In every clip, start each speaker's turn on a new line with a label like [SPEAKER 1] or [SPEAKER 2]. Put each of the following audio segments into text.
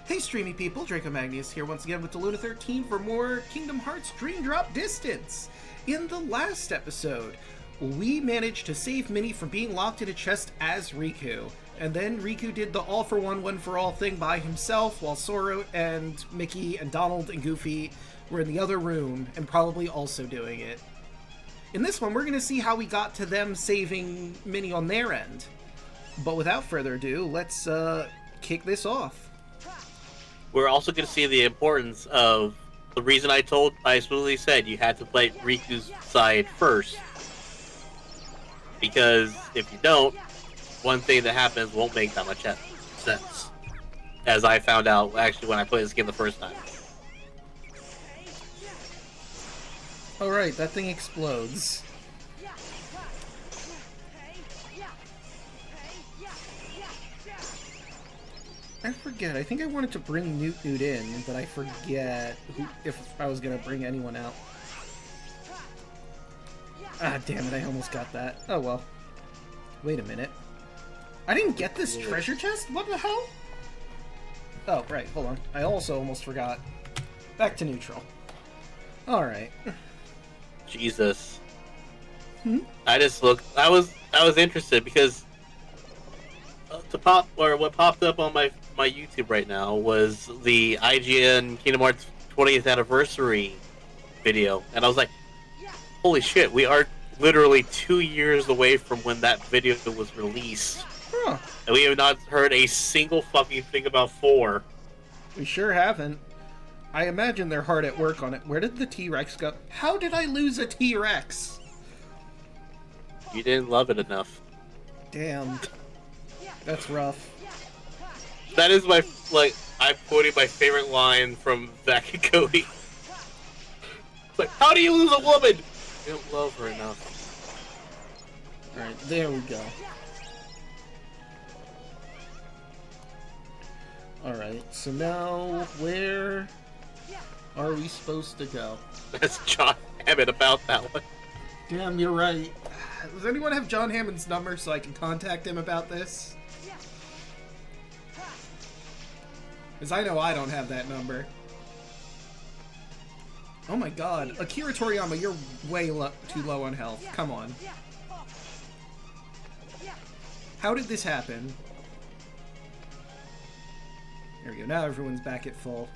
[SPEAKER 1] Hey streamy people, Draco Magnius here once again with Daluna 13 for more Kingdom Hearts Dream Drop Distance. In the last episode, we managed to save Minnie from being locked in a chest as Riku. And then Riku did the all-for-one, one-for-all thing by himself, while Sora and Mickey and Donald and Goofy were in the other room and probably also doing it. In this one, we're going to see how we got to them saving Minnie on their end. But without further ado, let's kick this off.
[SPEAKER 2] We're also going to see the importance of the reason I smoothly said you had to play Riku's side first. Because if you don't, one thing that happens won't make that much sense. As I found out actually when I played this game the first time.
[SPEAKER 1] Alright, that thing explodes. I forget. I think I wanted to bring Newt in, but I forget if I was going to bring anyone out. Ah, damn it. I almost got that. Oh, well. Wait a minute. I didn't get this treasure chest? What the hell? Oh, right. Hold on. I also almost forgot. Back to neutral. Alright.
[SPEAKER 2] Jesus. I just looked. I was interested because what popped up on my YouTube right now was the IGN Kingdom Hearts 20th anniversary video, and I was like, "Holy shit! We are literally 2 years away from when that video was released, and we have not heard a single fucking thing about 4."
[SPEAKER 1] We sure haven't. I imagine they're hard at work on it. Where did the T-Rex go? How did I lose a T-Rex?
[SPEAKER 2] You didn't love it enough.
[SPEAKER 1] Damn. That's rough.
[SPEAKER 2] That is I'm quoting my favorite line from Zack and Cody. It's like, how do you lose a woman? You don't love her enough.
[SPEAKER 1] Alright, there we go. Alright, so now, where are we supposed to go?
[SPEAKER 2] That's John Hammond about that one.
[SPEAKER 1] Damn, you're right. Does anyone have John Hammond's number so I can contact him about this? Because I know I don't have that number. Oh my god. Akira Toriyama, you're way too low on health. Come on. How did this happen? There we go. Now everyone's back at full.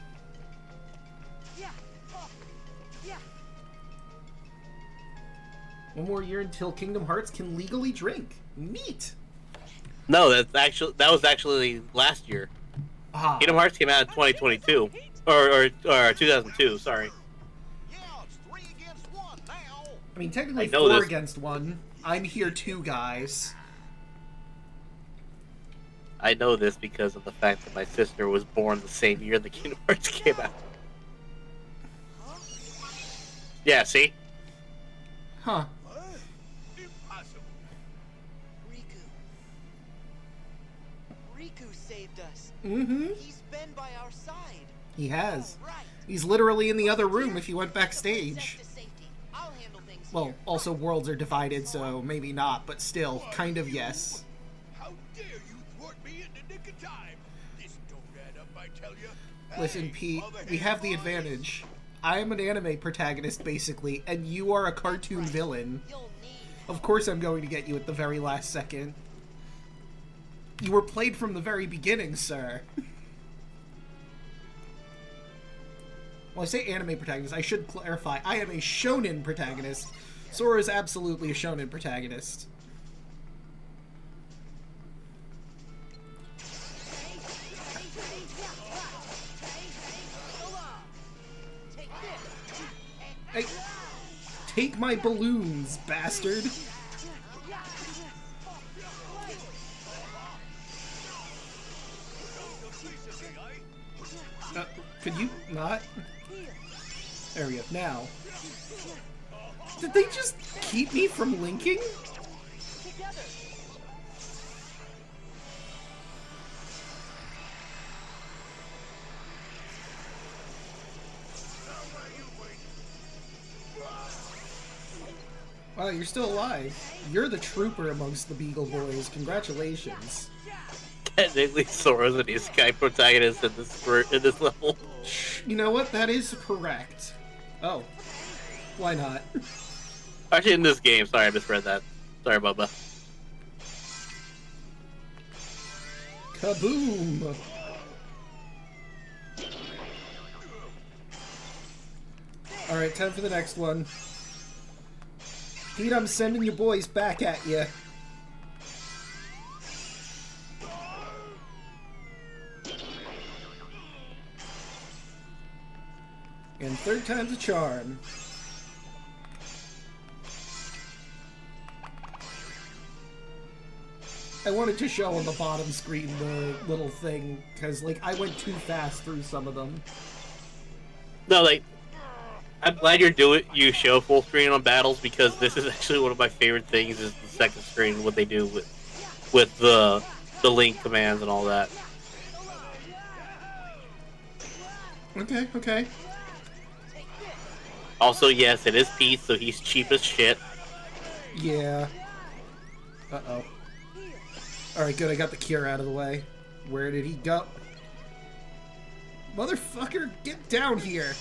[SPEAKER 1] One more year until Kingdom Hearts can legally drink. Neat!
[SPEAKER 2] No, that was actually last year.
[SPEAKER 1] Ah.
[SPEAKER 2] Kingdom Hearts came out in 2022. Or 2002, sorry.
[SPEAKER 1] I mean, technically 4 against 1. I'm here too, guys.
[SPEAKER 2] I know this because of the fact that my sister was born the same year the Kingdom Hearts came out. Yeah, see?
[SPEAKER 1] Huh.
[SPEAKER 3] Riku saved us.
[SPEAKER 1] Mm-hmm.
[SPEAKER 3] He's been by our side.
[SPEAKER 1] He has. He's literally in the other room if you went backstage. Well, also worlds are divided, so maybe not, but still, kind of yes.
[SPEAKER 4] How dare you thwart me in the nick of time? This don't add up, I tell you.
[SPEAKER 1] Listen, Pete, we have the advantage. I am an anime protagonist, basically, and you are a cartoon villain. Of course I'm going to get you at the very last second. You were played from the very beginning, sir. Well, I say anime protagonist, I should clarify. I am a shonen protagonist. Sora is absolutely a shonen protagonist. Hey, take my balloons, bastard! Could you not? There we go. Now. Did they just keep me from linking? Wow, you're still alive. You're the trooper amongst the Beagle Boys. Congratulations.
[SPEAKER 2] Technically, Sora's an isekai protagonist in this level.
[SPEAKER 1] You know what? That is correct. Oh, why not?
[SPEAKER 2] Actually, in this game. Sorry, I misread that. Sorry, Bubba.
[SPEAKER 1] Kaboom! Alright, time for the next one. Pete, I'm sending your boys back at you. And third time's a charm. I wanted to show on the bottom screen the little thing, because, like, I went too fast through some of them.
[SPEAKER 2] No, like, I'm glad you show full screen on battles, because this is actually one of my favorite things is the second screen, what they do with the link commands and all that.
[SPEAKER 1] Okay, okay.
[SPEAKER 2] Also, yes, it is Pete, so he's cheap as shit.
[SPEAKER 1] Yeah. Uh-oh. Alright, good, I got the cure out of the way. Where did he go? Motherfucker, get down here!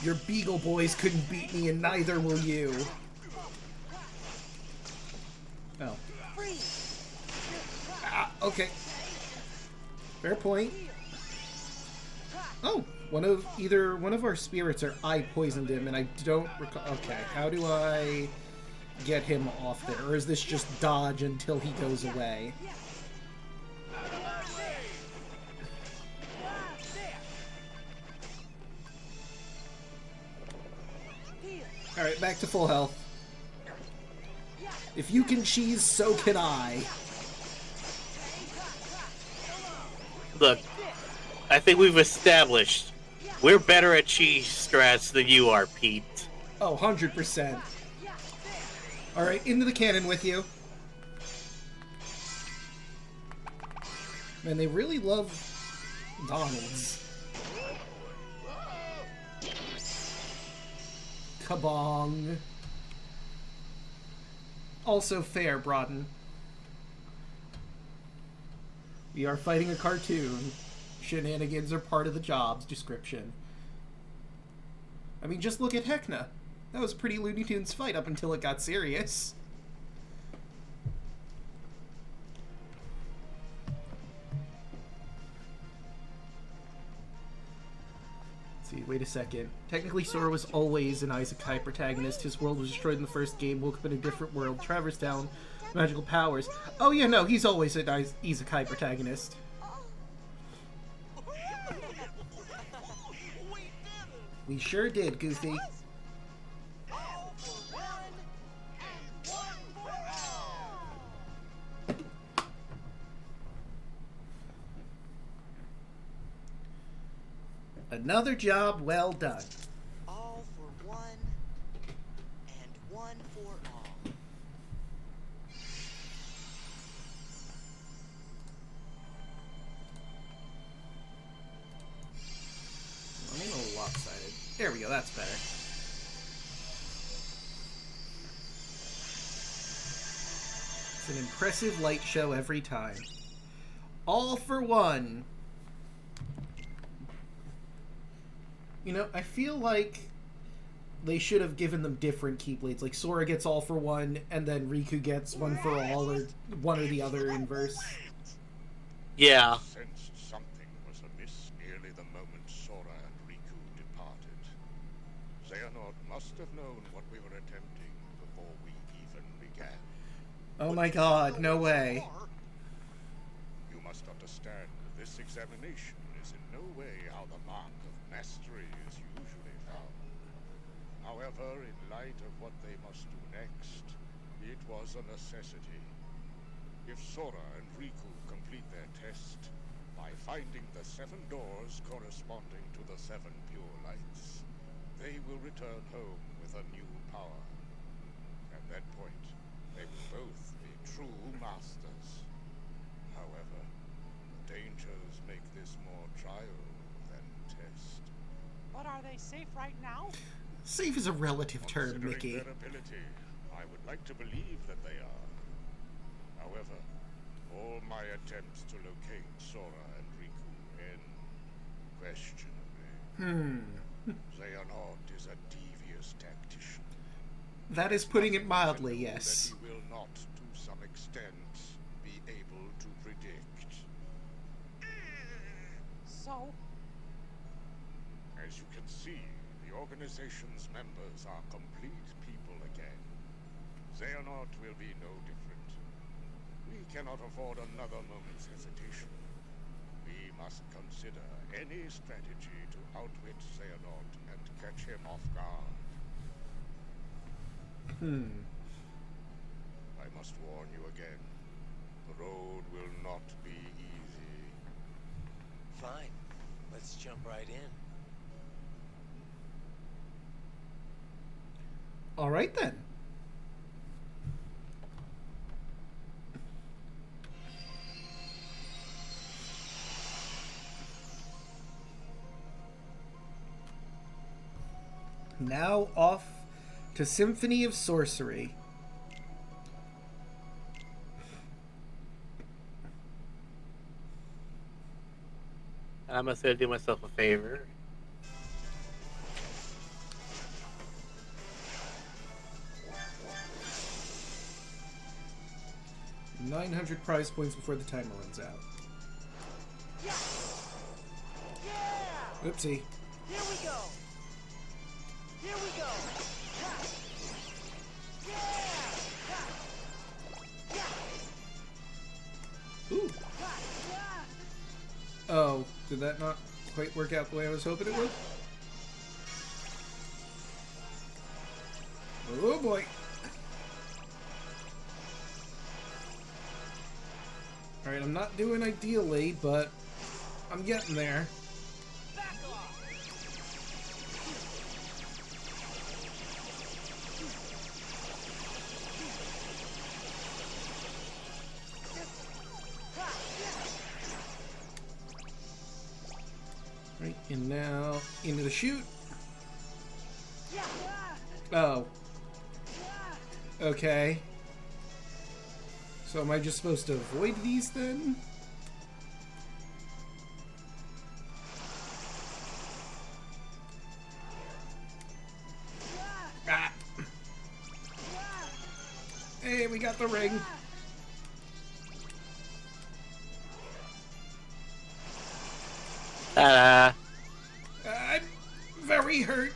[SPEAKER 1] Your Beagle boys couldn't beat me, and neither will you. Oh. Ah, okay. Fair point. Oh, either one of our spirits or I poisoned him, and I don't recall. Okay, how do I get him off there? Or is this just dodge until he goes away? Alright, back to full health. If you can cheese, so can I.
[SPEAKER 2] Look, I think we've established we're better at cheese strats than you are, Pete.
[SPEAKER 1] Oh, 100%. Alright, into the cannon with you. Man, they really love Donalds. Kabong. Also fair, Broaden. We are fighting a cartoon. Shenanigans are part of the job's description. I mean, just look at Hecna. That was a pretty Looney Tunes fight up until it got serious. Let's see, wait a second. Technically, Sora was always an isekai protagonist. His world was destroyed in the first game, woke up in a different world, traversed down magical powers. Oh yeah, no, he's always an isekai protagonist. We sure did, Goofy. Another job well done.
[SPEAKER 3] All for one, and one for all.
[SPEAKER 1] I'm a little lopsided. There we go, that's better. It's an impressive light show every time. All for one. You know, I feel like they should have given them different Keyblades. Like, Sora gets all for one, and then Riku gets one for all, or one or the other inverse.
[SPEAKER 2] Yeah.
[SPEAKER 4] Sensed something was amiss nearly the moment Sora and Riku departed. Xehanort must have known what we were attempting before we even began.
[SPEAKER 1] Oh my god, no way.
[SPEAKER 4] You must understand, this examination is in no way how the mark of mastery is usually found. However, in light of what they must do next, it was a necessity. If Sora and Riku complete their test by finding the 7 doors corresponding to the 7 pure lights, they will return home with a new power. At that point, they will both be true masters. However, the dangers make this more trial than test.
[SPEAKER 5] But are they safe right now?
[SPEAKER 1] Safe is a relative term,
[SPEAKER 4] Considering
[SPEAKER 1] Mickey.
[SPEAKER 4] their ability, I would like to believe that they are. However, all my attempts to locate Sora and Riku end questionably. Xehanort is a devious tactician.
[SPEAKER 1] That is putting it mildly,
[SPEAKER 4] Nothing
[SPEAKER 1] yes.
[SPEAKER 4] that he will not, to some extent, be able to predict.
[SPEAKER 3] So?
[SPEAKER 4] As you can see, the organization's members are complete people again. Xehanort will be no different. We cannot afford another moment's hesitation. We must consider any strategy to outwit Xehanort and catch him off guard. I must warn you again. The road will not be easy.
[SPEAKER 5] Fine. Let's jump right in.
[SPEAKER 1] All right then. Now off to Symphony of Sorcery.
[SPEAKER 2] I'm just gonna do myself a favor.
[SPEAKER 1] $900 prize points before the timer runs out.
[SPEAKER 3] Yeah!
[SPEAKER 1] Oopsie.
[SPEAKER 3] Here we go! Here we go! Ha! Yeah! Ha! Yeah!
[SPEAKER 1] Ooh.
[SPEAKER 3] Ha! Yeah!
[SPEAKER 1] Oh, did that not quite work out the way I was hoping it would? Oh boy. Alright, I'm not doing ideally, but I'm getting there.
[SPEAKER 3] Back off! Ha! Yeah!
[SPEAKER 1] Right, and now into the chute.
[SPEAKER 3] Yeah!
[SPEAKER 1] Oh,
[SPEAKER 3] Yeah!
[SPEAKER 1] okay. So am I just supposed to avoid these then? Ah. Hey, we got the ring.
[SPEAKER 2] Ta-da!
[SPEAKER 1] I'm very hurt.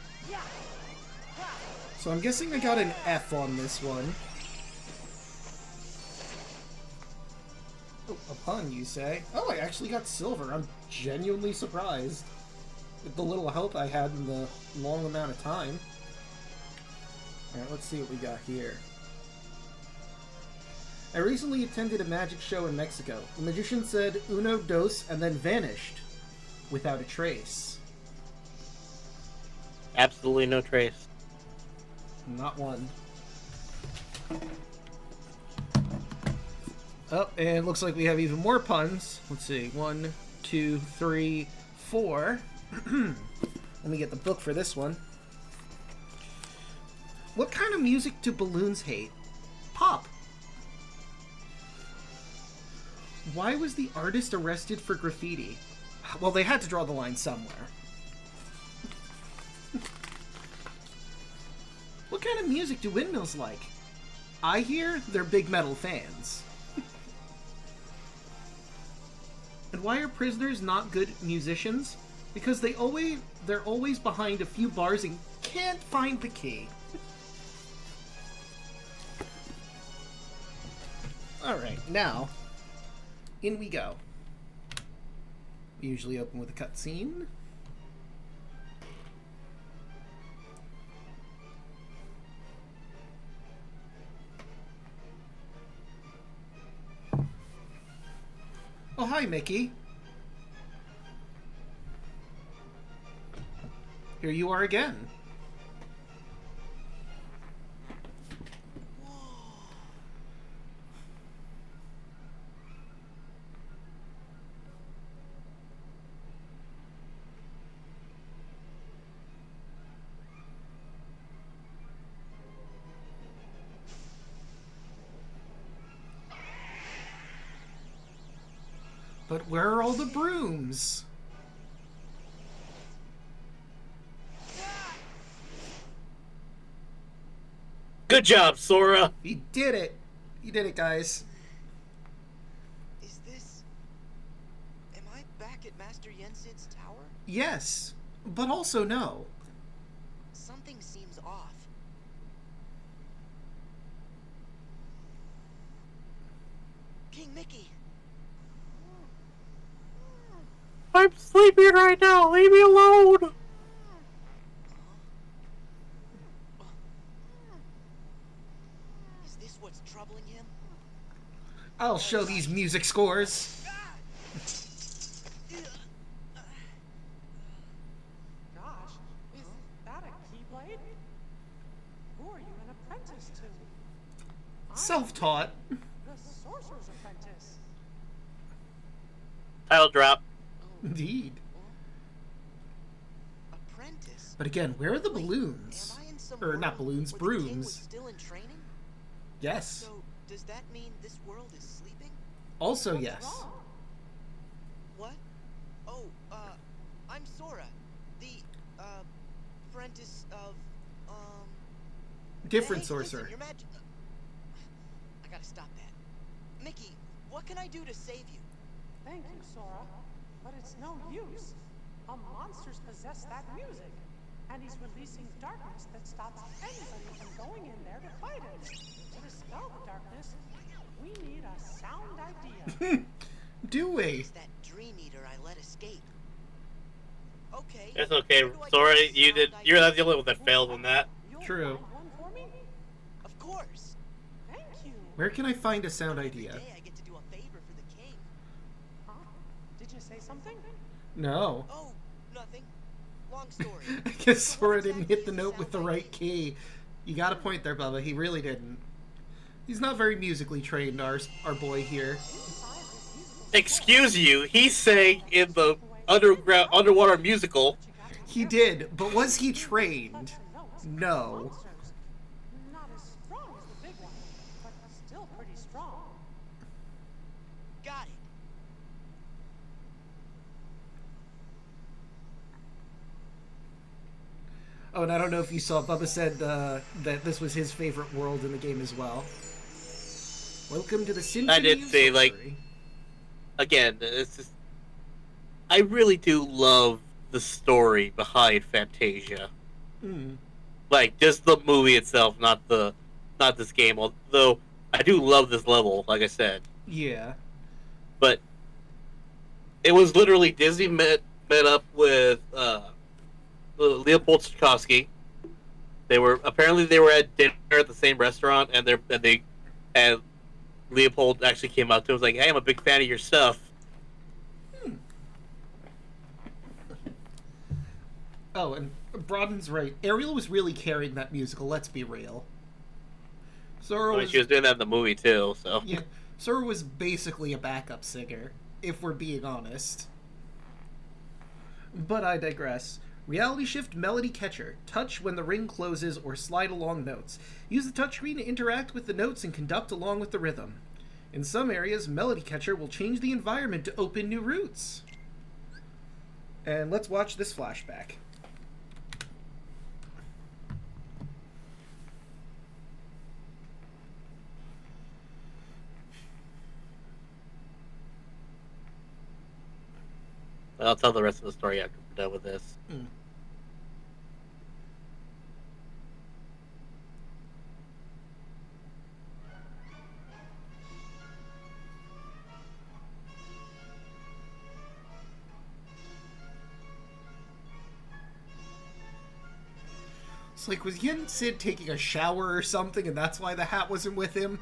[SPEAKER 1] So I'm guessing I got an F on this one. Oh, a pun, you say? Oh, I actually got silver. I'm genuinely surprised with the little help I had in the long amount of time. Alright, let's see what we got here. I recently attended a magic show in Mexico. The magician said uno, dos, and then vanished without a trace.
[SPEAKER 2] Absolutely no trace.
[SPEAKER 1] Not one. Oh, and looks like we have even more puns. Let's see. 1, 2, 3, 4. Let me get the book for this one. What kind of music do balloons hate? Pop. Why was the artist arrested for graffiti? Well, they had to draw the line somewhere. What kind of music do windmills like? I hear they're big metal fans. And why are prisoners not good musicians? Because they're always behind a few bars and can't find the key. Alright, now, in we go. We usually open with a cutscene. Oh, hi, Mickey. Here you are again. But where are all the brooms?
[SPEAKER 2] Good job, Sora.
[SPEAKER 1] He did it. He did it, guys.
[SPEAKER 6] Is this... Am I back at Master Yensid's tower?
[SPEAKER 1] Yes, but also no.
[SPEAKER 6] Something seems off. King Mickey!
[SPEAKER 2] I'm sleeping right now. Leave me alone.
[SPEAKER 6] Is this what's troubling him?
[SPEAKER 1] I'll show these music scores.
[SPEAKER 3] Gosh, is that a Keyblade? Who are you an apprentice to?
[SPEAKER 1] Self-taught.
[SPEAKER 3] The Sorcerer's Apprentice.
[SPEAKER 2] Title drop.
[SPEAKER 1] Indeed.
[SPEAKER 6] Apprentice?
[SPEAKER 1] But again, where are the
[SPEAKER 6] Wait,
[SPEAKER 1] balloons?
[SPEAKER 6] am I in some
[SPEAKER 1] Or not
[SPEAKER 6] world
[SPEAKER 1] balloons,
[SPEAKER 6] where the king was
[SPEAKER 1] brooms.
[SPEAKER 6] still in training?
[SPEAKER 1] Yes.
[SPEAKER 6] So, does that mean this world is sleeping?
[SPEAKER 1] Also
[SPEAKER 3] What's
[SPEAKER 1] yes.
[SPEAKER 3] wrong?
[SPEAKER 6] What? Oh, I'm Sora, the, apprentice of,
[SPEAKER 1] Different
[SPEAKER 6] hey,
[SPEAKER 1] sorcerer.
[SPEAKER 6] Listen, Your I gotta stop that. Mickey, what can I do to save you?
[SPEAKER 3] Thank you, Sora. But it's no use. A monster's possessed that music. And he's releasing darkness that stops anybody from going in there to fight him. To dispel the darkness, we need a sound idea.
[SPEAKER 1] Do we?
[SPEAKER 6] It's that Dream Eater I let escape. Okay.
[SPEAKER 2] It's okay,
[SPEAKER 6] where do I
[SPEAKER 2] Sora.
[SPEAKER 6] get a
[SPEAKER 2] You
[SPEAKER 6] sound
[SPEAKER 2] did. You're
[SPEAKER 6] idea?
[SPEAKER 2] not the only one that failed in that.
[SPEAKER 3] You'll
[SPEAKER 1] True.
[SPEAKER 3] find one for me?
[SPEAKER 6] Of course.
[SPEAKER 3] Thank you.
[SPEAKER 1] Where can I find a sound idea?
[SPEAKER 6] Today I get to do a favor for the king.
[SPEAKER 3] Huh? Did you say something?
[SPEAKER 1] No.
[SPEAKER 6] Oh, nothing. Long story.
[SPEAKER 1] I guess
[SPEAKER 6] So what
[SPEAKER 1] Sora didn't
[SPEAKER 6] exactly
[SPEAKER 1] hit the
[SPEAKER 6] is
[SPEAKER 1] note with the
[SPEAKER 6] sound
[SPEAKER 1] right
[SPEAKER 6] idea?
[SPEAKER 1] key. You got a point there, Bubba. He really didn't. He's not very musically trained, our boy here.
[SPEAKER 2] Excuse you. He sang in the underwater musical.
[SPEAKER 1] He did, but was he trained? No.
[SPEAKER 3] Not as strong as the big one, but still pretty strong.
[SPEAKER 6] Got it.
[SPEAKER 1] Oh, and I don't know if you saw, Bubba said that this was his favorite world in the game as well. Welcome to the Symphony
[SPEAKER 2] I did
[SPEAKER 1] of
[SPEAKER 2] say, like,
[SPEAKER 1] Sorcery.
[SPEAKER 2] Again, it's just. I really do love the story behind Fantasia.
[SPEAKER 1] Mm.
[SPEAKER 2] Like, just the movie itself, not this game. Although I do love this level, like I said.
[SPEAKER 1] Yeah.
[SPEAKER 2] But it was literally Disney met up with Leopold Stokowski. They were at dinner at the same restaurant, and Leopold actually came out to him and was like, "Hey, I'm a big fan of your stuff."
[SPEAKER 1] Oh, and Broden's right. Ariel was really carrying that musical, let's be real. Sora was,
[SPEAKER 2] She was doing that in the movie too. So
[SPEAKER 1] yeah, Sora was basically a backup singer, if we're being honest. But I digress. Reality Shift Melody Catcher. Touch when the ring closes or slide along notes. Use the touchscreen to interact with the notes and conduct along with the rhythm. In some areas, Melody Catcher will change the environment to open new routes. And let's watch this flashback.
[SPEAKER 2] I'll tell the rest of the story after we're done with this.
[SPEAKER 1] Mm. It's like, was Yen Sid taking a shower or something, and that's why the hat wasn't with him?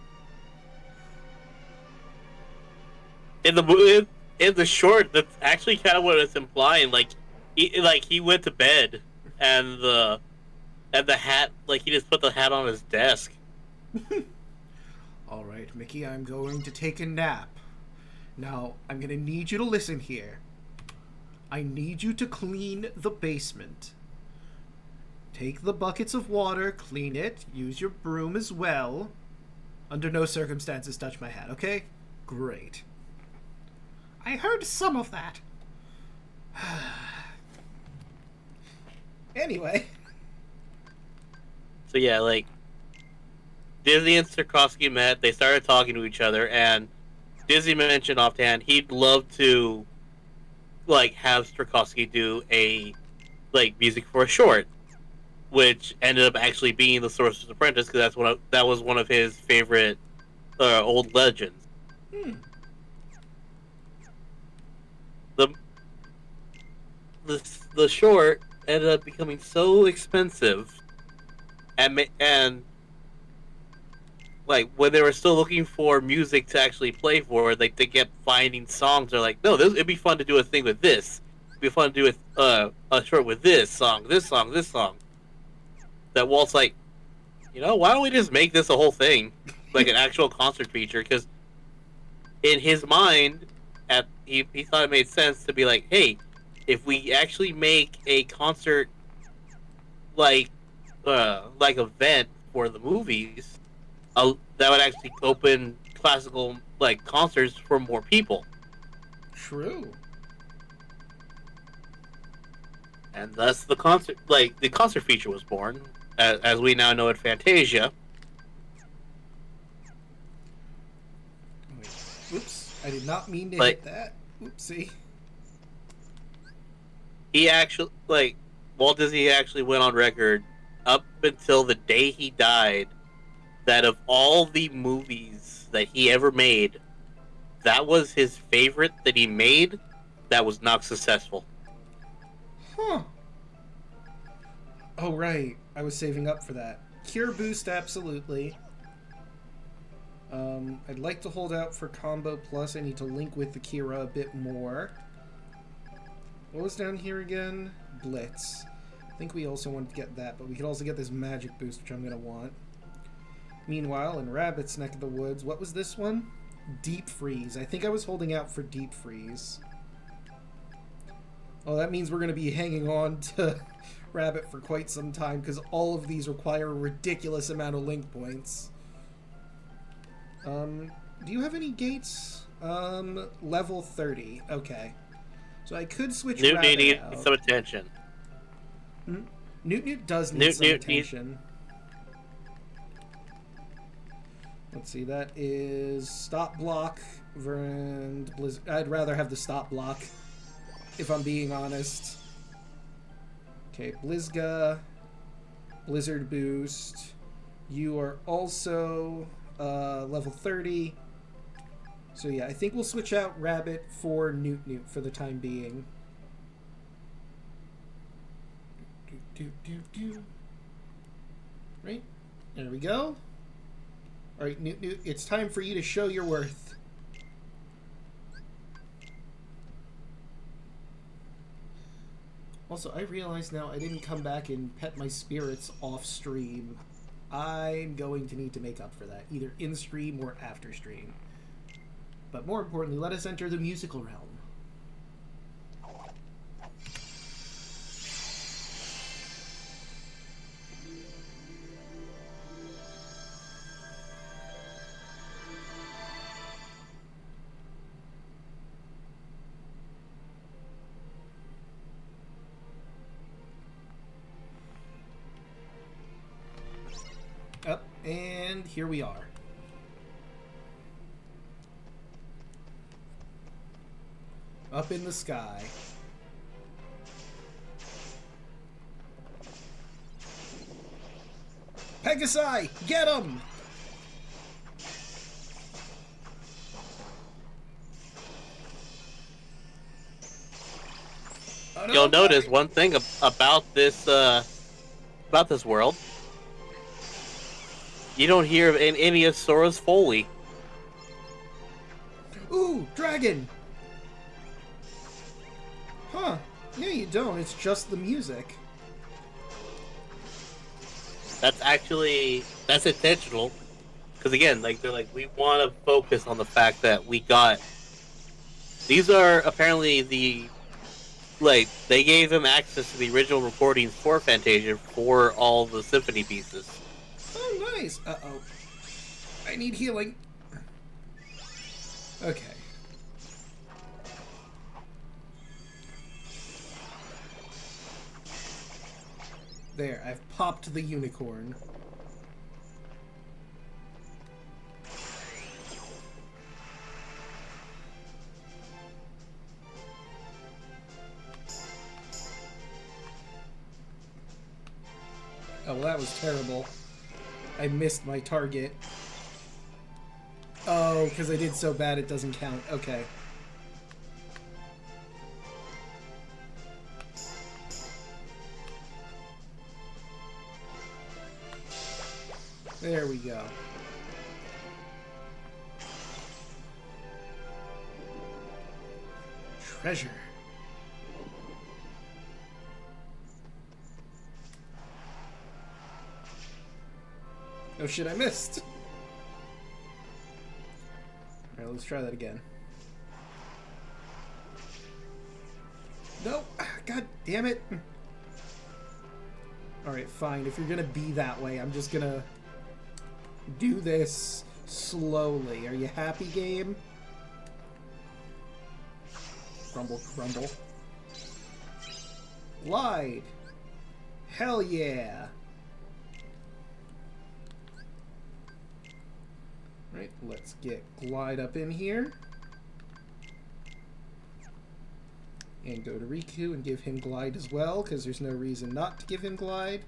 [SPEAKER 2] In the movie, in the short, that's actually kind of what it's implying. Like he went to bed, and the hat, like he just put the hat on his desk.
[SPEAKER 1] All right, Mickey, I'm going to take a nap. Now, I'm going to need you to listen here. I need you to clean the basement. Take the buckets of water, clean it, use your broom as well. Under no circumstances touch my hat, okay? Great. I heard some of that. Anyway.
[SPEAKER 2] So yeah, like Dizzy and Tarkovsky met. They started talking to each other, and Dizzy mentioned offhand he'd love to like have Tarkovsky do a like music for a short, which ended up actually being the Sorcerer's Apprentice because that was one of his favorite old legends.
[SPEAKER 1] Hmm.
[SPEAKER 2] The the short ended up becoming so expensive, and like when they were still looking for music to actually play for, like they kept finding songs. They're like, no, it'd be fun to do a thing with this. It'd be fun to do a short with this song, this song, this song. That Walt's like, why don't we just make this a whole thing, like an actual concert feature? Because in his mind, he thought it made sense to be like, hey, if we actually make a concert like event for the movies, that would actually open classical like concerts for more people.
[SPEAKER 1] True.
[SPEAKER 2] And thus the concert feature was born, as we now know it, Fantasia.
[SPEAKER 1] Wait. Oops, I did not mean to
[SPEAKER 2] Like-
[SPEAKER 1] hit that. Oopsie.
[SPEAKER 2] He actually Walt Disney actually went on record up until the day he died that of all the movies that he ever made, that was his favorite that he made that was not successful.
[SPEAKER 1] Huh. Oh, right. I was saving up for that. Cure Boost, absolutely. I'd like to hold out for Combo Plus. I need to link with the Kira a bit more. What was down here again? Blitz. I think we also wanted to get that, but we could also get this Magic Boost, which I'm going to want. Meanwhile, in Rabbit's neck of the woods, what was this one? Deep Freeze. I think I was holding out for Deep Freeze. Oh, that means we're going to be hanging on to Rabbit for quite some time, because all of these require a ridiculous amount of link points. Do you have any gates? Level 30. Okay. So I could switch
[SPEAKER 2] Newt
[SPEAKER 1] Rabbit
[SPEAKER 2] needs
[SPEAKER 1] out.
[SPEAKER 2] some attention.
[SPEAKER 1] Newt does need some attention. Let's see, that is Stop Block and Blizzard. I'd rather have the Stop Block, if I'm being honest. Okay, Blizga, Blizzard Boost. You are also level 30. So yeah, I think we'll switch out Rabbit for Newt for the time being. Right? There we go. Alright, Newt, it's time for you to show your worth. Also, I realize now I didn't come back and pet my spirits off stream. I'm going to need to make up for that, either in stream or after stream. But more importantly, let us enter the musical realm. Up, and here we are. Up in the sky. Pegasi, get him! Oh, no,
[SPEAKER 2] You'll notice one thing about this world. You don't hear of any of Sora's Foley.
[SPEAKER 1] Ooh, dragon! Huh. Yeah, you don't. It's just the music.
[SPEAKER 2] That's intentional. Because again, they're like, we want to focus on the fact that we got... These are apparently they gave them access to the original recordings for Fantasia for all the symphony pieces.
[SPEAKER 1] Oh, nice. Uh-oh. I need healing. Okay. There, I've popped the unicorn. Oh, well, that was terrible. I missed my target. Oh, because I did so bad it doesn't count. Okay. There we go. Treasure. Oh shit, I missed! Alright, let's try that again. No! God damn it! Alright, fine. If you're gonna be that way, I'm just gonna do this slowly. Are you happy, game? Grumble, grumble. Glide! Hell yeah! Right, let's get Glide up in here. And go to Riku and give him Glide as well, because there's no reason not to give him Glide.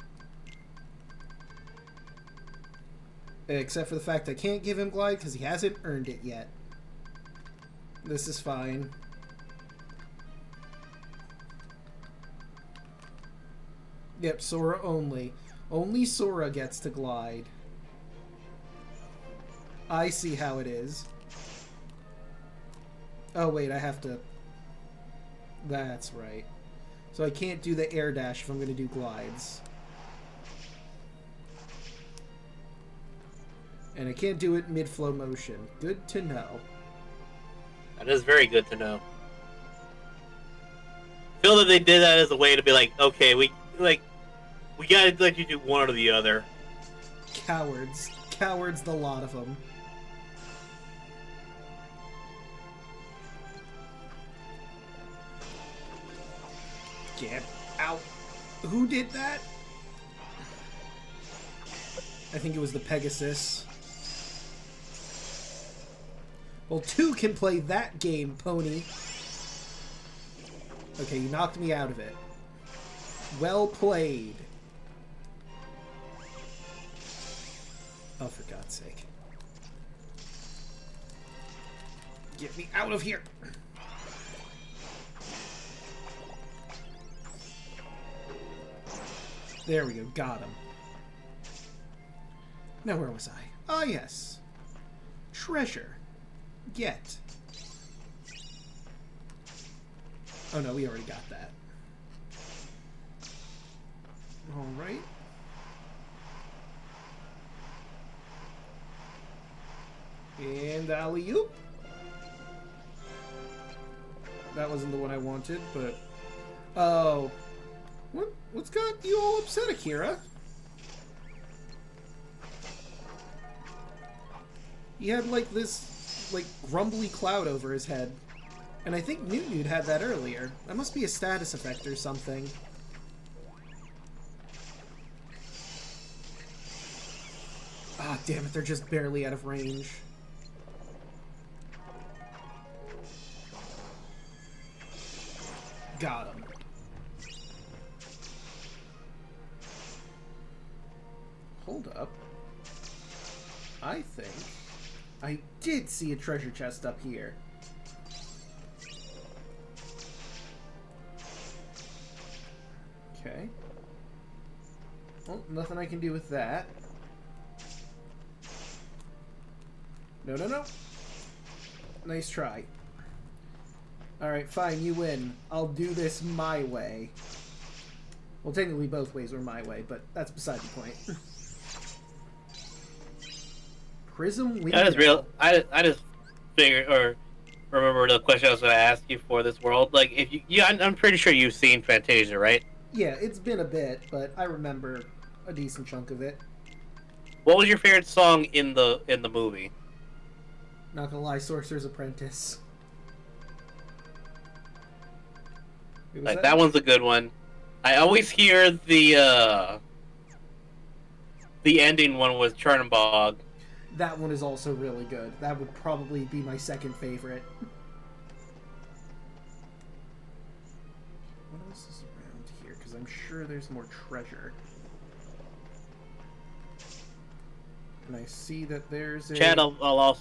[SPEAKER 1] Except for the fact I can't give him Glide because he hasn't earned it yet. This is fine. Yep, Sora only. Only Sora gets to Glide. I see how it is. Oh wait, I have to... That's right. So I can't do the air dash if I'm going to do glides. And I can't do it mid-flow motion. Good to know.
[SPEAKER 2] That is very good to know. I feel that they did that as a way to be like, okay, we gotta let you do one or the other.
[SPEAKER 1] Cowards. Cowards, the lot of them. Get out. Who did that? I think it was the Pegasus. Well, 2 can play that game, pony. Okay, you knocked me out of it. Well played. Oh, for God's sake. Get me out of here! There we go, got him. Now where was I? Ah, yes. Treasure. Get. Oh no, we already got that. Alright. And alley-oop. That wasn't the one I wanted, but... Oh. What's got you all upset, Akira? He had, like, this, like, grumbly cloud over his head. And I think Newt had that earlier. That must be a status effect or something. Ah, damn it, they're just barely out of range. Got him. Hold up. I think I did see a treasure chest up here. Okay. Well, nothing I can do with that. No, no, no. Nice try. Alright, fine, you win. I'll do this my way. Well, technically both ways were my way, but that's beside the point. Prism window.
[SPEAKER 2] I just figured, or remember the question I was going to ask you for this world. Like, if you, I'm pretty sure you've seen Fantasia, right?
[SPEAKER 1] Yeah, it's been a bit, but I remember a decent chunk of it.
[SPEAKER 2] What was your favorite song in the movie?
[SPEAKER 1] Not gonna lie, Sorcerer's Apprentice.
[SPEAKER 2] Like, that one's a good one. I always hear the ending one with Chernbog.
[SPEAKER 1] That one is also really good. That would probably be my second favorite. What else is around here? Because I'm sure there's more treasure. And I see that there's a...
[SPEAKER 2] Chad, I'll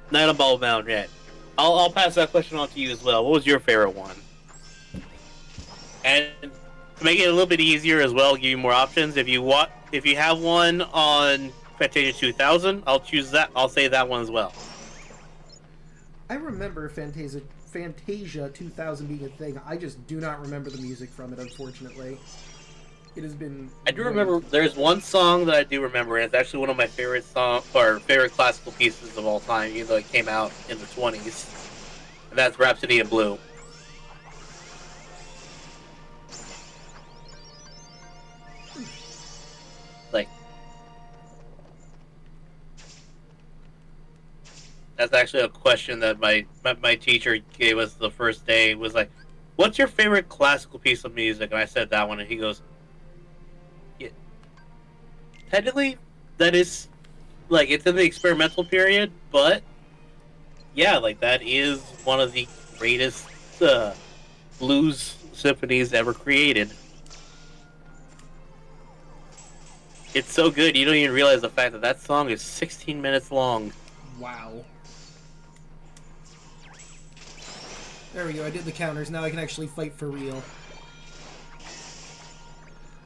[SPEAKER 2] not a ball bound yet. I'll pass that question on to you as well. What was your favorite one? And to make it a little bit easier as well, give you more options. If you have one on Fantasia 2000, I'll choose that. I'll say that one as well.
[SPEAKER 1] I remember Fantasia 2000 being a thing. I just do not remember the music from it, unfortunately. It has been...
[SPEAKER 2] I do remember there's one song that I do remember, and it's actually one of my favorite favorite classical pieces of all time, even though it came out in the 20s. And that's Rhapsody in Blue. Like, that's actually a question that my teacher gave us the first day. Was like, "What's your favorite classical piece of music?" And I said that one, and he goes, "Yeah, technically, that is like it's in the experimental period, but yeah, like that is one of the greatest blues symphonies ever created." It's so good, you don't even realize the fact that that song is 16 minutes long.
[SPEAKER 1] Wow. There we go, I did the counters. Now I can actually fight for real.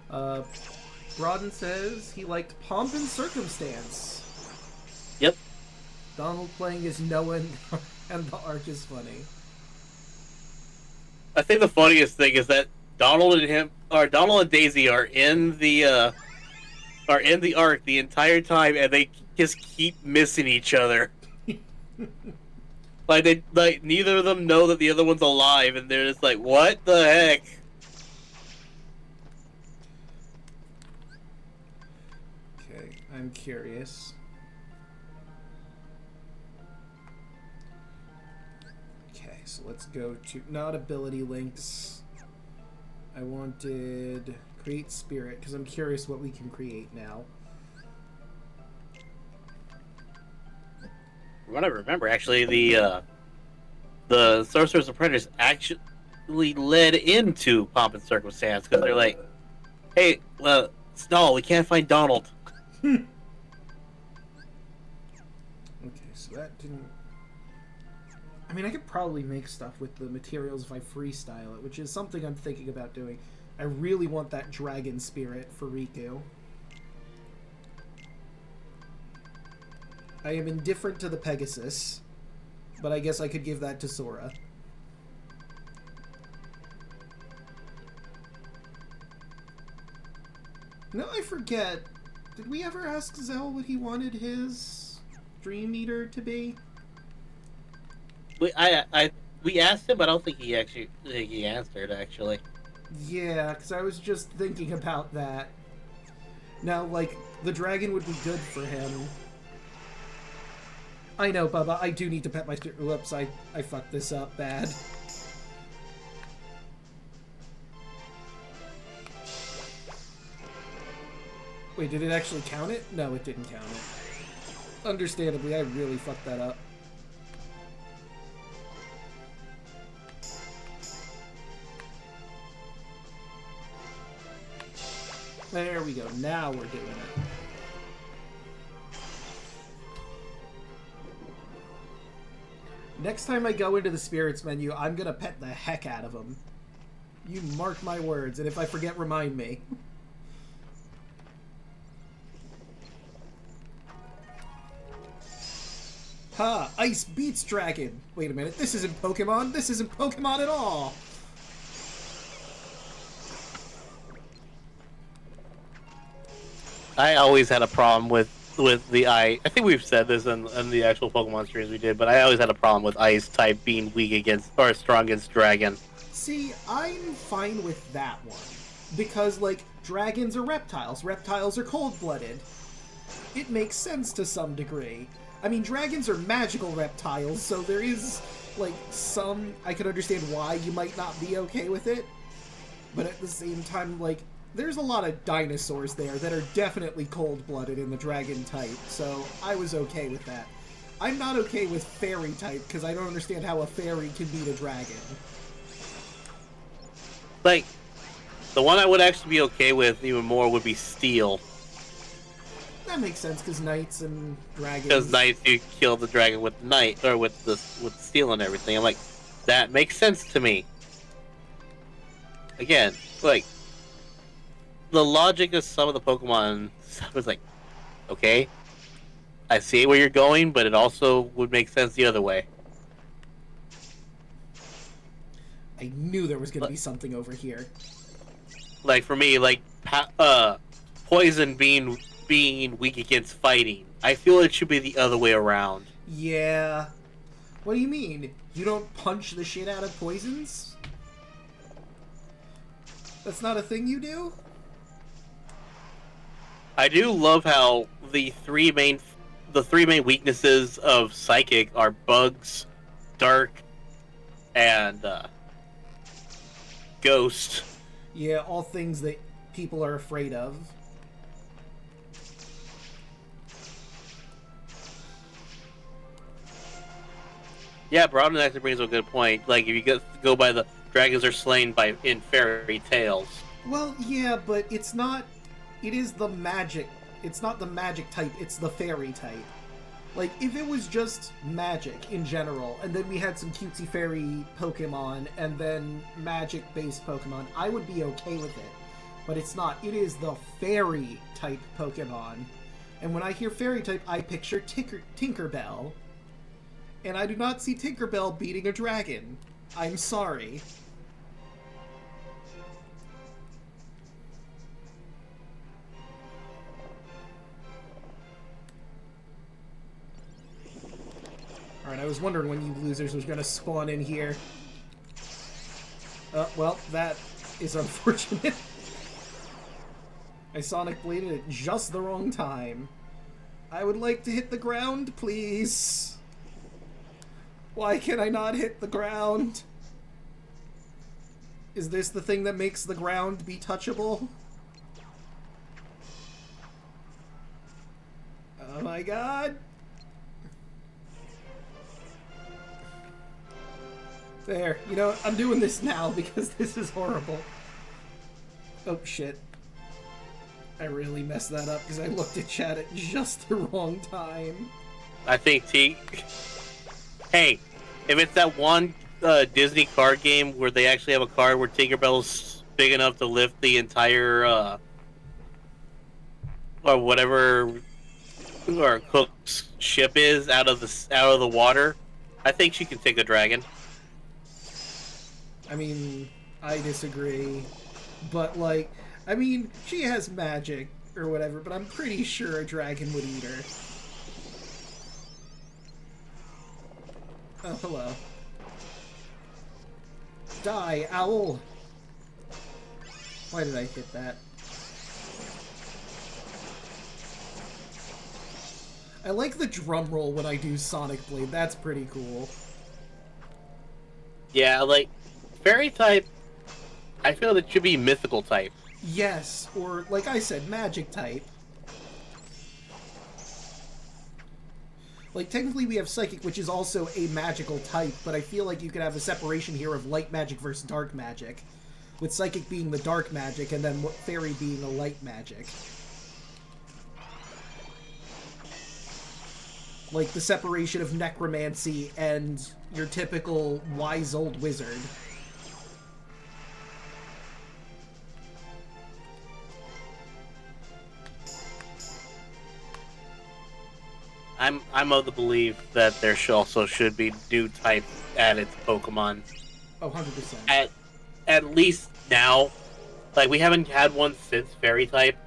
[SPEAKER 1] Broden says he liked Pomp and Circumstance.
[SPEAKER 2] Yep.
[SPEAKER 1] Donald playing as Noah and the arc is funny.
[SPEAKER 2] I think the funniest thing is that Donald and Daisy are in the arc the entire time, and they just keep missing each other. like neither of them know that the other one's alive, and they're just like, "What the heck?"
[SPEAKER 1] Okay, I'm curious. Okay, so let's go to not ability links. I wanted create spirit because I'm curious what we can create now.
[SPEAKER 2] From what I remember, actually, the Sorcerer's Apprentice actually led into Pomp and Circumstance, because they're like, "Hey, Snall, we can't find Donald."
[SPEAKER 1] Okay, so that didn't... I mean, I could probably make stuff with the materials if I freestyle it, which is something I'm thinking about doing. I really want that dragon spirit for Riku. I am indifferent to the Pegasus, but I guess I could give that to Sora. No, I forget. Did we ever ask Zell what he wanted his Dream Eater to be?
[SPEAKER 2] We asked him, but I don't think he answered, actually.
[SPEAKER 1] Yeah, because I was just thinking about that. Now, like, the dragon would be good for him. I know, Bubba, I do need to pet my... Whoops, I fucked this up bad. Wait, did it actually count it? No, it didn't count it. Understandably, I really fucked that up. There we go. Now we're doing it. Next time I go into the spirits menu, I'm gonna pet the heck out of them. You mark my words, and if I forget, remind me. Ha! Ice beats dragon! Wait a minute, this isn't Pokemon! This isn't Pokemon at all!
[SPEAKER 2] I always had a problem with the I think we've said this in the actual Pokemon series we did, but I always had a problem with Ice type being weak against or strong against Dragon.
[SPEAKER 1] See, I'm fine with that one. Because, like, dragons are reptiles. Reptiles are cold-blooded. It makes sense to some degree. I mean, dragons are magical reptiles, so there is, like, some... I can understand why you might not be okay with it. But at the same time, like, there's a lot of dinosaurs there that are definitely cold-blooded in the dragon type, so I was okay with that. I'm not okay with fairy type, because I don't understand how a fairy can beat a dragon.
[SPEAKER 2] Like, the one I would actually be okay with even more would be steel.
[SPEAKER 1] That makes sense, because knights and dragons...
[SPEAKER 2] Because knights, you kill the dragon with the knight, or with steel and everything. I'm like, that makes sense to me. Again, like, the logic of some of the Pokemon stuff is like, okay, I see where you're going, but it also would make sense the other way.
[SPEAKER 1] I knew there was going to be something over here.
[SPEAKER 2] Like, for me, like, poison being weak against fighting. I feel it should be the other way around.
[SPEAKER 1] Yeah. What do you mean? You don't punch the shit out of poisons? That's not a thing you do?
[SPEAKER 2] I do love how the three main weaknesses of Psychic are Bugs, Dark, and Ghost.
[SPEAKER 1] Yeah, all things that people are afraid of.
[SPEAKER 2] Yeah, Brown actually brings up a good point. Like, if you go by the dragons are slain in fairy tales.
[SPEAKER 1] Well, yeah, but it's not... It is the magic. It's not the magic type, it's the fairy type. Like, if it was just magic in general, and then we had some cutesy fairy Pokemon, and then magic-based Pokemon, I would be okay with it. But it's not. It is the fairy type Pokemon. And when I hear fairy type, I picture Tinkerbell. And I do not see Tinkerbell beating a dragon. I'm sorry. Alright, I was wondering when you losers was going to spawn in here. Well, that is unfortunate. I Sonic Bladed at just the wrong time. I would like to hit the ground, please. Why can I not hit the ground? Is this the thing that makes the ground be touchable? Oh my god! There, you know, I'm doing this now because this is horrible. Oh shit. I really messed that up because I looked at chat at just the wrong time.
[SPEAKER 2] I think Hey, if it's that one Disney card game where they actually have a card where Tinkerbell's big enough to lift the entire or whatever or Cook's ship is out of the water, I think she can take a dragon.
[SPEAKER 1] I mean, I disagree. But, like, I mean, she has magic or whatever, but I'm pretty sure a dragon would eat her. Oh, hello. Die, owl! Why did I hit that? I like the drum roll when I do Sonic Blade. That's pretty cool.
[SPEAKER 2] Yeah, like, fairy type, I feel it should be mythical type.
[SPEAKER 1] Yes, or, like I said, magic type. Like, technically we have Psychic, which is also a magical type, but I feel like you could have a separation here of light magic versus dark magic. With Psychic being the dark magic, and then Fairy being the light magic. Like the separation of necromancy and your typical wise old wizard.
[SPEAKER 2] I'm of the belief that there also should be new type added to Pokemon.
[SPEAKER 1] Oh, 100%.
[SPEAKER 2] At least now. Like, we haven't had one since Fairy type.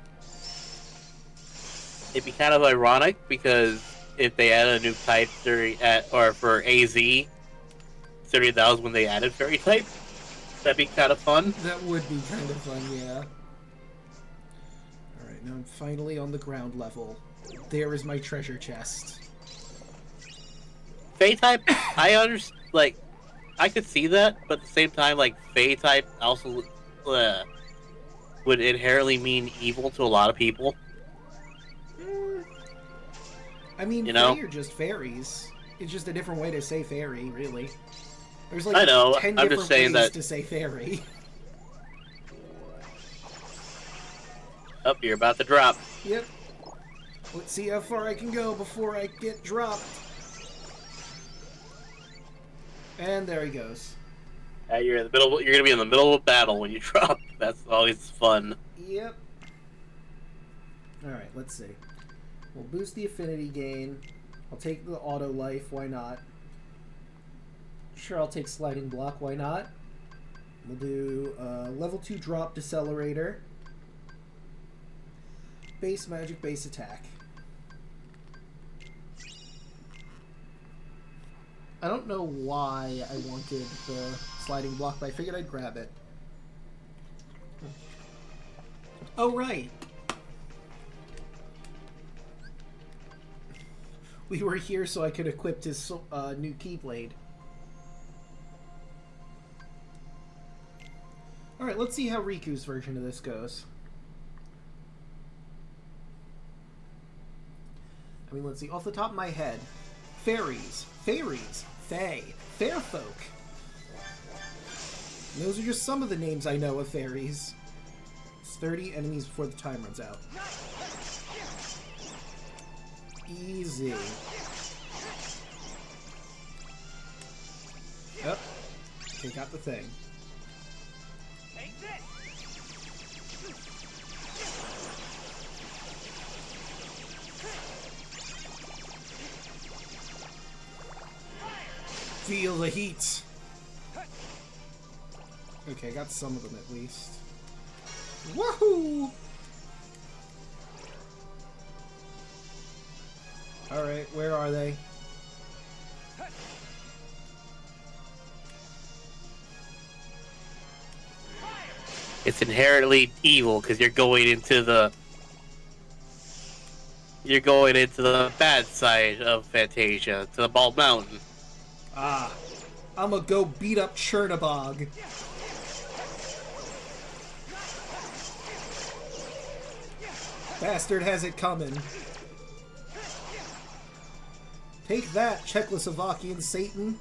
[SPEAKER 2] It'd be kind of ironic, because if they added a new type for AZ, considering that was when they added Fairy type, that'd be kind of fun.
[SPEAKER 1] That would be kind of fun, yeah. Alright, now I'm finally on the ground level. There is my treasure chest.
[SPEAKER 2] Fey type, I understand, like, I could see that, but at the same time, like, Fey type also, would inherently mean evil to a lot of people.
[SPEAKER 1] I mean,
[SPEAKER 2] You know?
[SPEAKER 1] Fae are just fairies. It's just a different way to say fairy, really. There's like
[SPEAKER 2] I know,
[SPEAKER 1] 10
[SPEAKER 2] I'm
[SPEAKER 1] different
[SPEAKER 2] just saying
[SPEAKER 1] ways
[SPEAKER 2] that-
[SPEAKER 1] to say fairy.
[SPEAKER 2] Up, you're about to drop.
[SPEAKER 1] Yep. Let's see how far I can go before I get dropped. And there he goes.
[SPEAKER 2] You're in the middle. You're gonna be in the middle of a battle when you drop. That's always fun.
[SPEAKER 1] Yep. Alright, let's see. We'll boost the affinity gain. I'll take the auto life, why not? Sure, I'll take sliding block, why not? We'll do level 2 drop decelerator. Base magic, base attack. I don't know why I wanted the sliding block, but I figured I'd grab it. Oh, right. We were here so I could equip his new Keyblade. Alright, let's see how Riku's version of this goes. I mean, let's see. Off the top of my head, fairies, fae, fair folk. And those are just some of the names I know of fairies. It's 30 enemies before the time runs out. Easy. Yep. Okay, got the thing.
[SPEAKER 3] Take this!
[SPEAKER 1] Feel the heat. Okay, got some of them at least. Woohoo! Alright, where are they?
[SPEAKER 2] It's inherently evil because you're going into the bad side of Fantasia, to the Bald Mountain.
[SPEAKER 1] Ah, I'ma go beat up Chernabog. Bastard has it coming. Take that, Czechoslovakian Satan.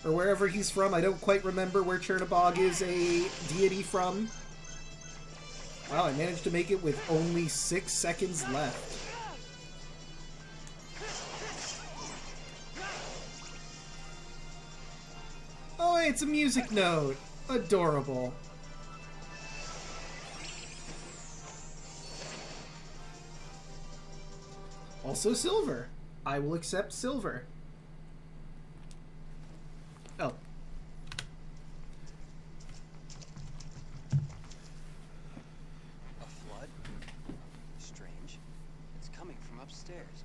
[SPEAKER 1] Or wherever he's from, I don't quite remember where Chernabog is a deity from. Wow, I managed to make it with only 6 seconds left. Oh, hey, it's a music note. Adorable. Also silver. I will accept silver. Oh.
[SPEAKER 6] A flood? Strange. It's coming from upstairs.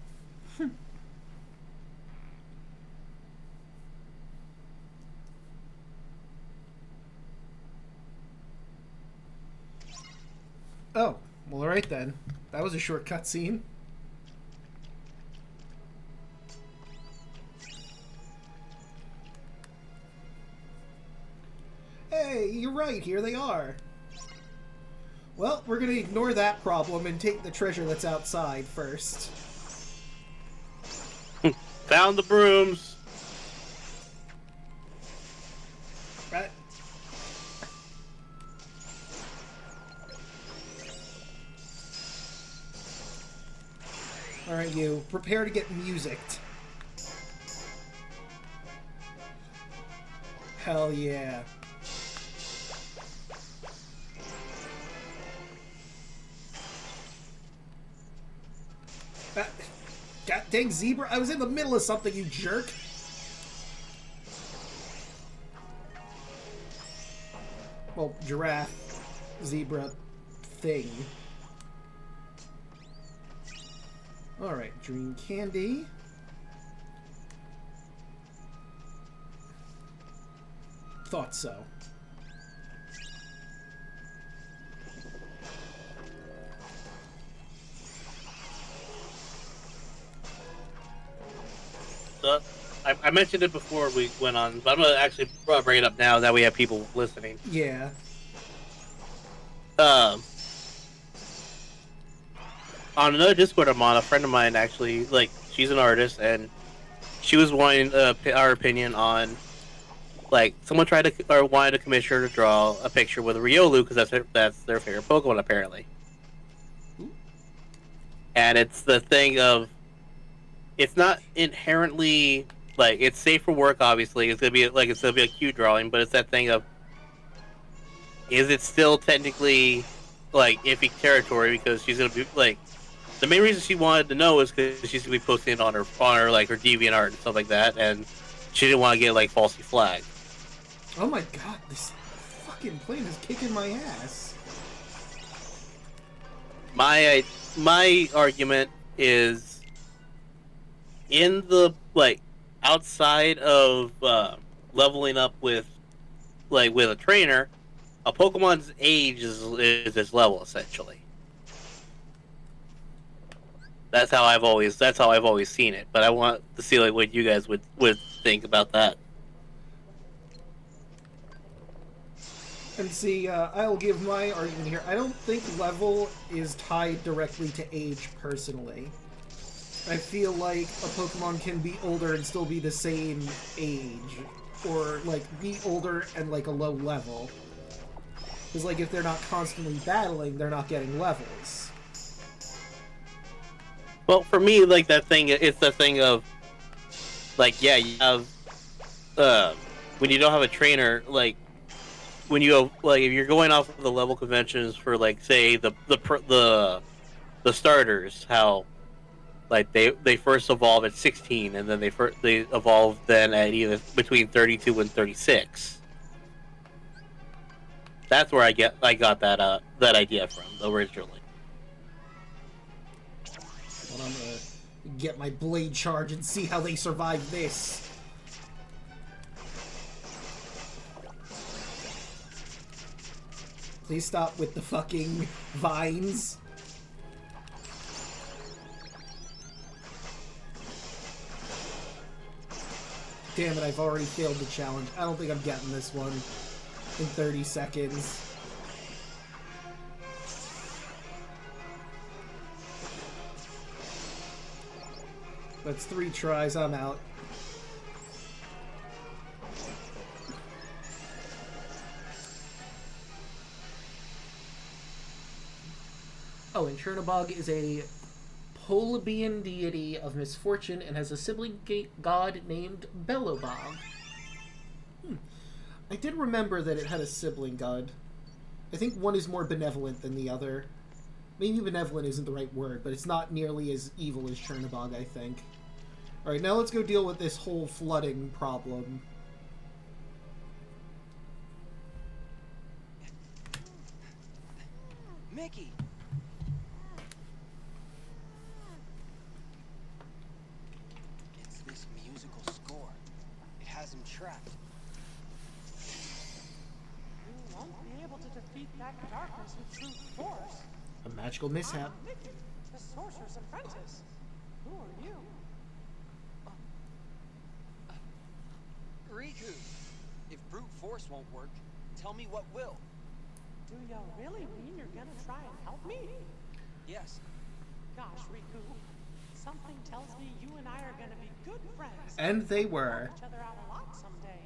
[SPEAKER 1] Oh. Well, alright then. That was a short cutscene. Hey, you're right, here they are. Well, we're gonna ignore that problem and take the treasure that's outside first.
[SPEAKER 2] Found the brooms.
[SPEAKER 1] Right. Alright, you. Prepare to get musicked. Hell yeah. God dang zebra! I was in the middle of something, you jerk! Well, giraffe, zebra, thing. Alright, dream candy. Thought so.
[SPEAKER 2] I mentioned it before we went on, but I'm gonna actually bring it up now that we have people listening.
[SPEAKER 1] Yeah.
[SPEAKER 2] Um, on another Discord I'm on, a friend of mine actually, like, she's an artist, and she was wanting our opinion on, like, someone tried to or wanted to commission her to draw a picture with a Riolu because that's their favorite Pokemon apparently.
[SPEAKER 1] Ooh.
[SPEAKER 2] And it's the thing of, it's not inherently like it's safe for work. Obviously, it's gonna be a cute drawing, but it's that thing of, is it still technically like iffy territory because she's gonna be like, the main reason she wanted to know is because she's gonna be posting it on her like her DeviantArt and stuff like that, and she didn't want to get like falsely flagged.
[SPEAKER 1] Oh my god, this fucking plane is kicking my ass.
[SPEAKER 2] My argument is, in the like outside of leveling up with with a trainer, a Pokemon's age is its level essentially. That's how I've always seen it. But I want to see like what you guys would think about that.
[SPEAKER 1] And see, I'll give my argument here. I don't think level is tied directly to age, personally. I feel like a Pokemon can be older and still be the same age. Or, like, be older and, like, a low level. Because, like, if they're not constantly battling, they're not getting levels.
[SPEAKER 2] Well, for me, like, it's the thing of, like, yeah, you have, when you don't have a trainer, like, when you have, like, if you're going off of the level conventions for, like, say the starters, how, like, they first evolve at 16, and then they evolve then at either between 32 and 36. That's where I got that idea from originally.
[SPEAKER 1] Well, I'm gonna get my blade charge and see how they survive this. Please stop with the fucking vines. Damn it, I've already failed the challenge. I don't think I'm getting this one in 30 seconds. That's 3 tries, I'm out. Oh, and Chernobog is a Polybian deity of misfortune and has a sibling god named Belobog. I did remember that it had a sibling god. I think one is more benevolent than the other. Maybe benevolent isn't the right word, but it's not nearly as evil as Chernobog, I think. Alright, now let's go deal with this whole flooding problem.
[SPEAKER 6] Mickey! It's this musical score. It has him trapped.
[SPEAKER 3] You won't be able to defeat that darkness with true force.
[SPEAKER 1] A magical mishap.
[SPEAKER 3] I'm Mickey, the sorcerer's apprentice. Who are you?
[SPEAKER 6] Riku! If brute force won't work, tell me what will.
[SPEAKER 3] Do you really mean you're gonna try and help me?
[SPEAKER 6] Yes.
[SPEAKER 3] Gosh, Riku, something tells me you and I are gonna be good friends.
[SPEAKER 1] And they were.
[SPEAKER 3] Help each other out a lot someday.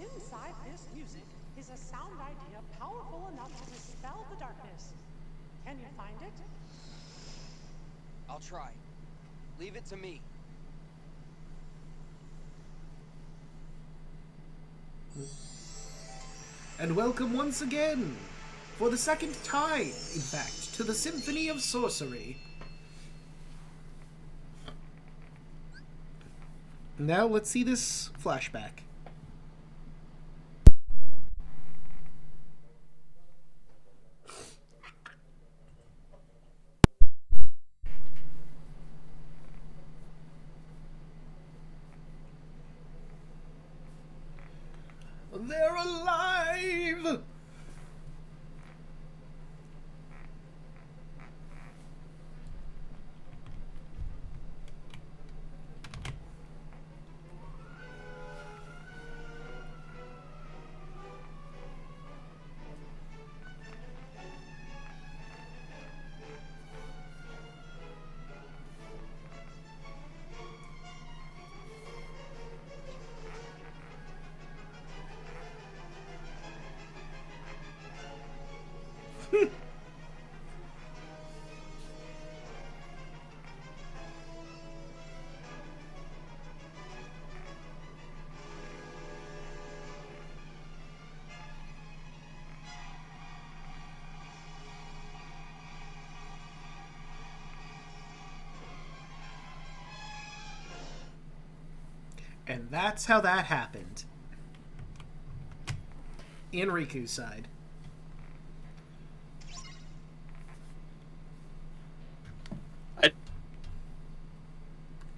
[SPEAKER 3] Inside this music is a sound idea powerful enough to dispel the darkness. Can you find it?
[SPEAKER 6] I'll try. Leave it to me.
[SPEAKER 1] And welcome once again, for the second time, in fact, to the Symphony of Sorcery. Now let's see this flashback. They're alive! And that's how that happened. In Riku's side.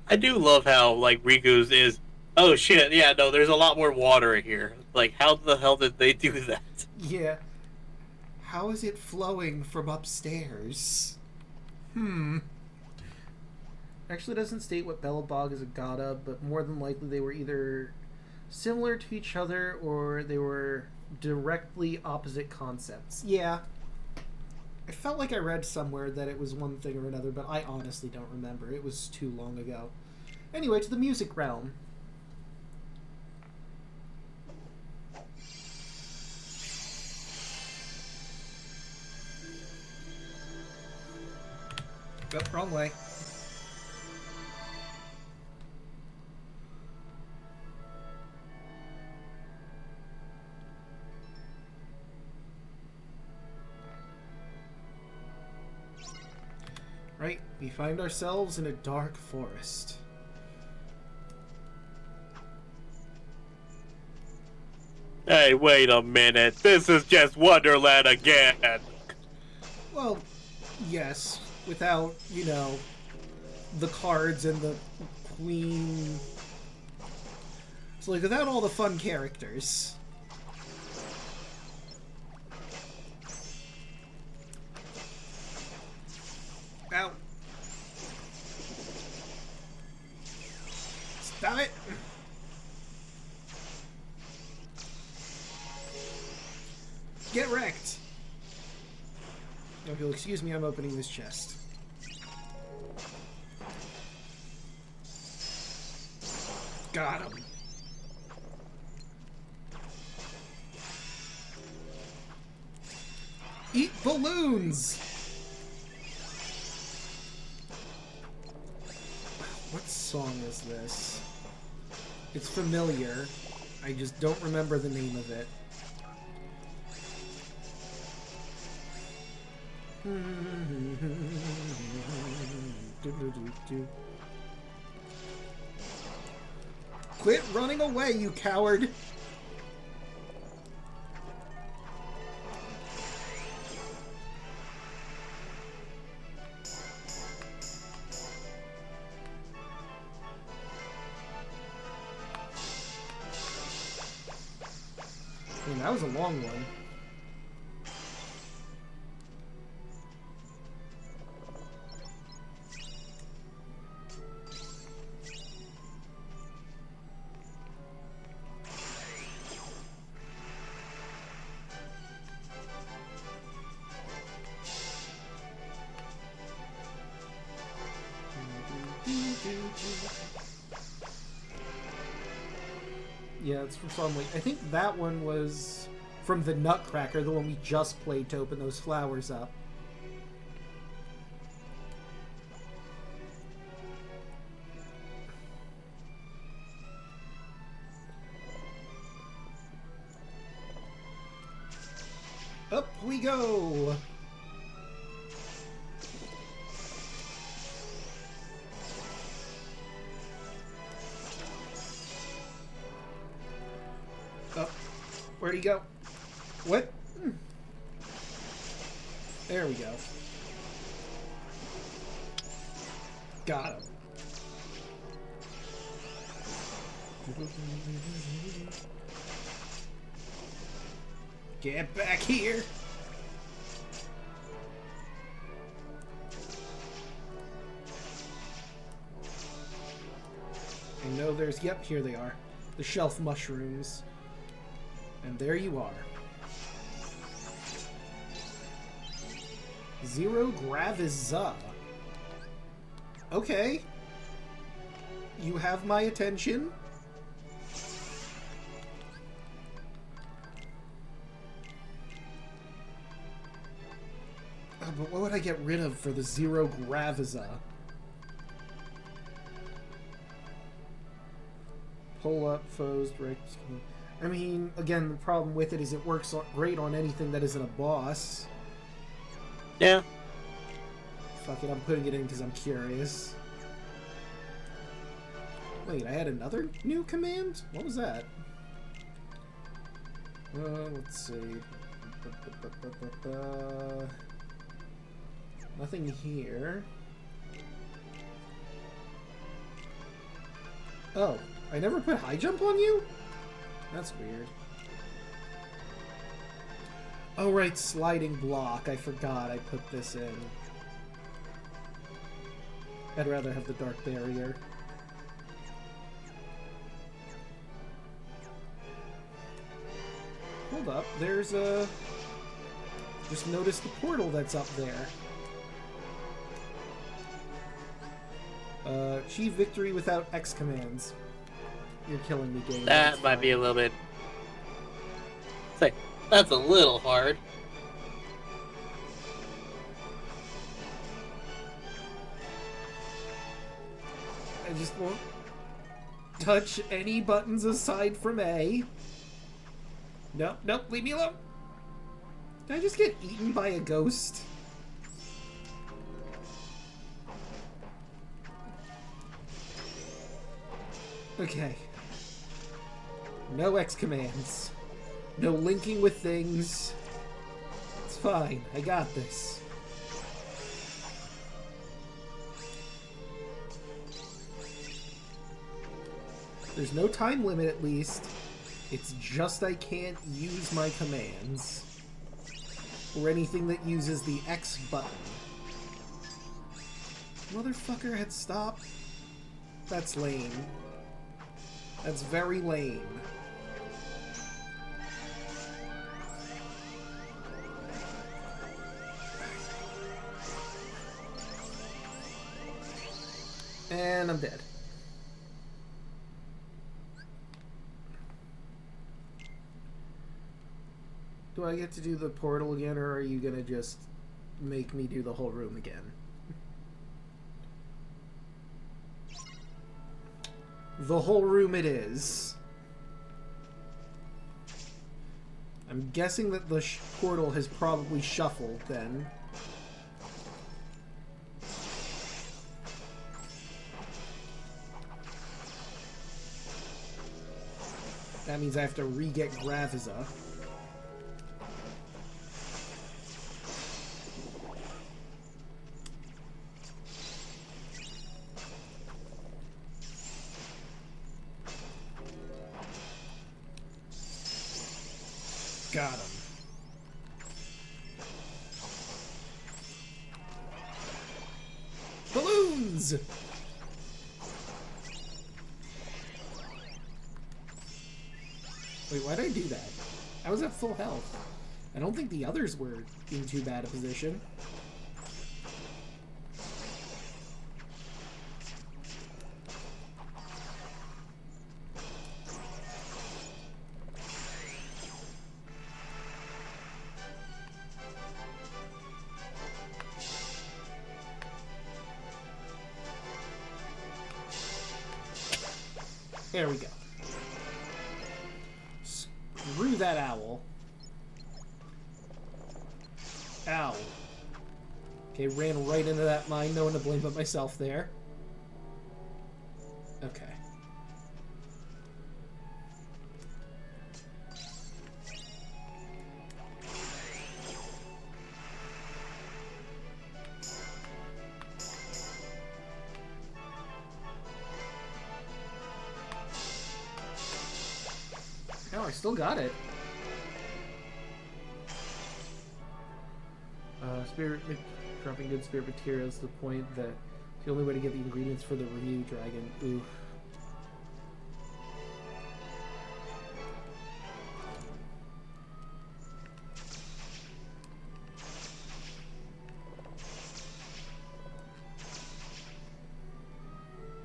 [SPEAKER 2] I do love how, like, Riku's is, oh shit, yeah, no, there's a lot more water in here. Like, how the hell did they do that?
[SPEAKER 1] Yeah. How is it flowing from upstairs? Actually doesn't state what Belobog is a god of, but more than likely they were either similar to each other or they were directly opposite concepts. Yeah. I felt like I read somewhere that it was one thing or another, but I honestly don't remember. It was too long ago. Anyway, to the music realm. Oh, wrong way. Right, we find ourselves in a dark forest.
[SPEAKER 2] Hey, wait a minute. This is just Wonderland again.
[SPEAKER 1] Well, yes, without, you know, the cards and the queen. So, like, without all the fun characters. Ow. Stop it! Get wrecked! If you'll excuse me, I'm opening this chest. Got him. Eat balloons! What song is this? It's familiar. I just don't remember the name of it. Quit running away, you coward! Man, that was a long one. Yeah, it's from Song Lake. I think that one was from the Nutcracker, the one we just played to open those flowers up. Up we go! Oh, where'd he go? What? There we go. Got him. Get back here! I know there's... Yep, here they are. The shelf mushrooms. And there you are. Zero Graviza. Okay. You have my attention. Oh, but what would I get rid of for the Zero Graviza? Pull up foes, direct. I mean, again, the problem with it is it works great on anything that isn't a boss.
[SPEAKER 2] Yeah.
[SPEAKER 1] Fuck it, I'm putting it in because I'm curious. Wait, I had another new command? What was that? Let's see. Nothing here. Oh, I never put high jump on you? That's weird. Oh right, sliding block. I forgot I put this in. I'd rather have the dark barrier. Hold up, there's a... Just notice the portal that's up there. Achieve victory without X commands. You're killing me, game.
[SPEAKER 2] That might be a little bit... Say, that's a little hard.
[SPEAKER 1] I just won't touch any buttons aside from A. Nope, nope, leave me alone. Did I just get eaten by a ghost? Okay. No X commands. No linking with things. It's fine. I got this. There's no time limit, at least. It's just I can't use my commands. Or anything that uses the X button. Motherfucker had stopped. That's lame. That's very lame. And I'm dead. Do I get to do the portal again, or are you gonna just make me do the whole room again? The whole room it is. I'm guessing that the portal has probably shuffled then. That means I have to re-get Graviza. Got him. Balloons! Wait, why'd I do that? I was at full health. I don't think the others were in too bad a position. There we go. Screw that owl. Ow. Okay, ran right into that mine. No one to blame but myself there. Okay. Oh, I still got it. Spirit dropping good spirit materials to the point that the only way to get the ingredients for the Renew Dragon. Oof.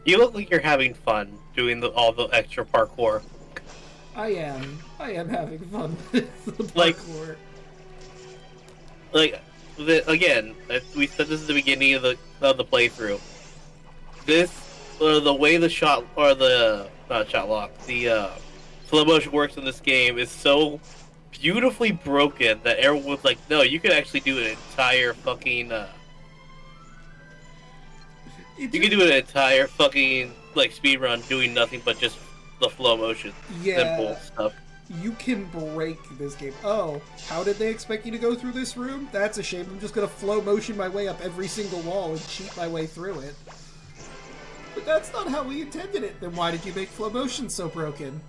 [SPEAKER 2] You look like you're having fun doing all the extra parkour.
[SPEAKER 1] I am having fun with the parkour.
[SPEAKER 2] Again, we said this at the beginning of the playthrough. This, the way the shot, or the, not shot lock, the slow motion works in this game is so beautifully broken that everyone was like, no, you could actually do an entire fucking, you could do an entire fucking like speed run doing nothing but just the flow motion,
[SPEAKER 1] Yeah.
[SPEAKER 2] simple stuff.
[SPEAKER 1] You can break this game. Oh, how did they expect you to go through this room? That's a shame. I'm just gonna flow motion my way up every single wall and cheat my way through it. But that's not how we intended it. Then why did you make flow motion so broken?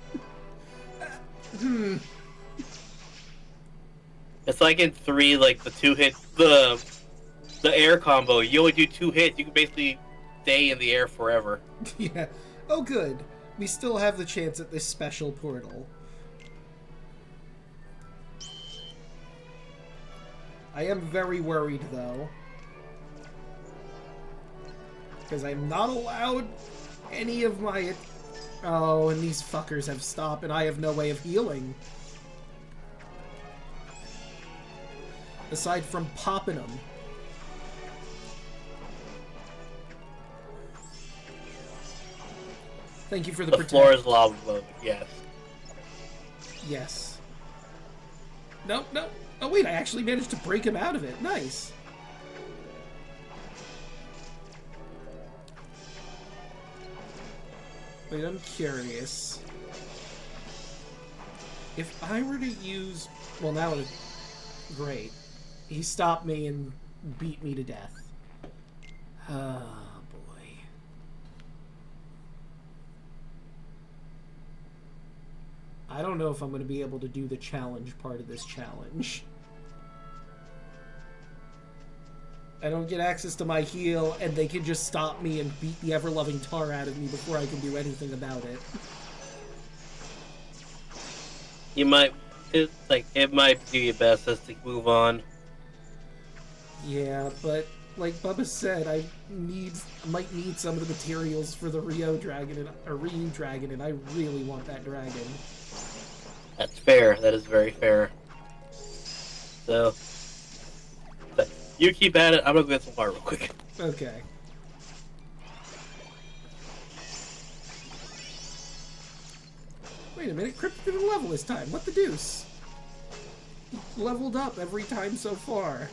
[SPEAKER 2] It's like in 3, like the 2-hit, the air combo. You only do 2 hits. You can basically stay in the air forever.
[SPEAKER 1] Yeah. Oh, good. We still have the chance at this special portal. I am very worried, though. Because I'm not allowed any of my... Oh, and these fuckers have stopped, and I have no way of healing. Aside from popping them. Thank you for the
[SPEAKER 2] The
[SPEAKER 1] protection.
[SPEAKER 2] floor is lava mode, yes.
[SPEAKER 1] Yes. Nope, nope. Oh wait, I actually managed to break him out of it. Nice. Wait, I'm curious. If I were to use... Well, now it's... Great. He stopped me and beat me to death. Oh, boy. I don't know if I'm going to be able to do the challenge part of this challenge. I don't get access to my heal, and they can just stop me and beat the ever-loving tar out of me before I can do anything about it.
[SPEAKER 2] You might, it might do your best just to move on.
[SPEAKER 1] Yeah, but like Bubba said, I might need some of the materials for the Ryu Dragon, and I really want that dragon.
[SPEAKER 2] That's fair. That is very fair. So, but you keep at it. I'm gonna go get some water real quick.
[SPEAKER 1] Okay. Wait a minute, Crypt didn't level this time. What the deuce? Leveled up every time so far.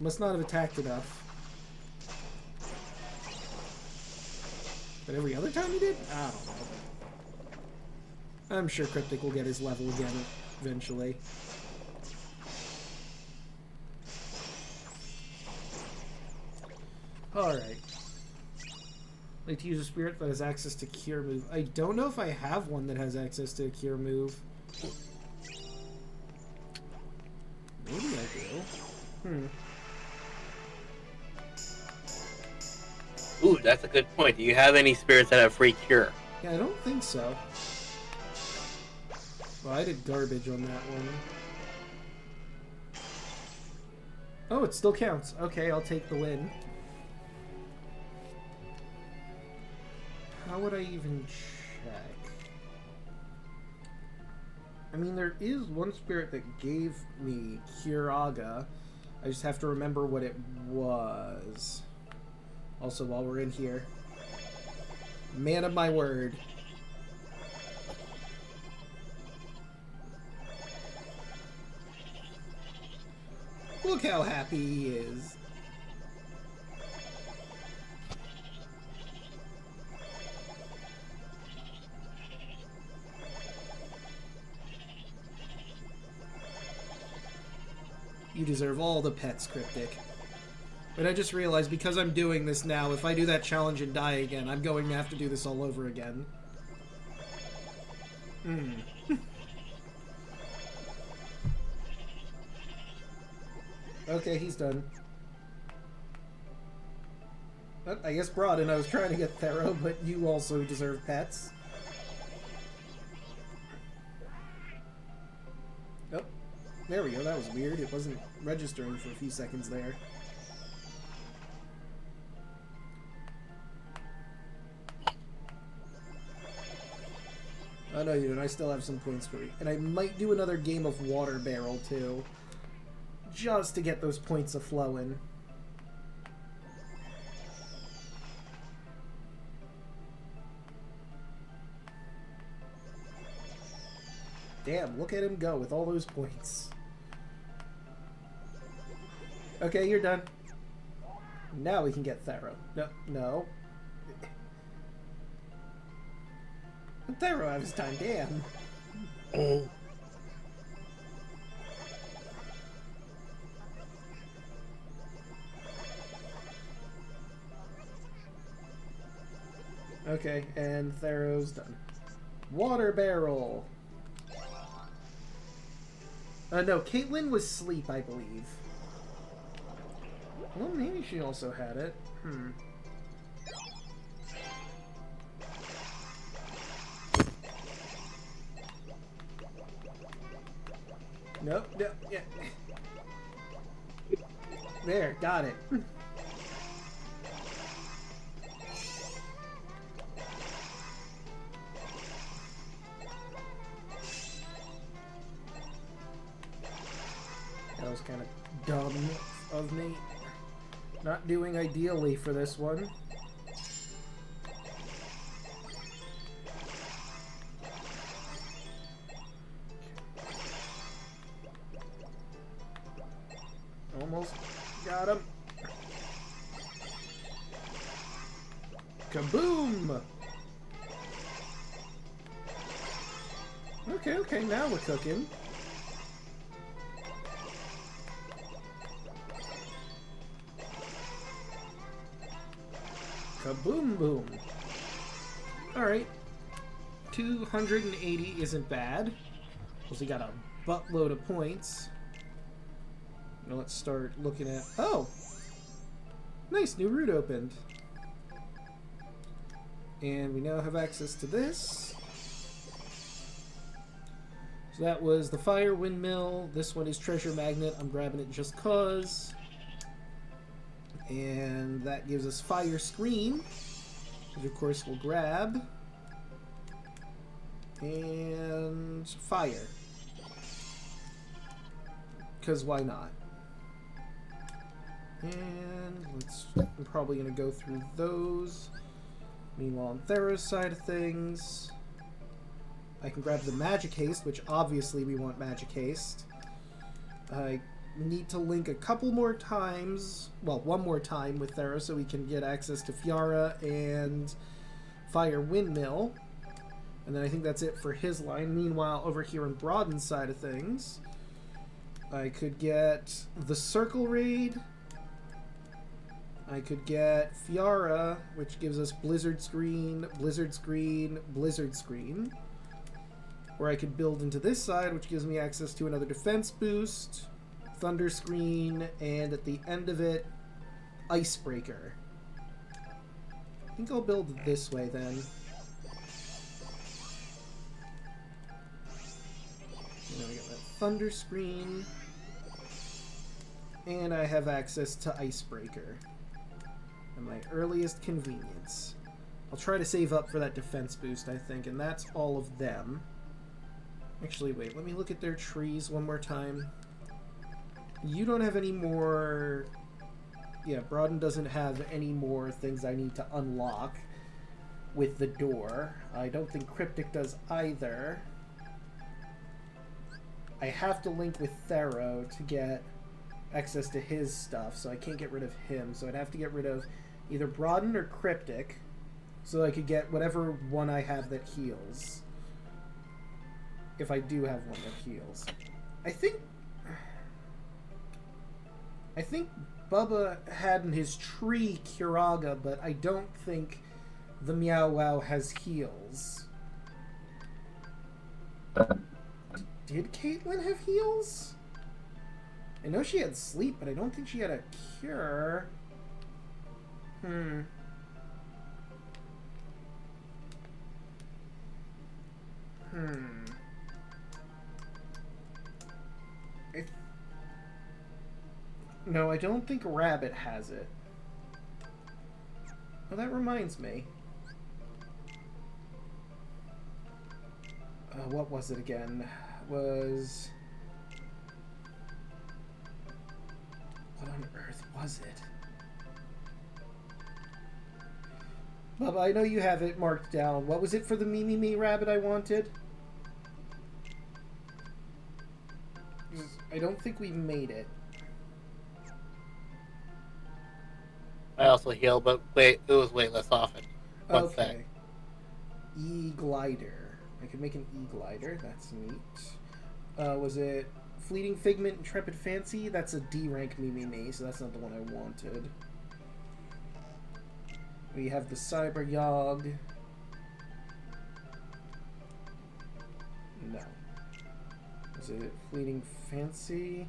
[SPEAKER 1] Must not have attacked enough. But every other time he did? I don't know. I'm sure Cryptic will get his level again eventually. Alright. Like to use a spirit that has access to Cure Move. I don't know if I have one that has access to a Cure Move. Maybe I do.
[SPEAKER 2] Ooh, that's a good point. Do you have any spirits that have free cure?
[SPEAKER 1] Yeah, I don't think so. Well, I did garbage on that one. Oh, it still counts. Okay, I'll take the win. How would I even check? I mean, there is one spirit that gave me Curaga. I just have to remember what it was. Also, while we're in here. Man of my word. Look how happy he is. You deserve all the pets, Cryptic. But I just realized, because I'm doing this now, if I do that challenge and die again, I'm going to have to do this all over again. Okay, he's done. But I guess Broaden, I was trying to get Thero, but you also deserve pets. Oh, there we go, that was weird. It wasn't registering for a few seconds there. Oh no, you don't. I still have some points for you. And I might do another game of Water Barrel, too. Just to get those points a-flowing. Damn, look at him go with all those points. Okay, you're done. Now we can get Thero. No, no. Thero have his time, damn. Okay, and Thero's done. Water barrel. No, Caitlin was sleep, I believe. Well, maybe she also had it. Nope, no, yeah. There, got it. That was kind of dumb of me. Not doing ideally for this one. Almost got him. Kaboom! Okay, now we're cooking. Kaboom boom. Alright. 280 isn't bad. Because we got a buttload of points. Now let's start looking at... Oh! Nice, new route opened. And we now have access to this. So that was the fire windmill. This one is treasure magnet. I'm grabbing it just cause. And that gives us fire screen, which of course we'll grab. And fire. Because why not? And I'm probably going to go through those. Meanwhile, on Thero's side of things, I can grab the magic haste, which obviously we want magic haste. I need to link a couple more times, well, one more time with Thero so we can get access to Fiara and Fire Windmill. And then I think that's it for his line. Meanwhile, over here on Broaden's side of things, I could get the Circle Raid. I could get Fiara, which gives us Blizzard Screen, Blizzard Screen, Blizzard Screen. Or I could build into this side, which gives me access to another defense boost, Thunder Screen, and at the end of it, Icebreaker. I think I'll build this way then. And then we got that Thunder Screen. And I have access to Icebreaker. At my earliest convenience. I'll try to save up for that defense boost, I think, and that's all of them. Actually, wait, let me look at their trees one more time. You don't have any more... Yeah, Broaden doesn't have any more things I need to unlock with the door. I don't think Cryptic does either. I have to link with Thero to get access to his stuff, so I can't get rid of him. So I'd have to get rid of either Broaden or Cryptic so I could get whatever one I have that heals. If I do have one that heals. I think Bubba had in his tree Kiraga, but I don't think the Meow Wow has heals. Did Caitlin have heals? I know she had sleep, but I don't think she had a cure. No, I don't think Rabbit has it. Oh, that reminds me. What was it again? Was... What on earth was it? Bubba, I know you have it marked down. What was it for the Me Rabbit I wanted? I don't think we made it.
[SPEAKER 2] I also heal, but it was way less often. One sec.
[SPEAKER 1] E-glider. I could make an E-glider. That's neat. Was it Fleeting Figment, Intrepid Fancy? That's a D rank me, so that's not the one I wanted. We have the Cyber Yogg. No. Is it Fleeting Fancy?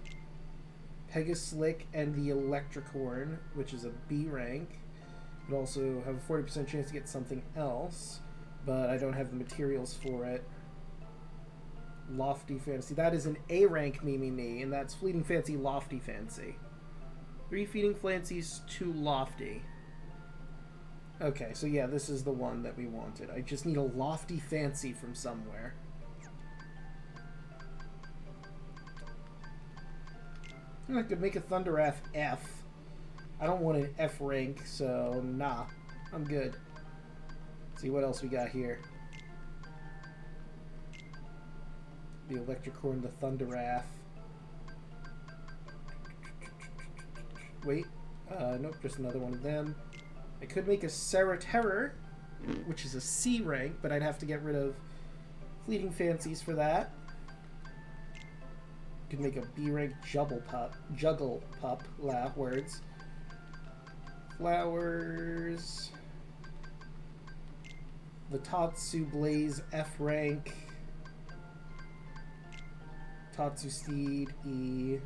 [SPEAKER 1] Pegaslick and the Electricorn, which is a B rank. Could also have a 40% chance to get something else, but I don't have the materials for it. Lofty Fantasy. That is an A rank me, and that's Fleeting Fancy, Lofty Fancy. 3 Fleeting Fancies, 2 Lofty. Okay, so yeah, this is the one that we wanted. I just need a Lofty Fancy from somewhere. I could make a Thunderwrath F. I don't want an F rank, so nah. I'm good. Let's see what else we got here. The Electricorn, the Thunderwrath. Wait. Nope, just another one of them. I could make a Sarah Terror, which is a C rank, but I'd have to get rid of Fleeting Fancies for that. Could make a B rank Juggle Pup, words. Flowers. The Tatsu Blaze F rank. Tatsu Steed E.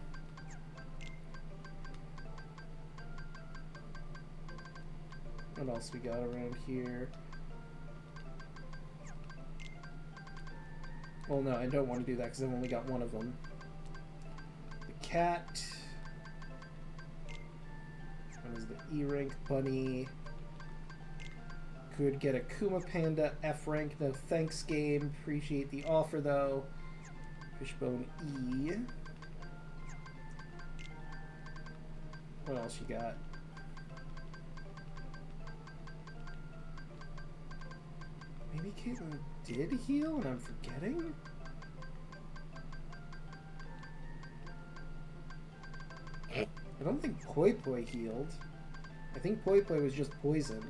[SPEAKER 1] What else we got around here? Well, no, I don't want to do that because I've only got one of them. The cat. What is the E rank bunny? Could get a Kuma Panda F rank. No thanks, game. Appreciate the offer though. Fishbone E. What else you got? Maybe Caitlyn did heal and I'm forgetting? I don't think Poi Poi healed. I think Poi Poi was just poison.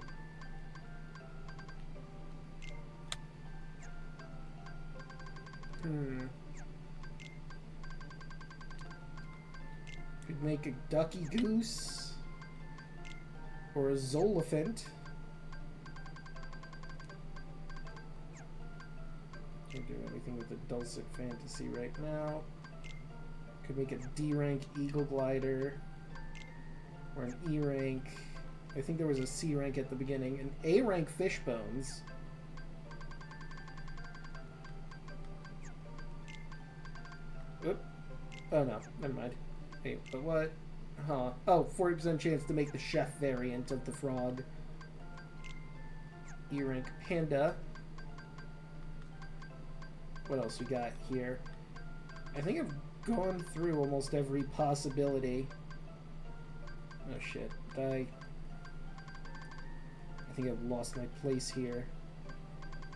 [SPEAKER 1] Could make a Ducky Goose. Or a Zolophant. Can't do anything with the Dulcet Fantasy right now. Could make a D rank Eagle Glider. Or an E rank. I think there was a C rank at the beginning. An A rank Fishbones. Oop. Oh no, never mind. Hey, but what? Huh. Oh, 40% chance to make the chef variant of the frog. E rank Panda. What else we got here? I think I've gone through almost every possibility. Oh shit. I think I've lost my place here.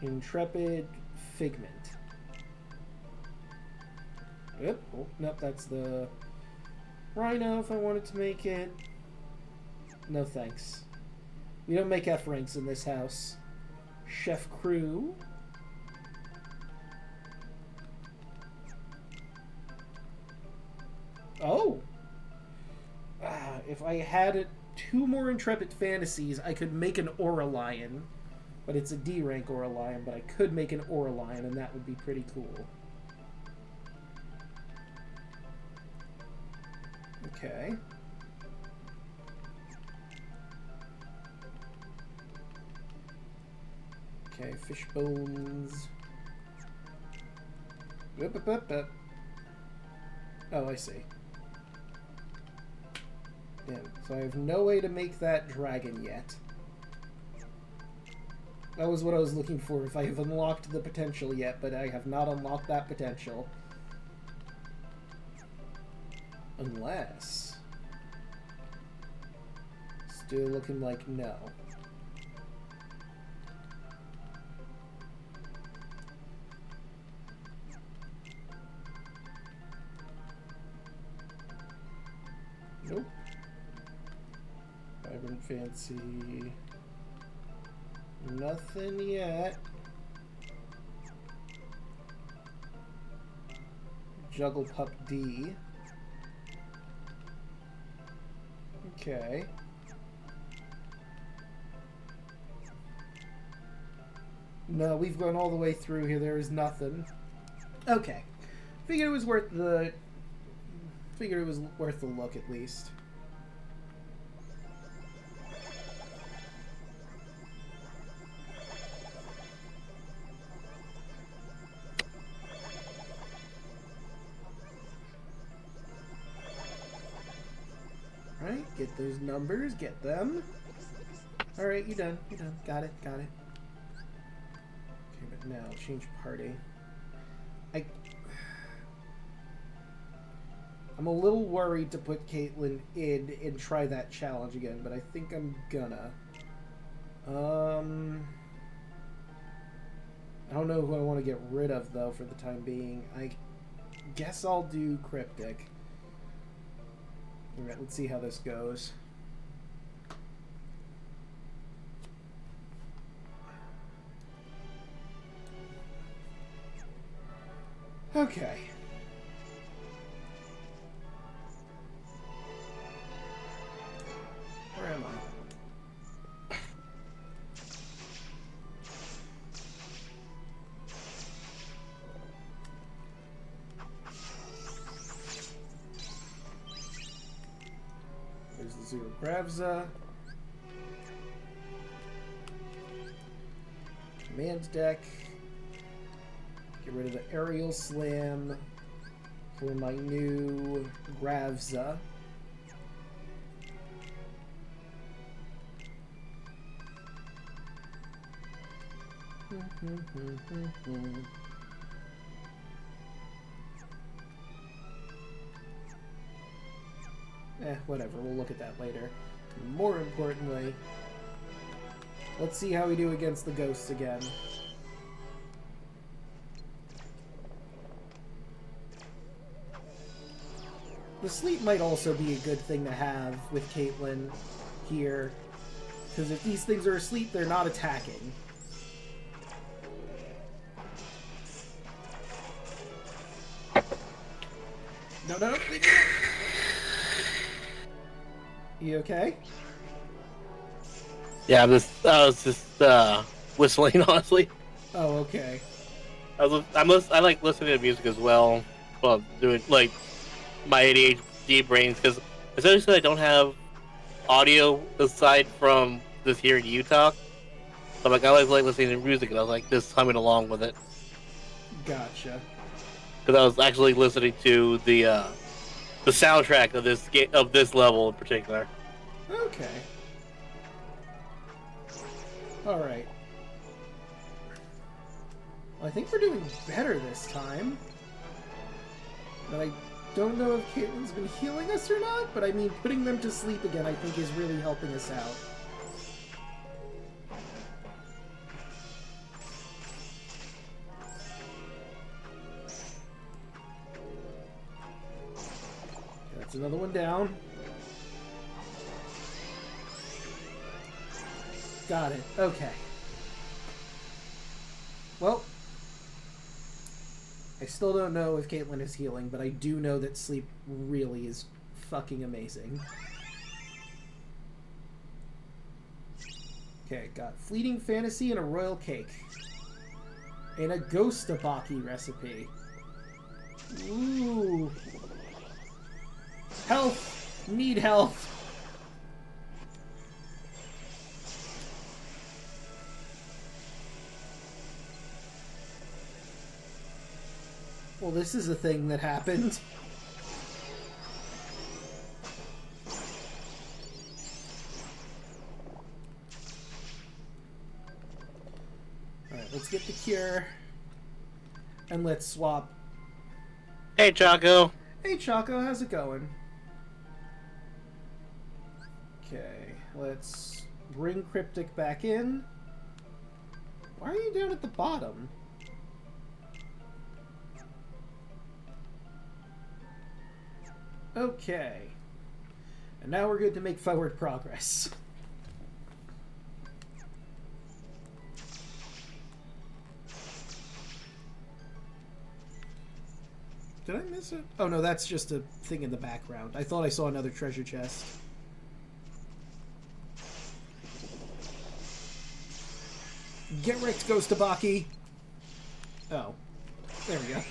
[SPEAKER 1] Intrepid Figment. Yep. Oh, nope, that's the Rhino if I wanted to make it. No thanks. We don't make F ranks in this house. Chef Crew. Oh! If I had 2 more Intrepid Fantasies, I could make an Aura Lion. But it's a D rank Aura Lion, but I could make an Aura Lion, and that would be pretty cool. Okay. Okay, Fishbones. Oh, I see. Damn, so I have no way to make that dragon yet. That was what I was looking for, if I have unlocked the potential yet, but I have not unlocked that potential. Unless... Still looking like no. Nope. Vibrant Fancy. Nothing yet. Juggle Pup D. Okay. No, we've gone all the way through here. There is nothing. Okay. Figured it was worth the look at least. Alright, get those numbers, get them. Alright, you're done. You're done. Got it, got it. Okay, but now, change party. I'm a little worried to put Caitlyn in and try that challenge again, but I think I'm gonna. I don't know who I want to get rid of, though, for the time being. I guess I'll do Cryptic. Alright, let's see how this goes. Okay. Where am I? There's the Zero Gravza. Command deck. Get rid of the Aerial Slam for my new Gravza. Whatever, we'll look at that later. More importantly, let's see how we do against the ghosts again. The sleep might also be a good thing to have with Caitlyn here, because if these things are asleep, they're not attacking. No, no, no. You okay?
[SPEAKER 2] Yeah, I was just whistling, honestly.
[SPEAKER 1] Oh, okay.
[SPEAKER 2] I like listening to music as well while doing, like, my ADHD brains, because essentially I don't have audio aside from just hearing you talk. So, like, I always like listening to music, and I was, like, just humming along with it.
[SPEAKER 1] Gotcha.
[SPEAKER 2] Because I was actually listening to the soundtrack of this level in particular.
[SPEAKER 1] Okay. Alright. Well, I think we're doing better this time. But I don't know if Caitlyn's been healing us or not, but I mean, putting them to sleep again I think is really helping us out. That's another one down. Got it. Okay. Well, I still don't know if Caitlyn is healing, but I do know that sleep really is fucking amazing. Okay, got Fleeting Fantasy and a Royal Cake. And a Ghost Tabaki recipe. Ooh. Health! Need health! Well, this is a thing that happened. Alright, let's get the cure. And let's swap.
[SPEAKER 2] Hey, Draco.
[SPEAKER 1] Hey, Choco, how's it going? Okay, let's bring Cryptic back in. Why are you down at the bottom? Okay. And now we're good to make forward progress. Did I miss it? Oh no, that's just a thing in the background. I thought I saw another treasure chest. Get wrecked, Ghost Tabaki! Oh. There we go.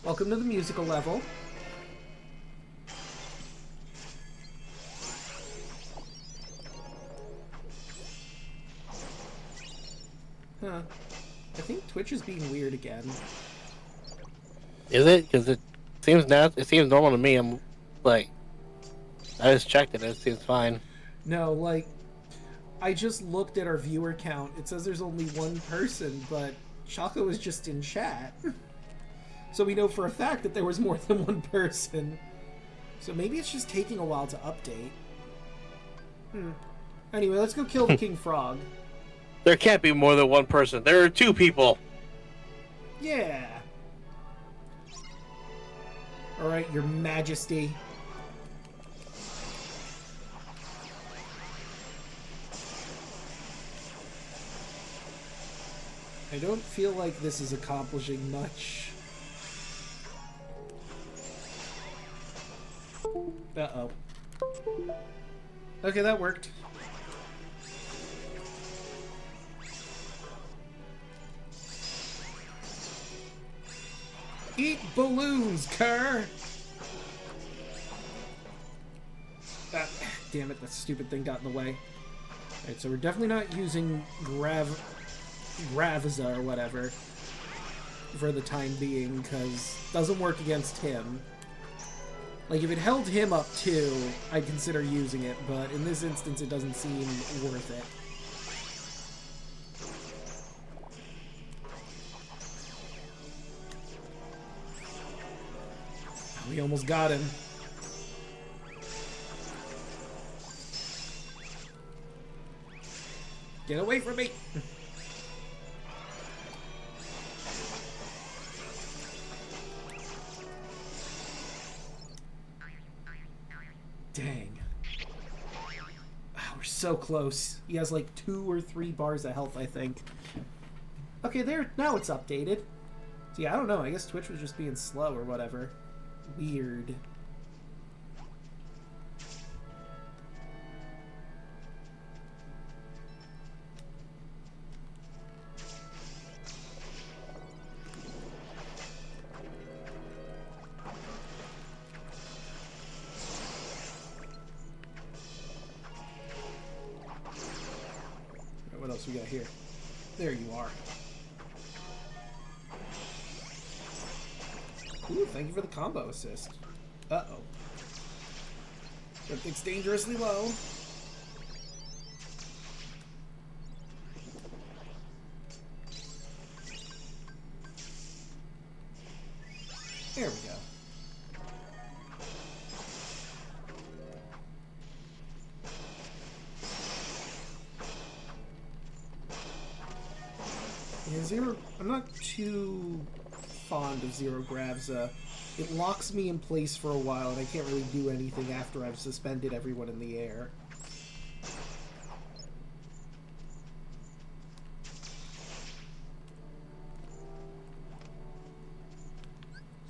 [SPEAKER 1] Welcome to the musical level. Huh. I think Twitch is being weird again.
[SPEAKER 2] Is it? Because it seems normal to me. I'm like, I just checked it. It seems fine.
[SPEAKER 1] No, like, I just looked at our viewer count. It says there's only one person, but Shaco is just in chat. So we know for a fact that there was more than one person. So maybe it's just taking a while to update. Anyway, let's go kill the King Frog.
[SPEAKER 2] There can't be more than one person. There are 2 people.
[SPEAKER 1] Yeah. Alright, Your Majesty. I don't feel like this is accomplishing much. Uh-oh. Okay, that worked. Eat balloons, Kerr! Damn it, that stupid thing got in the way. Alright, so we're definitely not using Gravza or whatever for the time being, because it doesn't work against him. Like, if it held him up too, I'd consider using it, but in this instance it doesn't seem worth it. We almost got him. Get away from me! Dang. We're so close. He has like 2 or 3 bars of health, I think. Okay, there. Now it's updated. So yeah, I don't know. I guess Twitch was just being slow or whatever. Weird. What else we got here? There you are. Ooh, thank you for the combo assist. Uh-oh. Everything's dangerously low. There we go. Yeah, Zero... I'm not too fond of Zero Gravza. It locks me in place for a while, and I can't really do anything after I've suspended everyone in the air. So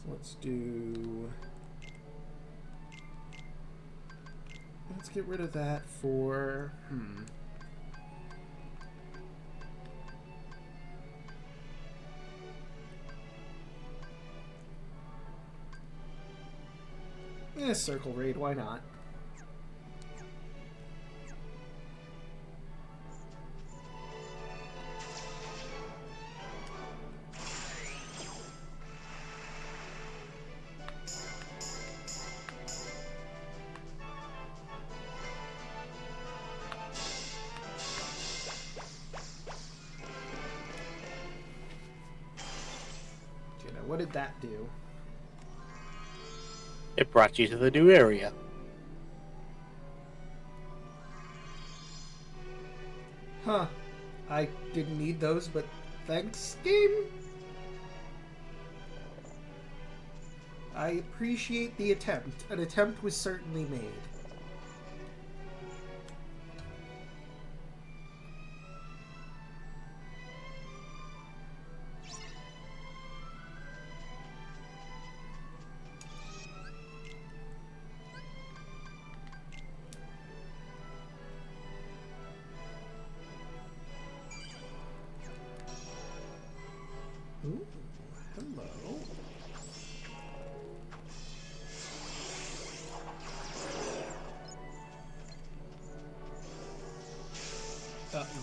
[SPEAKER 1] let's do... Let's get rid of that for... Circle Raid, why not? Okay, now what did that do?
[SPEAKER 2] It brought you to the new area.
[SPEAKER 1] Huh. I didn't need those, but thanks, game. I appreciate the attempt. An attempt was certainly made. Ooh, hello.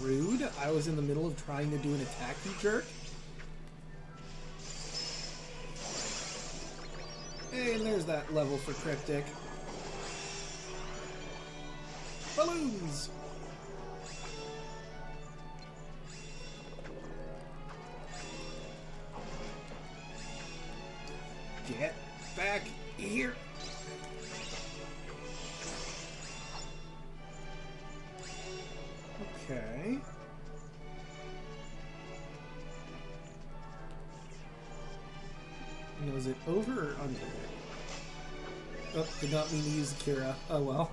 [SPEAKER 1] Rude. I was in the middle of trying to do an attack, you jerk. Hey, and there's that level for Cryptic. Balloons! Get back here! Okay. Now, is it over or under? Oh, did not mean to use Kira. Oh well.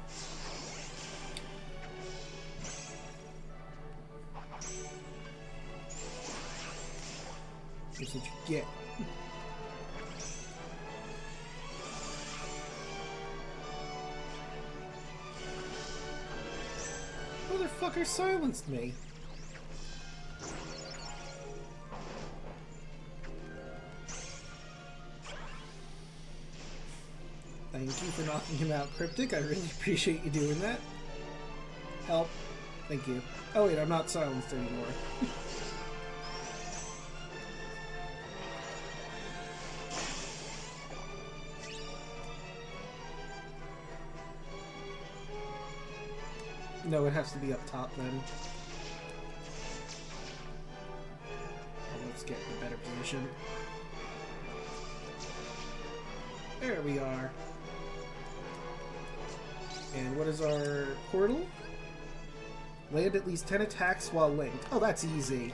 [SPEAKER 1] Here's what you get. Motherfucker silenced me. Thank you for knocking him out, Cryptic. I really appreciate you doing that. Help. Thank you. Oh wait, I'm not silenced anymore. No, it has to be up top then. Well, let's get in a better position. There we are. And what is our portal? Land at least 10 attacks while linked. Oh, that's easy.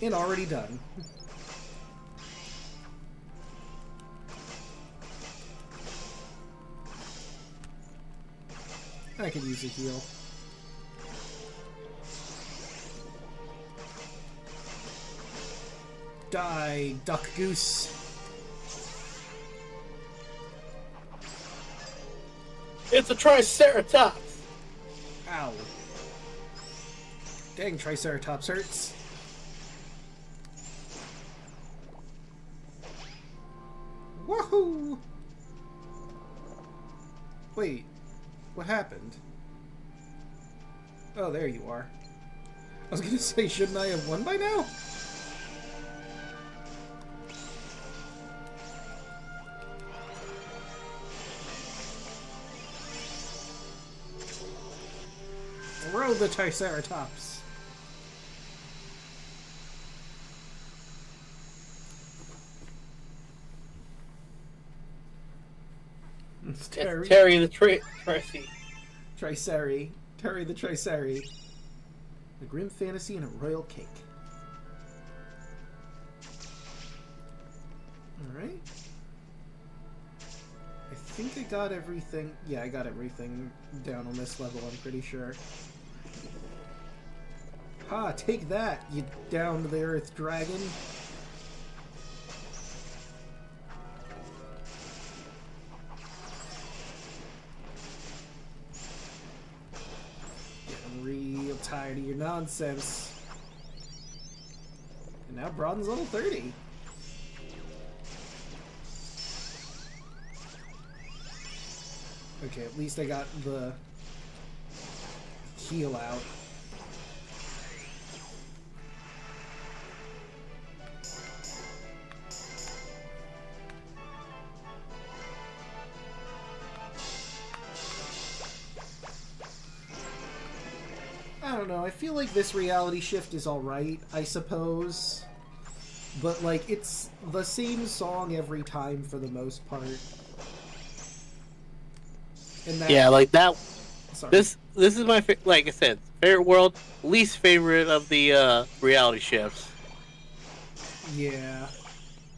[SPEAKER 1] And already done. I could use a heal. Die, duck goose.
[SPEAKER 2] It's a Triceratops!
[SPEAKER 1] Ow. Dang, Triceratops hurts. Woohoo! Wait, what happened? Oh, there you are. I was gonna say, shouldn't I have won by now? Throw the Triceratops. It's Terry.
[SPEAKER 2] It's Terry the Tricey.
[SPEAKER 1] Triceri. Terry the Triceri. A grim fantasy and a royal cake. Alright. I think I got everything. Yeah, I got everything down on this level, I'm pretty sure. Ha, take that, you down-to-the-earth dragon. Getting real tired of your nonsense. And now Bronze level 30. Okay, at least I got the heal out. I don't know, I feel like this reality shift is alright, I suppose. But, like, it's the same song every time for the most part. And that,
[SPEAKER 2] Yeah, like that.
[SPEAKER 1] sorry.
[SPEAKER 2] This is my like I said, favorite world, least favorite of the reality shifts.
[SPEAKER 1] Yeah.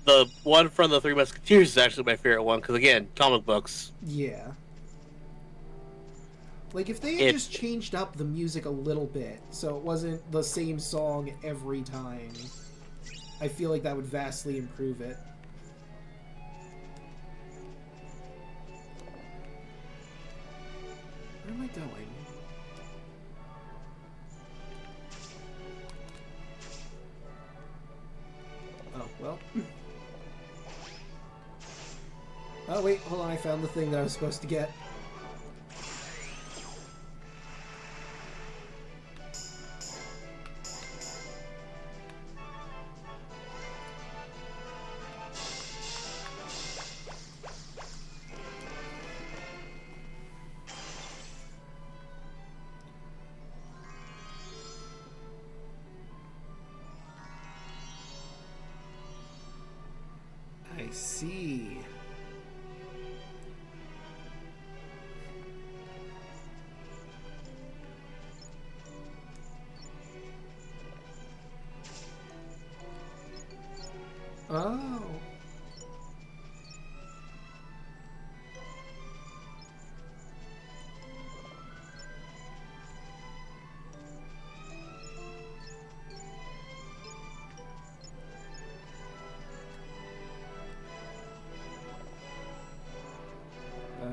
[SPEAKER 2] The one from the Three Musketeers is actually my favorite one because again, comic books.
[SPEAKER 1] Yeah. Like, if they had just changed up the music a little bit, so it wasn't the same song every time. I feel like that would vastly improve it. Where am I going? Oh, well. Oh, wait, hold on. I found the thing that I was supposed to get. I see. Oh.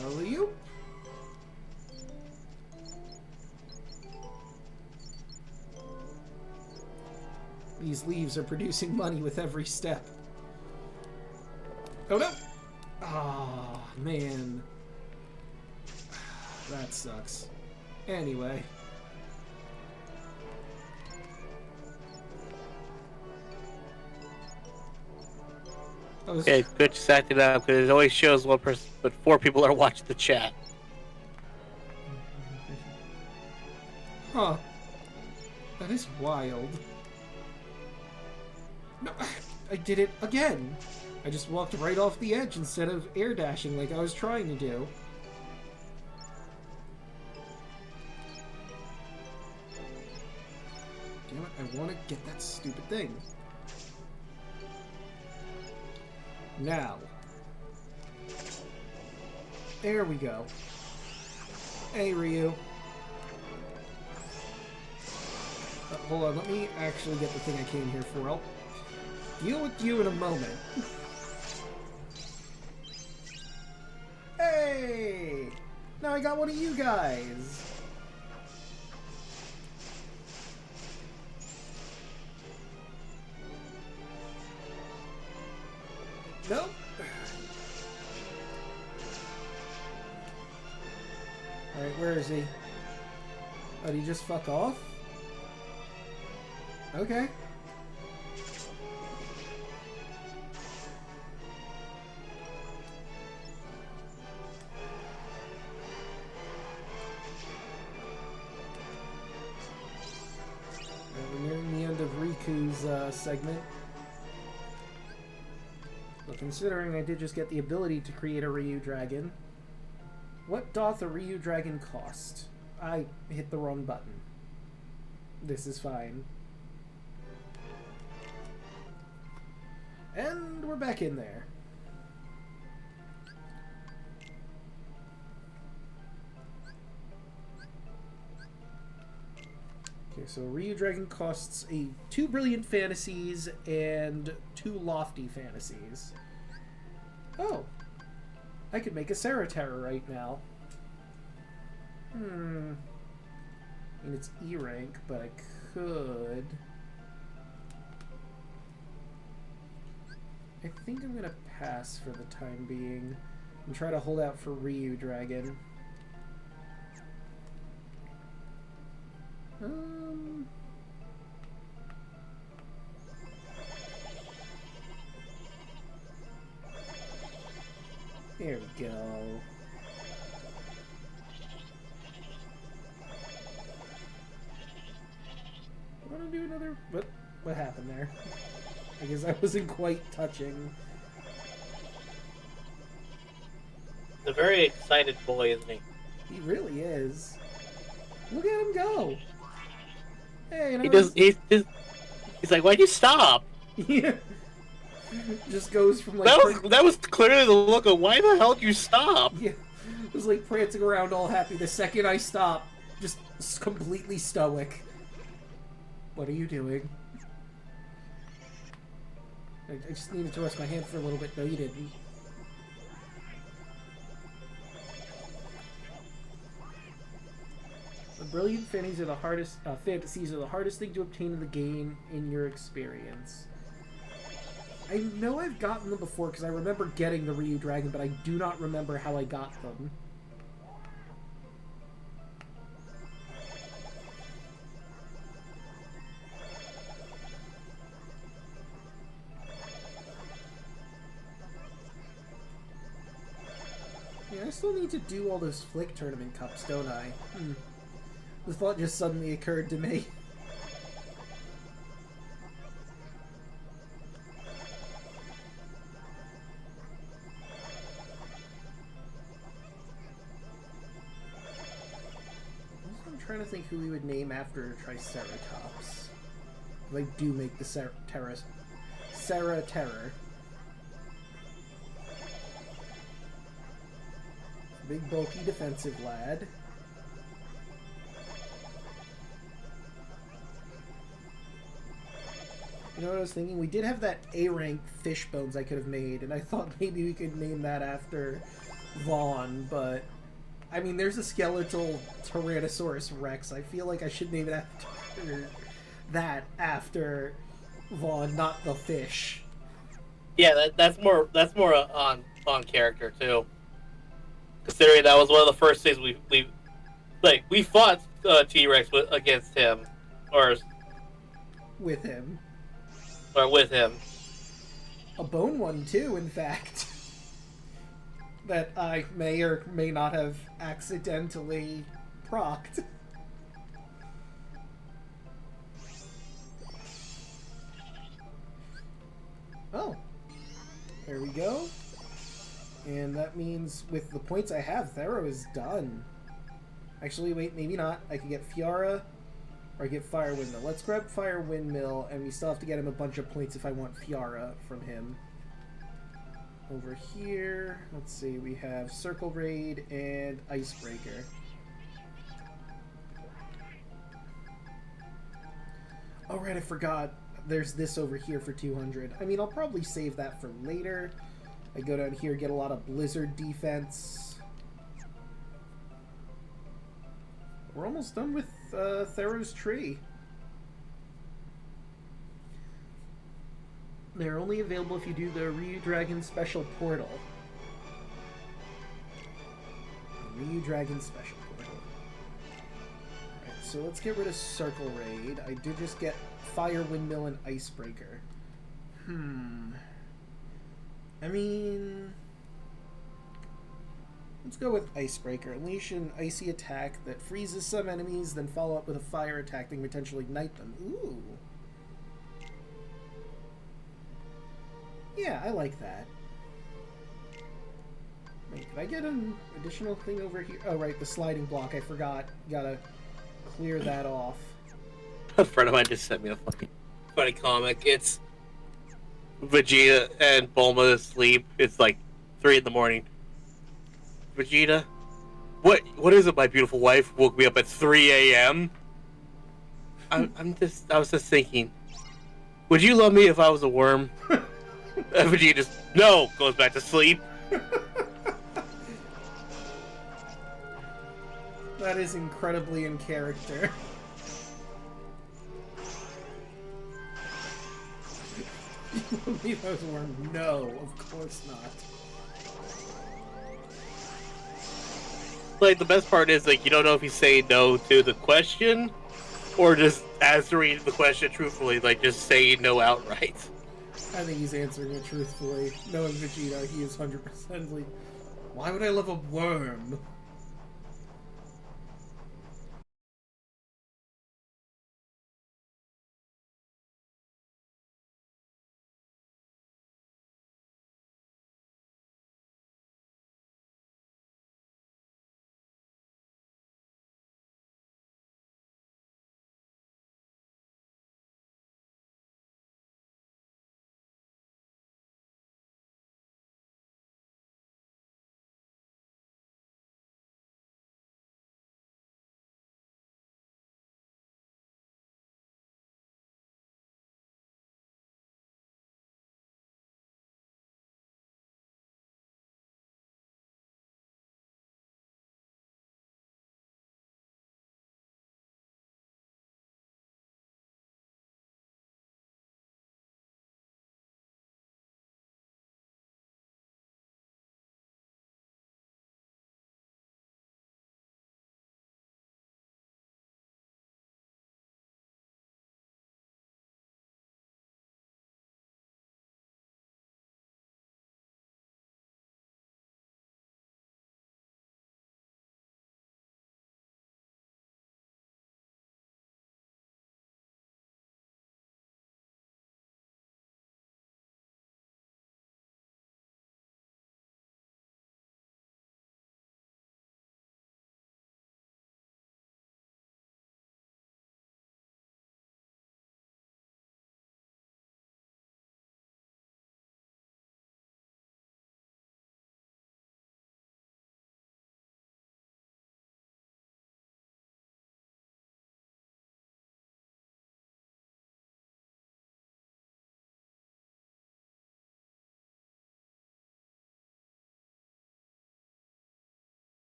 [SPEAKER 1] Alley-oop. These leaves are producing money with every step. Oh no! Ah, man. That sucks. Anyway.
[SPEAKER 2] Okay, Twitch just acted out because it always shows one person, but 4 people are watching the chat.
[SPEAKER 1] Huh. That is wild. No, I did it again. I just walked right off the edge instead of air dashing like I was trying to do. Damn it, I want to get that stupid thing. Now. There we go. Hey, Ryu. Hold on, let me actually get the thing I came here for. I'll deal with you in a moment. Hey! Now I got one of you guys! Nope. Alright, where is he? Oh, did he just fuck off? Okay. We're nearing the end of Riku's segment. But considering I did just get the ability to create a Ryu Dragon, what doth a Ryu Dragon cost? I hit the wrong button. This is fine. And we're back in there. Okay, so Ryu Dragon costs 2 Brilliant Fantasies and 2 Lofty Fantasies. Oh. I could make a Sarah-Terror right now. I mean, it's E rank, but I could... I think I'm gonna pass for the time being and try to hold out for Ryu Dragon. There we go. Wanna do another? What happened there? I guess I wasn't quite touching.
[SPEAKER 2] A very excited boy, isn't he?
[SPEAKER 1] He really is. Look at him go. Hey, and
[SPEAKER 2] He's like, why'd you stop?
[SPEAKER 1] Yeah. Just goes from like
[SPEAKER 2] That was clearly the look of why the hell did you stop?
[SPEAKER 1] Yeah. It was like prancing around all happy. The second I stop, just completely stoic. What are you doing? I just needed to rest my hand for a little bit. No, you didn't. The brilliant fantasies are the hardest. Fantasies are the hardest thing to obtain in the game. In your experience, I know I've gotten them before because I remember getting the Ryu Dragon, but I do not remember how I got them. Yeah, I still need to do all those Flick Tournament Cups, don't I? The thought just suddenly occurred to me. I'm trying to think who we would name after Triceratops. They do make the Sarah Terror. Big, bulky, defensive lad. You know what I was thinking? We did have that A-rank fish bones I could have made, and I thought maybe we could name that after Vaughn, but... I mean, there's a skeletal Tyrannosaurus Rex. I feel like I should name it after that, after Vaughn, not the fish.
[SPEAKER 2] Yeah, that's more on character too. Considering that was one of the first things we fought T-Rex against him, or
[SPEAKER 1] With him.
[SPEAKER 2] with him.
[SPEAKER 1] A bone one, too, in fact. That I may or may not have accidentally procced. Oh. There we go. And that means with the points I have, Thero is done. Actually, wait, maybe not. I could get Fiora, or I get Fire Windmill. Let's grab Fire Windmill, and we still have to get him a bunch of points if I want Fiora from him. Over here, let's see, we have Circle Raid and Icebreaker. Oh right, I forgot. There's this over here for 200. I mean, I'll probably save that for later. I go down here, get a lot of Blizzard defense. We're almost done with Thero's Tree. They're only available if you do the Ryu Dragon Special Portal. Ryu Dragon Special Portal. Alright, so let's get rid of Circle Raid. I did just get Fire Windmill and Icebreaker. I mean... let's go with Icebreaker. Unleash an icy attack that freezes some enemies, then follow up with a fire attack that can potentially ignite them. Ooh. Yeah, I like that. Wait, can I get an additional thing over here? Oh, right, the sliding block. I forgot. Gotta clear that off.
[SPEAKER 2] A friend of mine just sent me a funny comic. It's Vegeta and Bulma asleep. It's like 3 in the morning. Vegeta, what is it? My beautiful wife woke me up at 3 a.m. I was just thinking, would you love me if I was a worm? Vegeta just goes back to sleep.
[SPEAKER 1] That is incredibly in character. Leave us a worm? No, of course not.
[SPEAKER 2] Like, the best part is, like, you don't know if he's saying no to the question or just answering the question truthfully, like just saying no outright.
[SPEAKER 1] I think he's answering it truthfully. Knowing Vegeta, he is 100% like, why would I love a worm?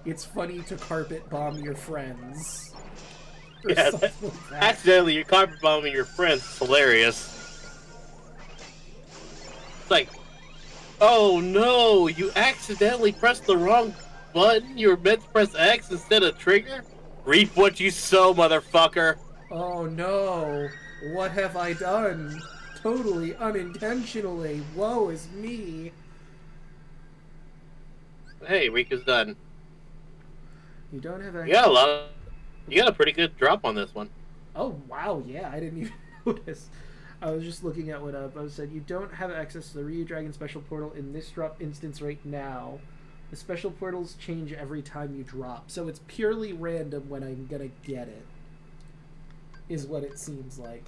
[SPEAKER 1] it's funny to carpet bomb your friends. Or
[SPEAKER 2] Yeah,
[SPEAKER 1] something like that.
[SPEAKER 2] accidentally you're carpet bombing your friends. It's hilarious. It's like, oh no, you accidentally pressed the wrong button. You were meant to press X instead of trigger. Reap what you sow, motherfucker.
[SPEAKER 1] Oh no, what have I done? Totally unintentionally. Woe is me.
[SPEAKER 2] Hey, week is done.
[SPEAKER 1] You don't have
[SPEAKER 2] You got a lot. You got a pretty good drop on this one.
[SPEAKER 1] Oh wow, yeah, I didn't even notice. I was just looking at what I said. You don't have access to the Ryu Dragon special portal in this drop instance right now. The special portals change every time you drop, so it's purely random when I'm gonna get it. Is what it seems like.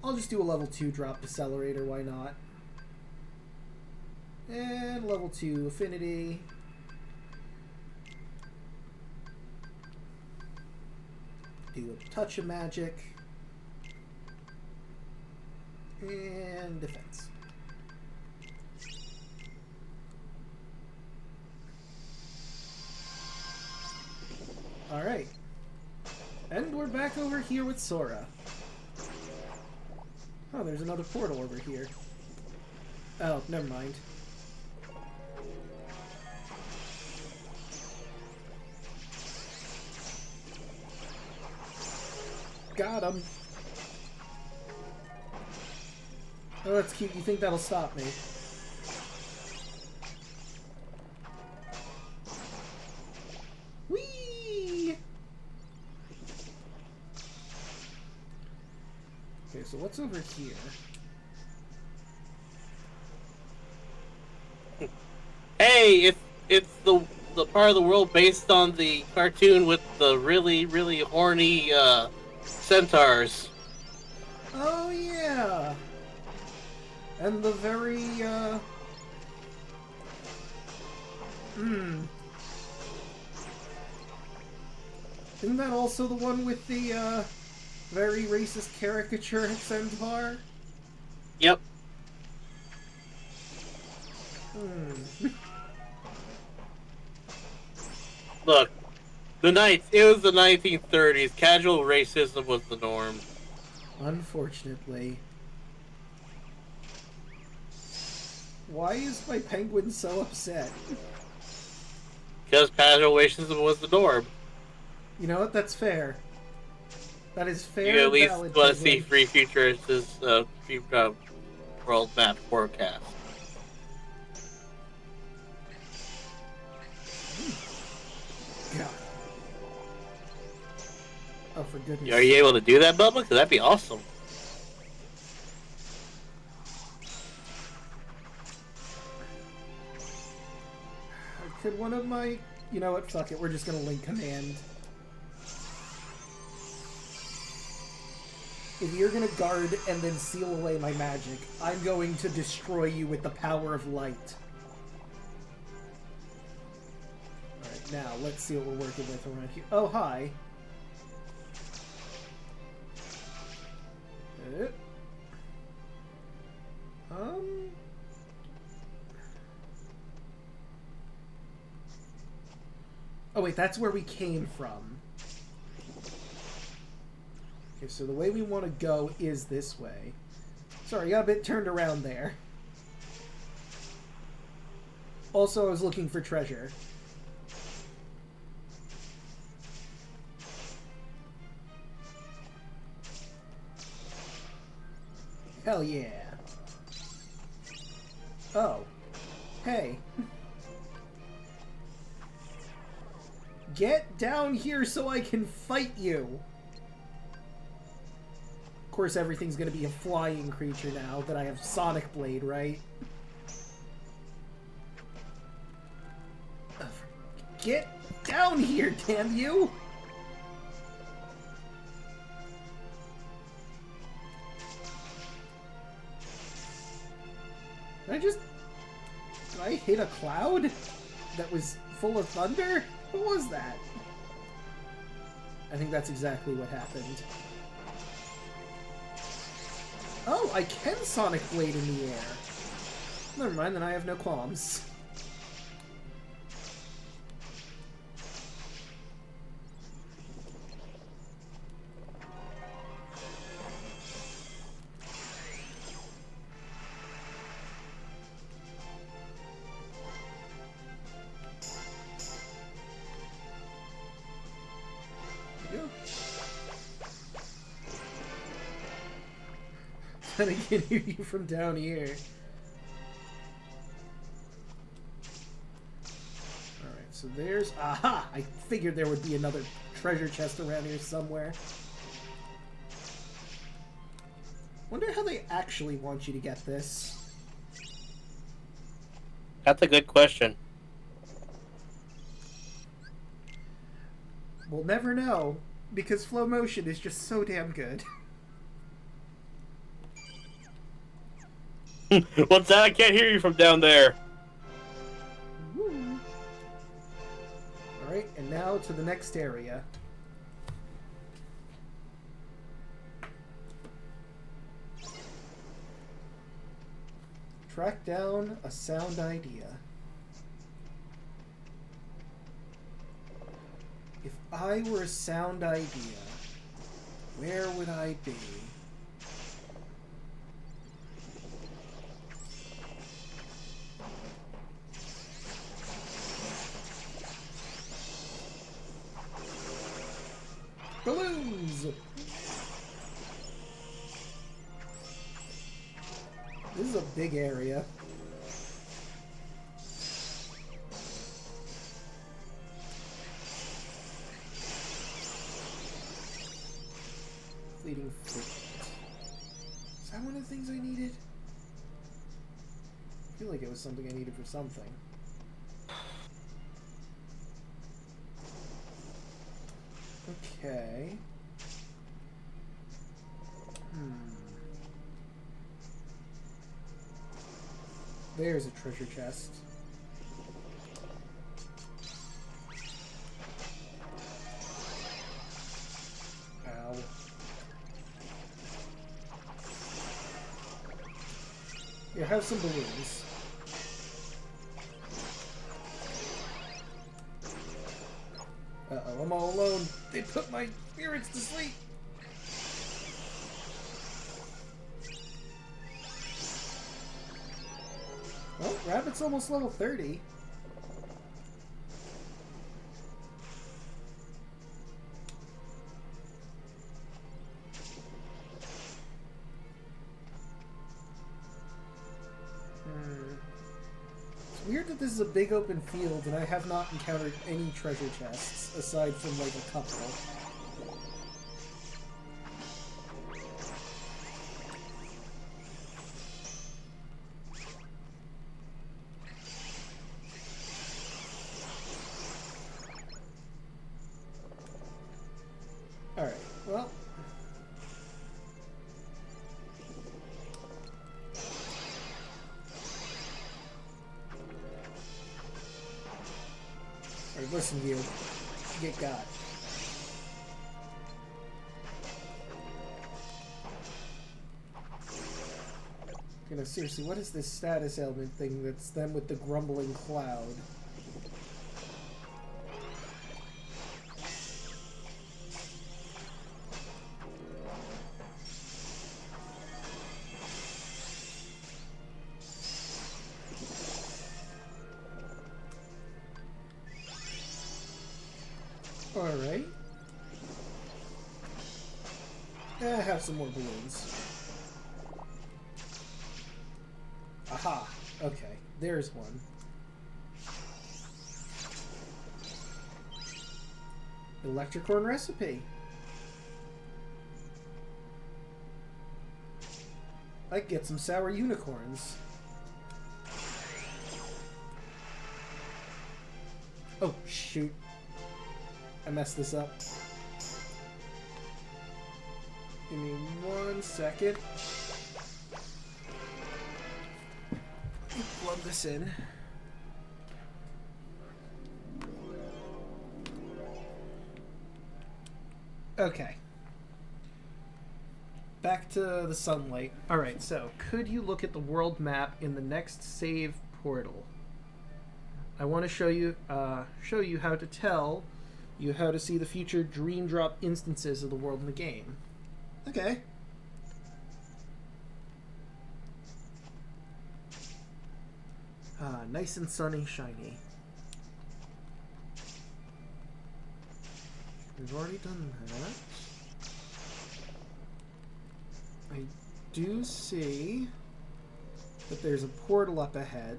[SPEAKER 1] I'll just do a level 2 drop Decelerator, why not? And level 2 Affinity. Do a touch of magic. And defense. Alright. And we're back over here with Sora. Oh, there's another portal over here. Oh, never mind. Got him. Oh, that's cute. You think that'll stop me? Whee! Okay, so what's over here?
[SPEAKER 2] Hey, it's the part of the world based on the cartoon with the really, really horny centaurs.
[SPEAKER 1] Oh, yeah! And the very, Isn't that also the one with the, very racist caricature centaur?
[SPEAKER 2] Yep. Look, it was the 1930s. Casual racism was the norm.
[SPEAKER 1] Unfortunately. Why is my penguin so upset?
[SPEAKER 2] Because casual racism was the norm.
[SPEAKER 1] You know what? That's fair. That is fair.
[SPEAKER 2] You at least
[SPEAKER 1] valid
[SPEAKER 2] want to see
[SPEAKER 1] penguin.
[SPEAKER 2] free futures world map forecast.
[SPEAKER 1] God. Oh, for goodness.
[SPEAKER 2] Are you able to do that, Bubba? Because that'd be awesome.
[SPEAKER 1] Could one of my... You know what? Fuck it. We're just gonna link command. If you're gonna guard and then seal away my magic, I'm going to destroy you with the power of light. Alright, now, let's see what we're working with around here. Oh, hi. Oh wait, that's where we came from. Okay, so the way we want to go is this way. Sorry, I got a bit turned around there. Also, I was looking for treasure. Hell yeah. Oh. Hey. Get down here so I can fight you! Of course, everything's gonna be a flying creature now that I have Sonic Blade, right? Get down here, damn you! Did I hit a cloud that was full of thunder? What was that? I think that's exactly what happened. Oh, I can Sonic Blade in the air. Never mind, then I have no qualms. I can hear you from down here. Alright, so there's... Aha! I figured there would be another treasure chest around here somewhere. Wonder how they actually want you to get this.
[SPEAKER 2] That's a good question.
[SPEAKER 1] We'll never know, because flow motion is just so damn good.
[SPEAKER 2] What's that? I can't hear you from down there.
[SPEAKER 1] Alright, and now to the next area. Track down a sound idea. If I were a sound idea, where would I be? Balloons! This is a big area. Fleeting foot. Is that one of the things I needed? I feel like it was something I needed for something. Okay. There's a treasure chest. Ow. Here, have some balloons. Uh-oh, I'm all alone. They put my spirits to sleep. Well, Rabbit's almost level 30. It's weird that this is a big open field and I have not encountered any treasure chests, aside from like a couple. Alright, well... Alright, listen, you. Get got. You know, seriously, what is this status element thing that's them with the grumbling cloud? Alright. I have some more balloons. Aha! Okay, there's one. Electricorn recipe. I can get some sour unicorns. Oh, shoot. I messed this up. Give me 1 second. Plug this in. Okay. back to the sunlight. Alright, so could you look at the world map in the next save portal? I want to show you how to tell you how to see the future dream drop instances of the world in the game. Okay. Nice and sunny, shiny. We've already done that. I do see that there's a portal up ahead.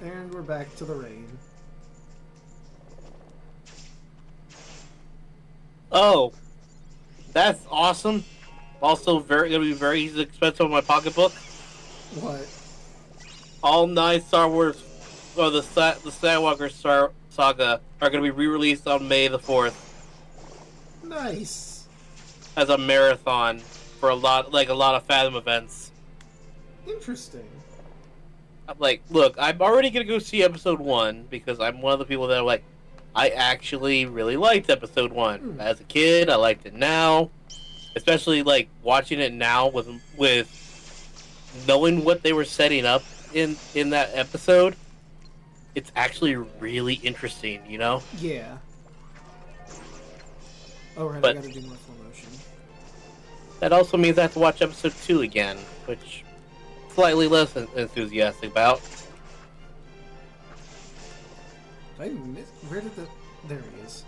[SPEAKER 1] And we're back to the rain.
[SPEAKER 2] Oh, that's awesome. Also, gonna be very expensive on my pocketbook.
[SPEAKER 1] What?
[SPEAKER 2] All 9 Star Wars, or the Skywalker saga, are gonna be re-released on May the 4th
[SPEAKER 1] Nice.
[SPEAKER 2] as a marathon for a lot of Fathom events.
[SPEAKER 1] Interesting.
[SPEAKER 2] I'm like, look, I'm already gonna go see Episode 1 because I'm one of the people that are like, I actually really liked Episode 1 as a kid. I liked it now. Especially like watching it now with knowing what they were setting up in that episode, it's actually really interesting, you know?
[SPEAKER 1] Yeah. Oh, right,
[SPEAKER 2] But
[SPEAKER 1] I gotta do more slow motion.
[SPEAKER 2] that also means I have to watch episode 2 again, which slightly less enthusiastic about.
[SPEAKER 1] Did I miss? Where did the... There he is.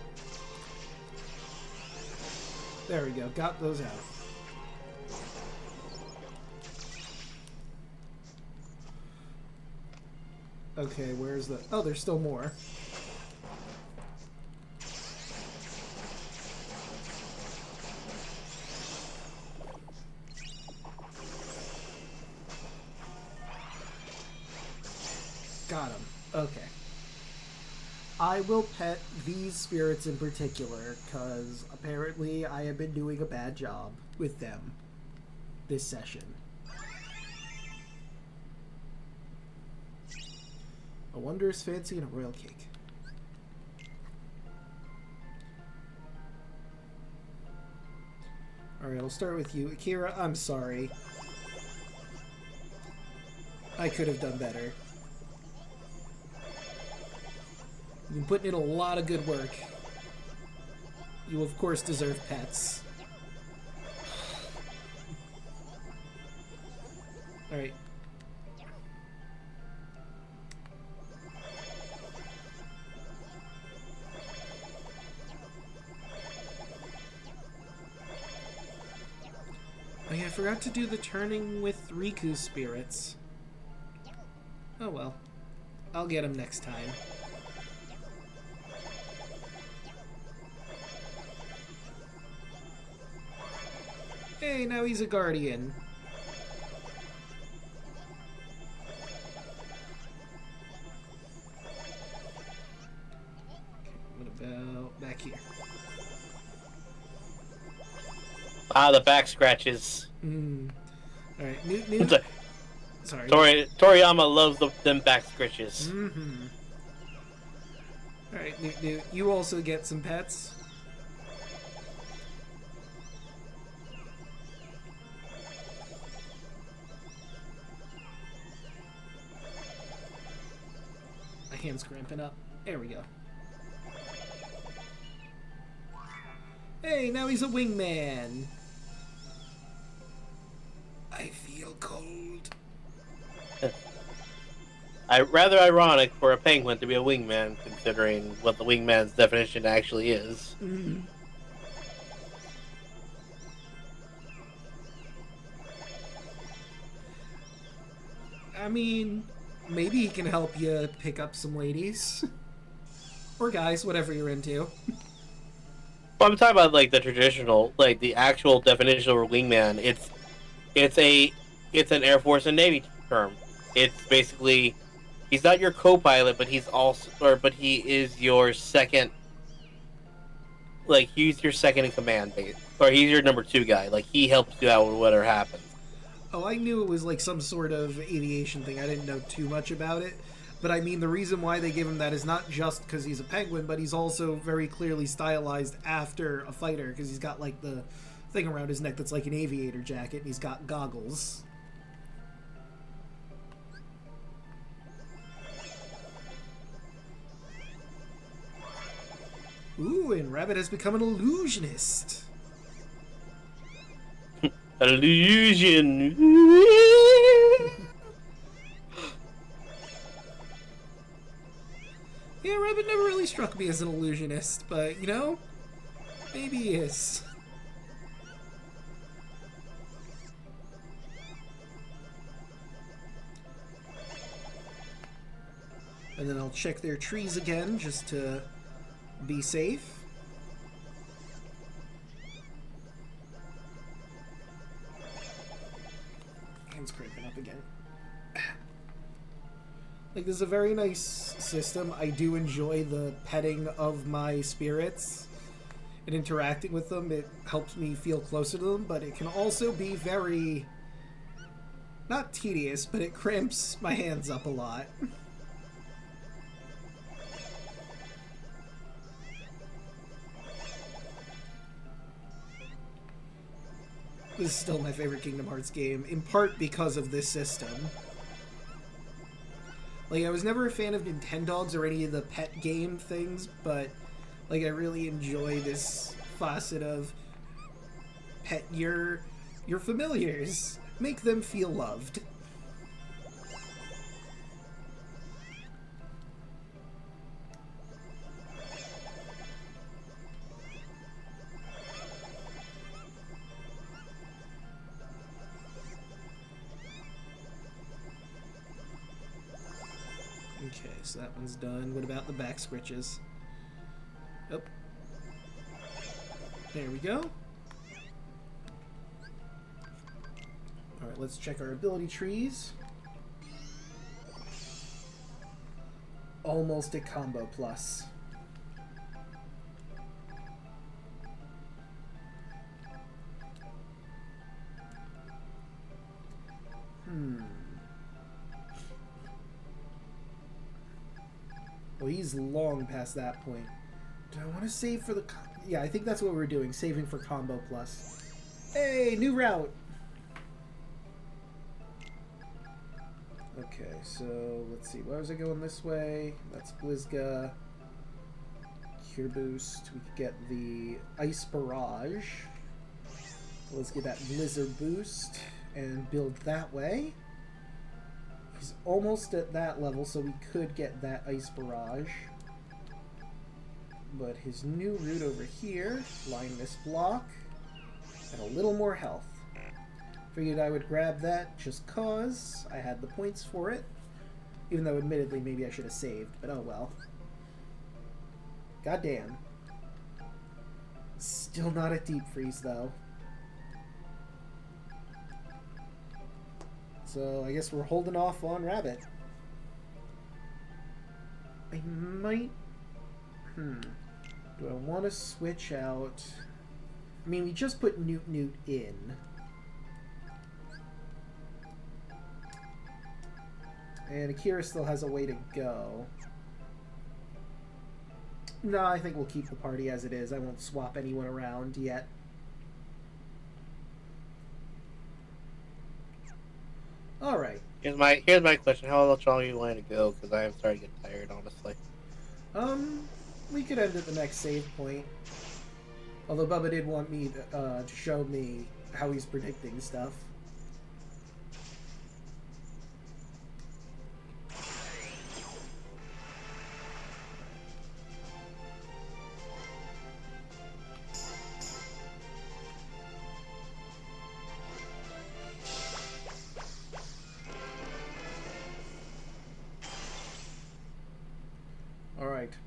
[SPEAKER 1] There we go. Got those out. Okay, where's the... Oh, there's still more. Got him. Okay. I will pet these spirits in particular, because apparently I have been doing a bad job with them this session. A wondrous fancy and a royal cake. Alright, I'll start with you. Akira, I'm sorry. I could have done better. You've been putting in a lot of good work. You, of course, deserve pets. Alright. Oh yeah, I forgot to do the turning with Riku spirits. Oh well. I'll get him next time. Hey, now he's a guardian. Okay, what about back here?
[SPEAKER 2] Ah, the back scratches.
[SPEAKER 1] Alright, Newt. Sorry.
[SPEAKER 2] Toriyama loves them back scratches.
[SPEAKER 1] Alright, Newt, you also get some pets. My hand's cramping up. There we go. Hey, now he's a wingman. I feel cold.
[SPEAKER 2] Rather ironic for a penguin to be a wingman, considering what the wingman's definition actually is.
[SPEAKER 1] I mean, maybe he can help you pick up some ladies. Or guys, whatever you're into.
[SPEAKER 2] Well, I'm talking about like the traditional, like the actual definition of a wingman. It's an Air Force and Navy term. It's basically he's not your co-pilot, but but he is your second. Like he's your second in command, or he's your number 2 guy. Like he helps you out with whatever happens.
[SPEAKER 1] Oh, I knew it was like some sort of aviation thing. I didn't know too much about it. But I mean, the reason why they give him that is not just because he's a penguin, but he's also very clearly stylized after a fighter, because he's got, like, the thing around his neck that's like an aviator jacket, and he's got goggles. Ooh, and Rabbit has become an illusionist.
[SPEAKER 2] Illusion.
[SPEAKER 1] Yeah, Rabbit never really struck me as an illusionist, but, you know, maybe he is. And then I'll check their trees again, just to be safe. Hands cramping up again. Like, this is a very nice system. I do enjoy the petting of my spirits and interacting with them. It helps me feel closer to them, but it can also be very... not tedious, but it cramps my hands up a lot. This is still my favorite Kingdom Hearts game, in part because of this system. Like, I was never a fan of Nintendogs or any of the pet game things, but, like, I really enjoy this facet of pet your familiars. Make them feel loved. Okay, so that one's done. What about the back scritches? Oh. There we go. Alright, let's check our ability trees. Almost a combo plus. Well, he's long past that point. Do I want to save for the... yeah, I think that's what we're doing. Saving for combo plus. Hey, new route! Okay, so let's see. Why was I going this way? That's Blizga. Cure Boost. We could get the Ice Barrage. Let's get that Blizzard Boost and build that way. He's almost at that level, so we could get that Ice Barrage. But his new route over here, line this block, and a little more health. Figured I would grab that just cause I had the points for it. Even though, admittedly, maybe I should have saved, but oh well. Goddamn. Still not a deep freeze, though. So, I guess we're holding off on Rabbit. I might... Do I want to switch out... I mean, we just put Newt Newt in. And Akira still has a way to go. No, I think we'll keep the party as it is. I won't swap anyone around yet. Alright.
[SPEAKER 2] Here's my question. How long are you wanting to go? Because I am starting to get tired, honestly.
[SPEAKER 1] We could end at the next save point. Although Bubba did want me to show me how he's predicting stuff.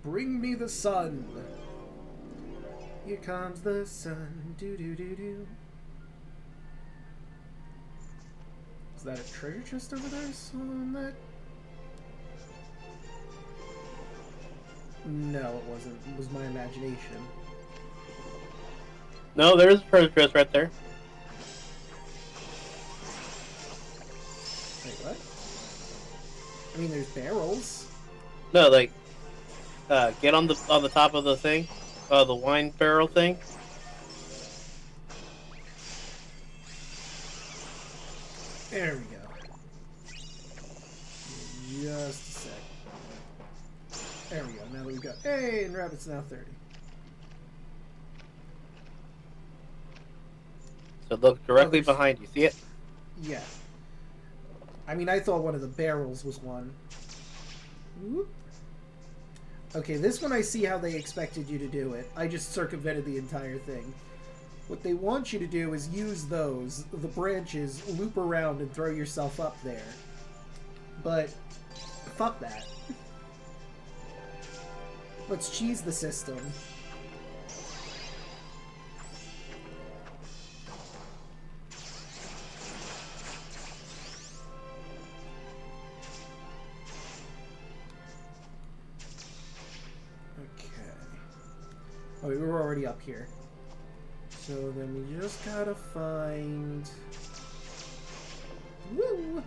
[SPEAKER 1] Bring me the sun. Here comes the sun. Do do do do. Is that a treasure chest over there? On that? No, it wasn't. It was my imagination.
[SPEAKER 2] No, there is a treasure chest right there.
[SPEAKER 1] Wait, what? I mean, there's barrels.
[SPEAKER 2] No, like, get on the top of the thing, the wine barrel thing.
[SPEAKER 1] There we go. Just a sec. There we go. Now that we got... Hey, and Rabbit's now 30.
[SPEAKER 2] So look directly behind you. See it?
[SPEAKER 1] Yeah. I mean, I thought one of the barrels was one. Whoop. Okay, this one I see how they expected you to do it. I just circumvented the entire thing. What they want you to do is use those, the branches, loop around and throw yourself up there. But, fuck that. Let's cheese the system. Oh, we were already up here. So then we just gotta find... Woo!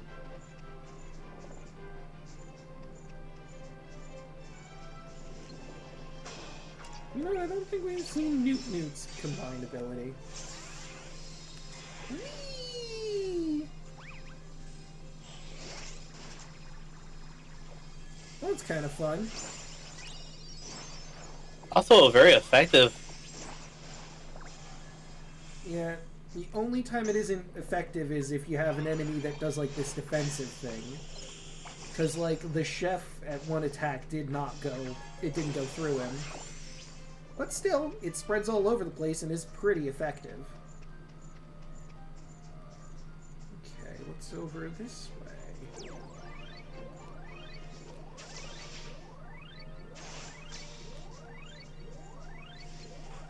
[SPEAKER 1] You know, I don't think we've seen Newt's combined ability. Whee! That's kind of fun.
[SPEAKER 2] Also, very effective.
[SPEAKER 1] Yeah, the only time it isn't effective is if you have an enemy that does, like, this defensive thing. Because, like, the chef at one attack didn't go through him. But still, it spreads all over the place and is pretty effective. Okay, what's over this way?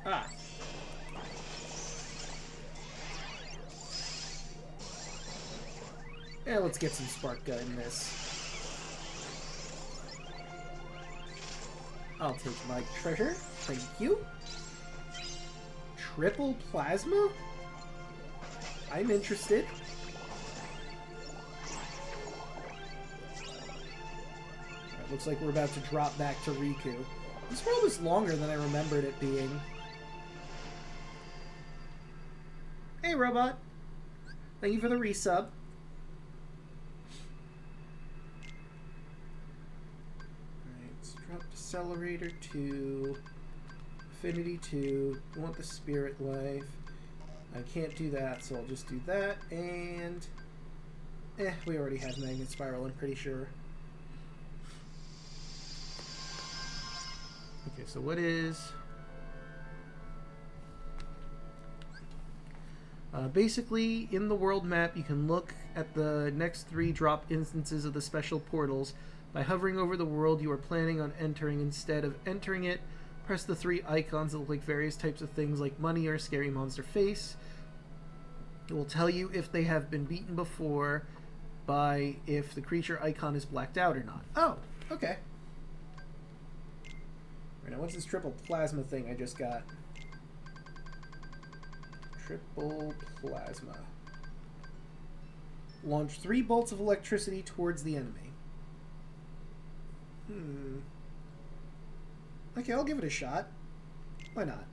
[SPEAKER 1] Ah. Yeah, let's get some spark gun in this. I'll take my treasure. Thank you. Triple plasma? I'm interested. Alright, looks like we're about to drop back to Riku. This world is longer than I remembered it being. Hey, robot. Thank you for the resub. Alright, let's drop Decelerator 2. Affinity 2. I want the Spirit Life. I can't do that, so I'll just do that. And... we already have Magnet Spiral, I'm pretty sure. Okay, so what is... basically, in the world map, you can look at the next 3 drop instances of the special portals. By hovering over the world you are planning on entering, instead of entering it, press the 3 icons that look like various types of things like money or a scary monster face. It will tell you if they have been beaten before by if the creature icon is blacked out or not. Oh, okay. Right, now what's this triple plasma thing I just got? Triple plasma. Launch 3 bolts of electricity towards the enemy. Okay, I'll give it a shot. Why not?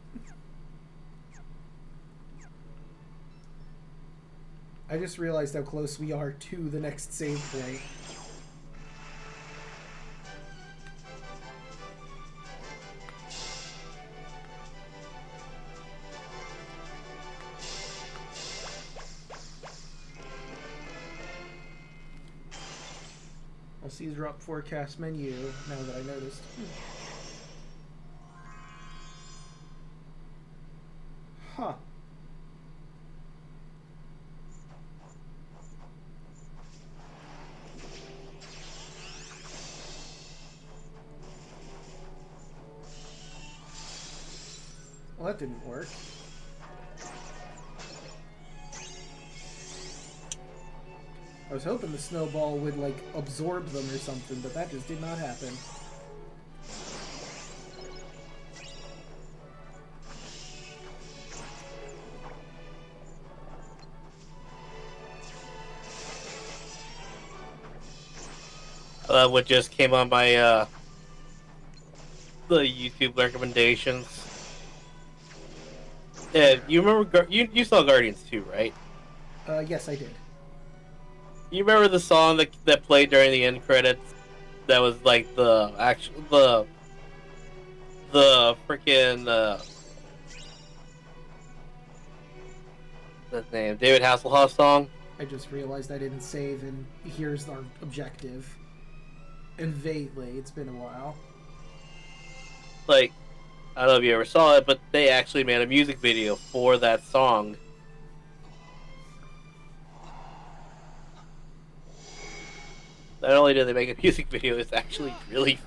[SPEAKER 1] I just realized how close we are to the next save point. I'll see drop forecast menu now that I noticed. Huh. Well, that didn't work. I was hoping the snowball would, like, absorb them or something, but that just did not happen.
[SPEAKER 2] what just came on my the YouTube recommendations. Yeah, you remember you saw Guardians 2, right?
[SPEAKER 1] Yes, I did.
[SPEAKER 2] You remember the song that played during the end credits? That was like the freaking that name David Hasselhoff song.
[SPEAKER 1] I just realized I didn't save, and here's our objective. And vaguely, it's been a while.
[SPEAKER 2] Like, I don't know if you ever saw it, but they actually made a music video for that song. Not only did they make a music video, it's actually really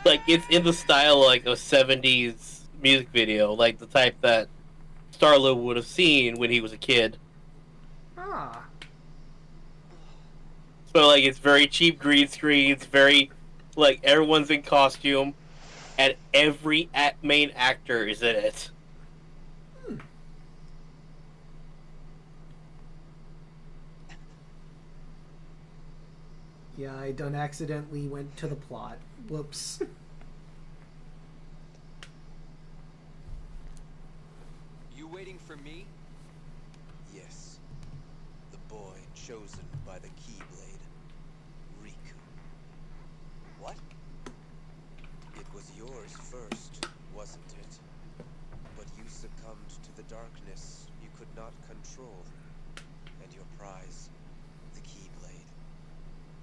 [SPEAKER 2] like it's in the style like a 70s music video, like the type that Starlo would have seen when he was a kid.
[SPEAKER 1] Ah.
[SPEAKER 2] So like it's very cheap green screen, it's very like everyone's in costume and every main actor is in it.
[SPEAKER 1] Yeah, I done accidentally went to the plot. Whoops.
[SPEAKER 7] You waiting for me?
[SPEAKER 5] Yes. The boy chosen by the Keyblade. Riku.
[SPEAKER 7] What?
[SPEAKER 5] It was yours first, wasn't it? But you succumbed to the darkness you could not control. And your prize, the Keyblade,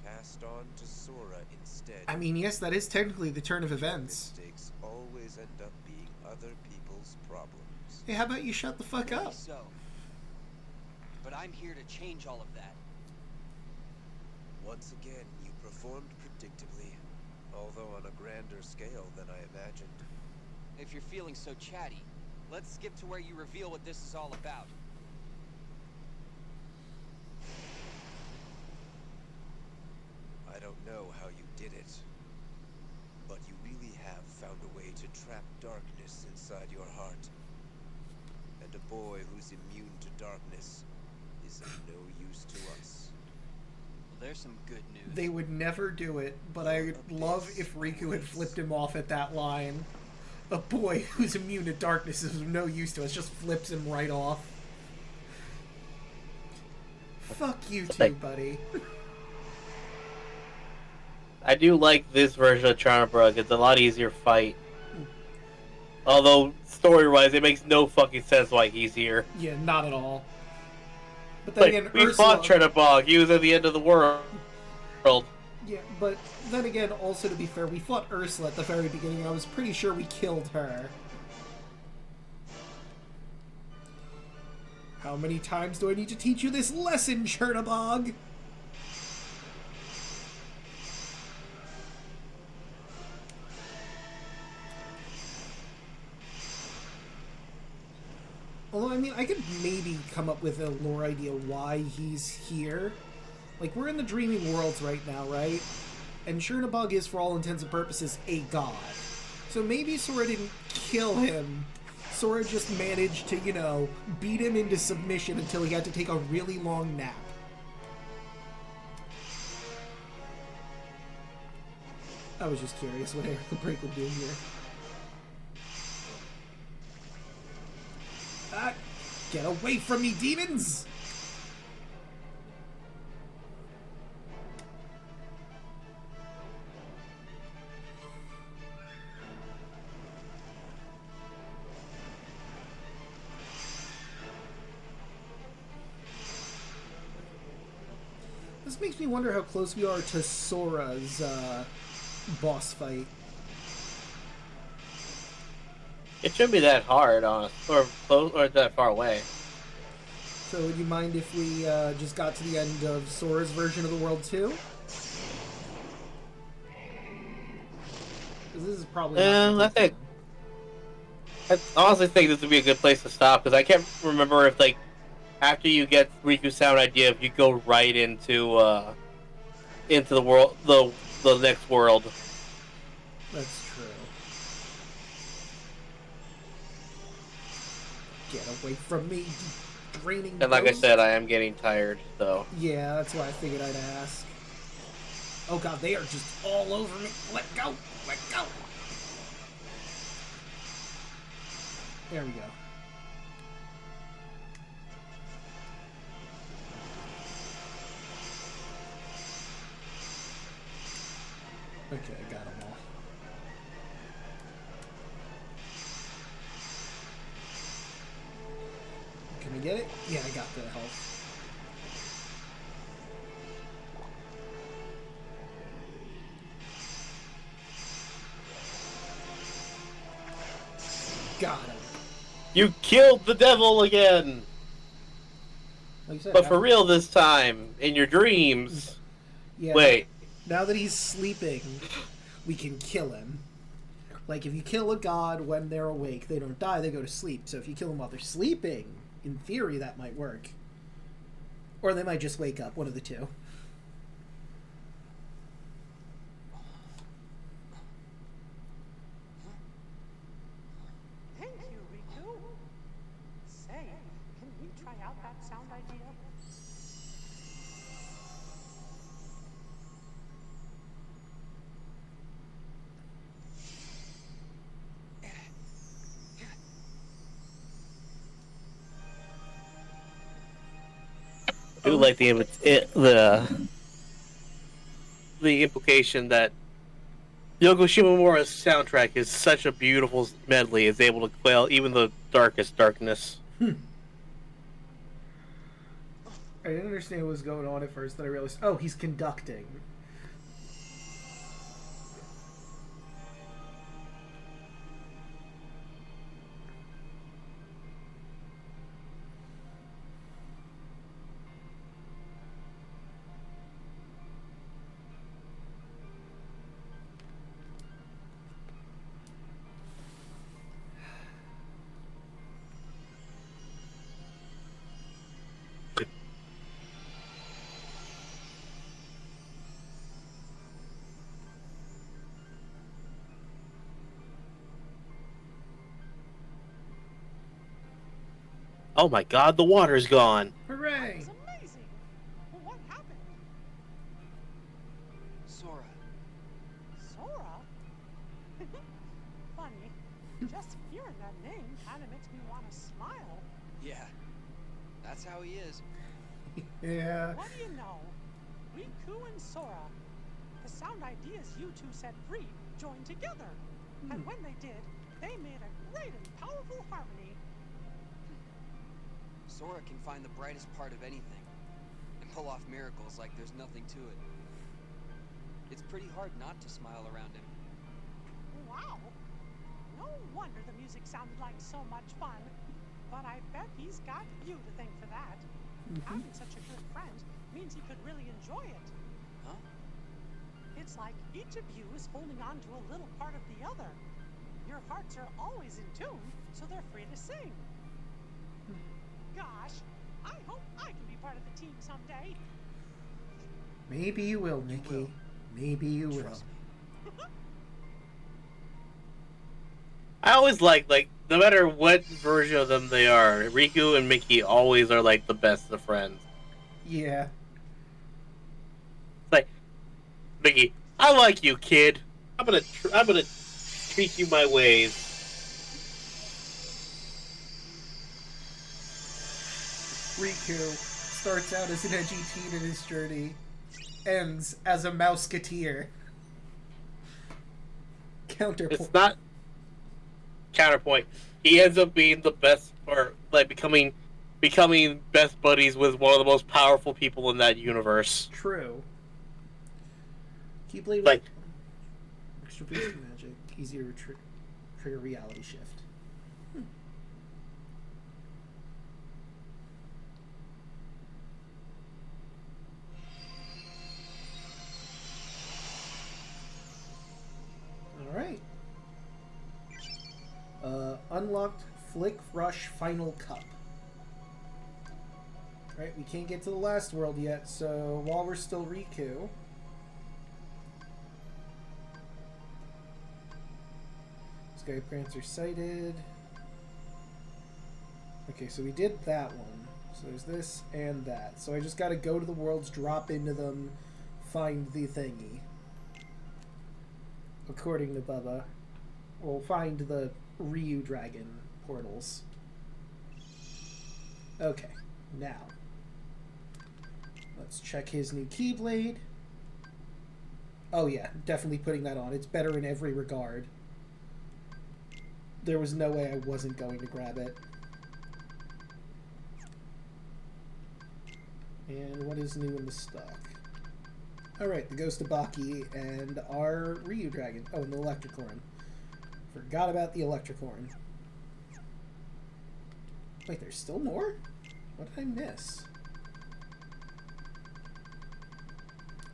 [SPEAKER 5] passed on to Sora instead.
[SPEAKER 1] I mean, yes, that is technically the turn of events.
[SPEAKER 5] Mistakes always end up being other people's problems.
[SPEAKER 1] Hey, how about you shut the fuck
[SPEAKER 7] Maybe
[SPEAKER 1] up?
[SPEAKER 7] so. But I'm here to change all of that.
[SPEAKER 5] Once again, you performed predictably, although on a grander scale than I imagined.
[SPEAKER 7] If you're feeling so chatty, let's skip to where you reveal what this is all about.
[SPEAKER 5] I don't know how you did it, but you really have found a way to trap darkness inside your heart. And a boy who's immune to darkness is of no use to us.
[SPEAKER 7] Well, there's some good news.
[SPEAKER 1] They would never do it, but I would love if Riku had flipped him off at that line. A boy who's immune to darkness is of no use to us, just flips him right off. Fuck you too, buddy.
[SPEAKER 2] I do like this version of Charnabrug. It's a lot easier fight. Although, story-wise, it makes no fucking sense why he's here.
[SPEAKER 1] Yeah, not at all. But then
[SPEAKER 2] Like,
[SPEAKER 1] again,
[SPEAKER 2] we
[SPEAKER 1] Ursula...
[SPEAKER 2] fought Charnabrug. He was at the end of the world.
[SPEAKER 1] Yeah, but then again, also to be fair, we fought Ursula at the very beginning, and I was pretty sure we killed her. How many times do I need to teach you this lesson, Chernabog? Although, I mean, I could maybe come up with a lore idea why he's here. Like, we're in the Dreaming Worlds right now, right? And Chernabog is, for all intents and purposes, a god. So maybe Sora didn't kill him. Sora just managed to, you know, beat him into submission until he had to take a really long nap. I was just curious what Eric the Break would do here. Ah, get away from me, demons! This makes me wonder how close we are to Sora's boss fight.
[SPEAKER 2] It shouldn't be that hard, honestly, or close, or that far away.
[SPEAKER 1] So would you mind if we just got to the end of Sora's version of the world too? Because this is probably...
[SPEAKER 2] I honestly think this would be a good place to stop, because I can't remember if, like, after you get Riku's sound idea, if you go right into the world, the next world.
[SPEAKER 1] That's true. Get away from me, draining.
[SPEAKER 2] And like I
[SPEAKER 1] ghost.
[SPEAKER 2] said, I am getting tired, though.
[SPEAKER 1] Yeah, that's why I figured I'd ask. Oh god, they are just all over me. Let go! Let go! There we go. Okay, I got them all. Can I get it? Yeah, I got the health. Got him.
[SPEAKER 2] You killed the devil again!
[SPEAKER 1] Like you said,
[SPEAKER 2] But for real this time, in your dreams.
[SPEAKER 1] yeah,
[SPEAKER 2] Wait.
[SPEAKER 1] Now that he's sleeping, we can kill him. Like, if you kill a god when they're awake, they don't die, they go to sleep. So if you kill them while they're sleeping, in theory, that might work. Or they might just wake up, one of the two.
[SPEAKER 3] Thank you, Riku. Say, can we try out that sound idea?
[SPEAKER 2] I do like the implication that Yoko Shimomura's soundtrack is such a beautiful medley, it's able to quell even the darkest darkness.
[SPEAKER 1] I didn't understand what was going on at first, then I realized, oh, he's conducting.
[SPEAKER 2] Oh my god, the water's gone!
[SPEAKER 1] Hooray!
[SPEAKER 3] It's amazing. Well, what happened?
[SPEAKER 7] Sora.
[SPEAKER 3] Sora? Funny. Just hearing that name kind of makes me want to smile.
[SPEAKER 7] Yeah. That's how he is.
[SPEAKER 1] Yeah.
[SPEAKER 3] What do you know? Riku and Sora. The sound ideas you two set free joined together. And when they did, they made a great and powerful harmony.
[SPEAKER 7] Sora can find the brightest part of anything and pull off miracles like there's nothing to it. It's pretty hard not to smile around him.
[SPEAKER 3] Wow. No wonder the music sounded like so much fun. But I bet he's got you to thank for that. Having such a good friend means he could really enjoy it.
[SPEAKER 7] Huh?
[SPEAKER 3] It's like each of you is holding on to a little part of the other. Your hearts are always in tune, so they're free to sing. Gosh, I hope I can be part of the team someday.
[SPEAKER 1] Maybe you will, Mickey. Maybe you will.
[SPEAKER 7] Trust me.
[SPEAKER 2] I always like, no matter what version of them they are, Riku and Mickey always are, like, the best of friends.
[SPEAKER 1] Yeah.
[SPEAKER 2] It's like, Mickey, I like you, kid. I'm gonna treat you my ways.
[SPEAKER 1] Riku starts out as an edgy teen in his journey, ends as a Musketeer. Counterpoint.
[SPEAKER 2] It's not counterpoint. He ends up being the best, or like becoming best buddies with one of the most powerful people in that universe.
[SPEAKER 1] True. Keep playing
[SPEAKER 2] Like,
[SPEAKER 1] extra boost magic, easier to trigger reality shift. Alright. Unlocked Flick Rush Final Cup. Alright, we can't get to the last world yet, so while we're still Riku... Sky Prancer sighted. Okay, so we did that one. So there's this and that. So I just gotta go to the worlds, drop into them, find the thingy. According to Bubba. We'll find the Ryu Dragon portals. Okay, now. Let's check his new Keyblade. Oh yeah, definitely putting that on. It's better in every regard. There was no way I wasn't going to grab it. And what is new in the stock? Alright, the Ghost of Baki and our Ryu Dragon. Oh, and the Electricorn. Forgot about the Electricorn. Wait, there's still more? What did I miss?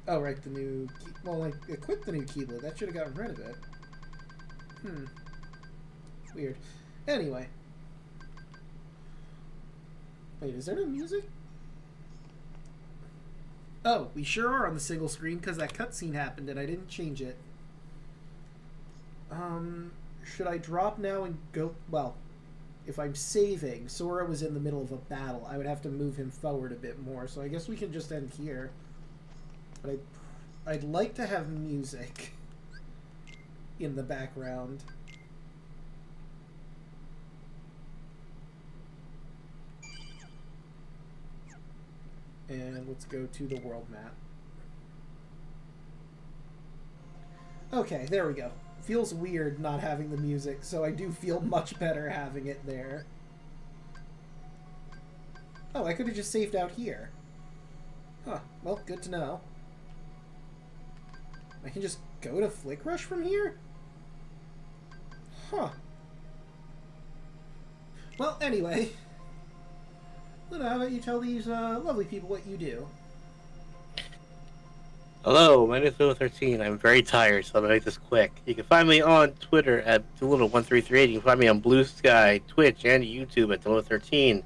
[SPEAKER 1] Oh, right, the new... Well, I equipped the new Keyblade. That should have gotten rid of it. Weird. Anyway. Wait, is there no music? Oh, we sure are on the single screen because that cutscene happened and I didn't change it. Should I drop now and go... Well, if I'm saving, Sora was in the middle of a battle. I would have to move him forward a bit more, so I guess we can just end here. But I'd like to have music in the background. And let's go to the world map. Okay, there we go. Feels weird not having the music, so I do feel much better having it there. Oh, I could have just saved out here. Huh, well, good to know. I can just go to Flick Rush from here? Huh. Well, anyway. Luna, how about you tell these lovely people what you do?
[SPEAKER 2] Hello, my name is Daluna13. I'm very tired, so I'm going to make this quick. You can find me on Twitter at Daluna1338. You can find me on Blue Sky, Twitch, and YouTube at Daluna13.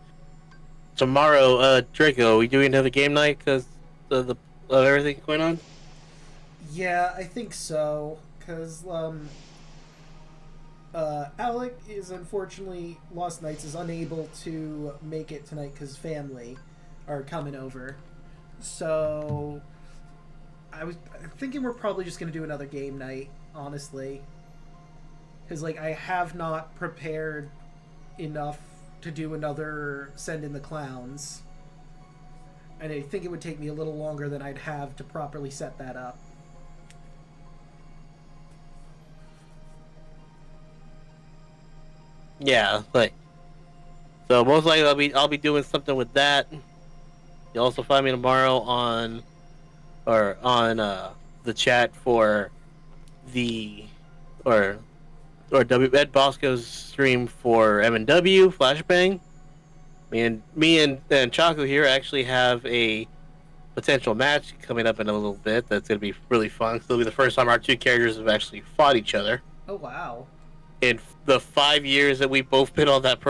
[SPEAKER 2] Tomorrow, Draco, are we doing another game night because of everything going on?
[SPEAKER 1] Yeah, I think so. Because, Alec is unfortunately, Lost Nights is unable to make it tonight because family are coming over. So... I'm thinking we're probably just going to do another game night, honestly. Because, like, I have not prepared enough to do another Send in the Clowns. And I think it would take me a little longer than I'd have to properly set that up.
[SPEAKER 2] Yeah, like... So, most likely I'll be doing something with that. You'll also find me tomorrow on the chat for W Ed Bosco's stream for M&W Flashbang. Me and Chaco here actually have a potential match coming up in a little bit. That's gonna be really fun. So it'll be the first time our two characters have actually fought each other.
[SPEAKER 1] Oh wow!
[SPEAKER 2] In the 5 years that we've both been on that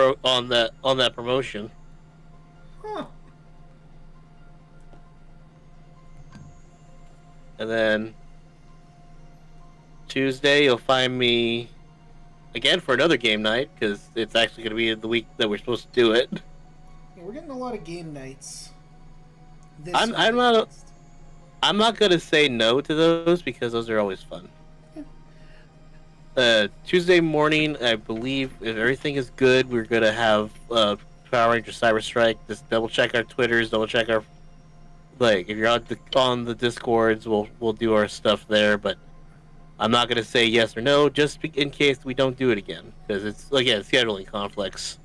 [SPEAKER 2] promotion.
[SPEAKER 1] Huh.
[SPEAKER 2] And then Tuesday, you'll find me again for another game night because it's actually going to be the week that we're supposed to do it.
[SPEAKER 1] Yeah, we're getting a lot of game nights.
[SPEAKER 2] I'm not going to say no to those because those are always fun. Tuesday morning, I believe, if everything is good, we're going to have Power Ranger Cyber Strike. Just double check our Twitters, double check our... Like, if you're on the Discords, we'll do our stuff there, but I'm not gonna say yes or no, just in case we don't do it again, because it's again scheduling conflicts.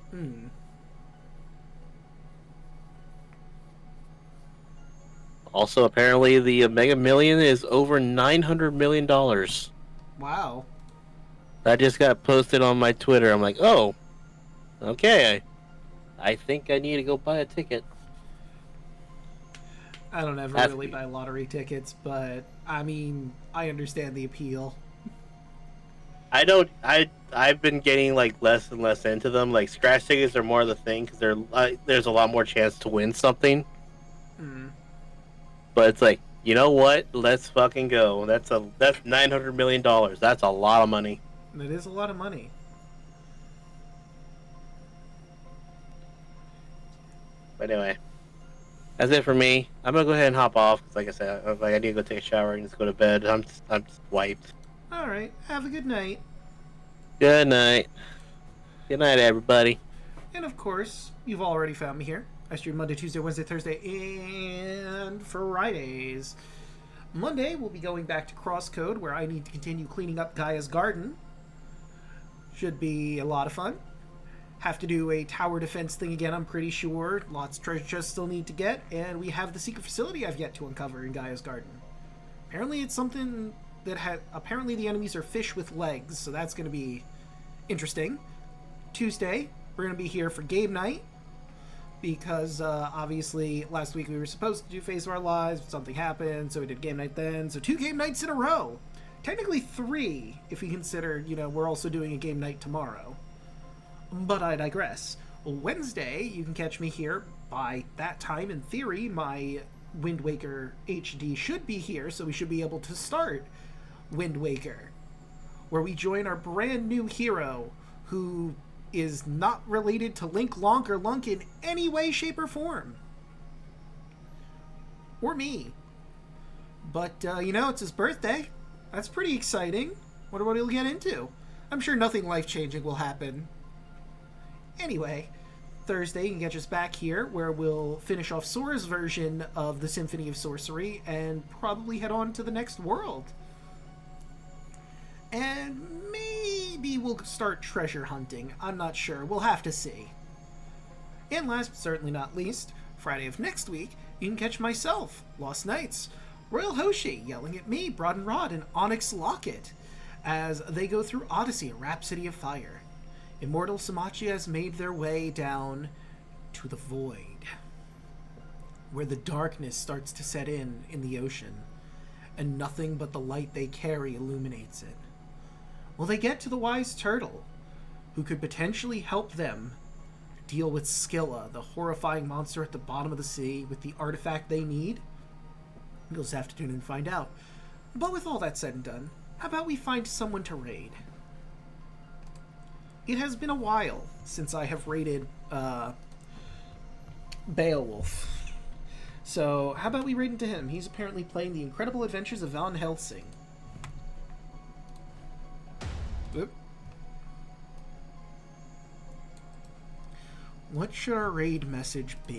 [SPEAKER 2] Also, apparently, the Mega Million is over $900 million.
[SPEAKER 1] Wow.
[SPEAKER 2] That just got posted on my Twitter. I'm like, oh, okay. I think I need to go buy a ticket.
[SPEAKER 1] I don't ever really buy lottery tickets, but I mean, I understand the appeal.
[SPEAKER 2] I've been getting like less and less into them. Like scratch tickets are more the thing because there's a lot more chance to win something. But it's like, you know what? Let's fucking go. That's $900 million. That's a lot of money.
[SPEAKER 1] It is a lot of money.
[SPEAKER 2] But anyway. That's it for me. I'm gonna go ahead and hop off because, like I said, I need to go take a shower and just go to bed. I'm just wiped.
[SPEAKER 1] All right. Have a good night.
[SPEAKER 2] Good night. Good night, everybody.
[SPEAKER 1] And of course, you've already found me here. I stream Monday, Tuesday, Wednesday, Thursday, and Fridays. Monday, we'll be going back to Crosscode, where I need to continue cleaning up Gaia's garden. Should be a lot of fun. Have to do a tower defense thing again, I'm pretty sure. Lots of treasure chests still need to get, and we have the secret facility I've yet to uncover in Gaia's garden. Apparently it's something that apparently the enemies are fish with legs, so that's going to be interesting. Tuesday, we're going to be here for game night, because obviously last week we were supposed to do Phase of Our Lives, but something happened, so we did game night then. So 2 game nights in a row. Technically 3, if you consider, we're also doing a game night tomorrow. But I digress. Wednesday, you can catch me here. By that time, in theory, my Wind Waker HD should be here, so we should be able to start Wind Waker, where we join our brand new hero, who is not related to Link, Lonk, or Lunk in any way, shape, or form. Or me. But, it's his birthday. That's pretty exciting. Wonder what he'll get into. I'm sure nothing life-changing will happen. Anyway, Thursday you can catch us back here, where we'll finish off Sora's version of the Symphony of Sorcery and probably head on to the next world. And maybe we'll start treasure hunting. I'm not sure. We'll have to see. And last but certainly not least, Friday of next week, you can catch myself, Lost Knights, Royal Hoshi yelling at me, Broad and Rod, and Onyx Locket, as they go through Odyssey, a Rhapsody of Fire. Immortal Samachi has made their way down to the void, where the darkness starts to set in the ocean, and nothing but the light they carry illuminates it. Will they get to the wise turtle, who could potentially help them deal with Scylla, the horrifying monster at the bottom of the sea, with the artifact they need? You'll just have to tune in and find out. But with all that said and done, how about we find someone to raid? It has been a while since I have raided Beowulf. So how about we raid into him? He's apparently playing The Incredible Adventures of Van Helsing. Oop. What should our raid message be?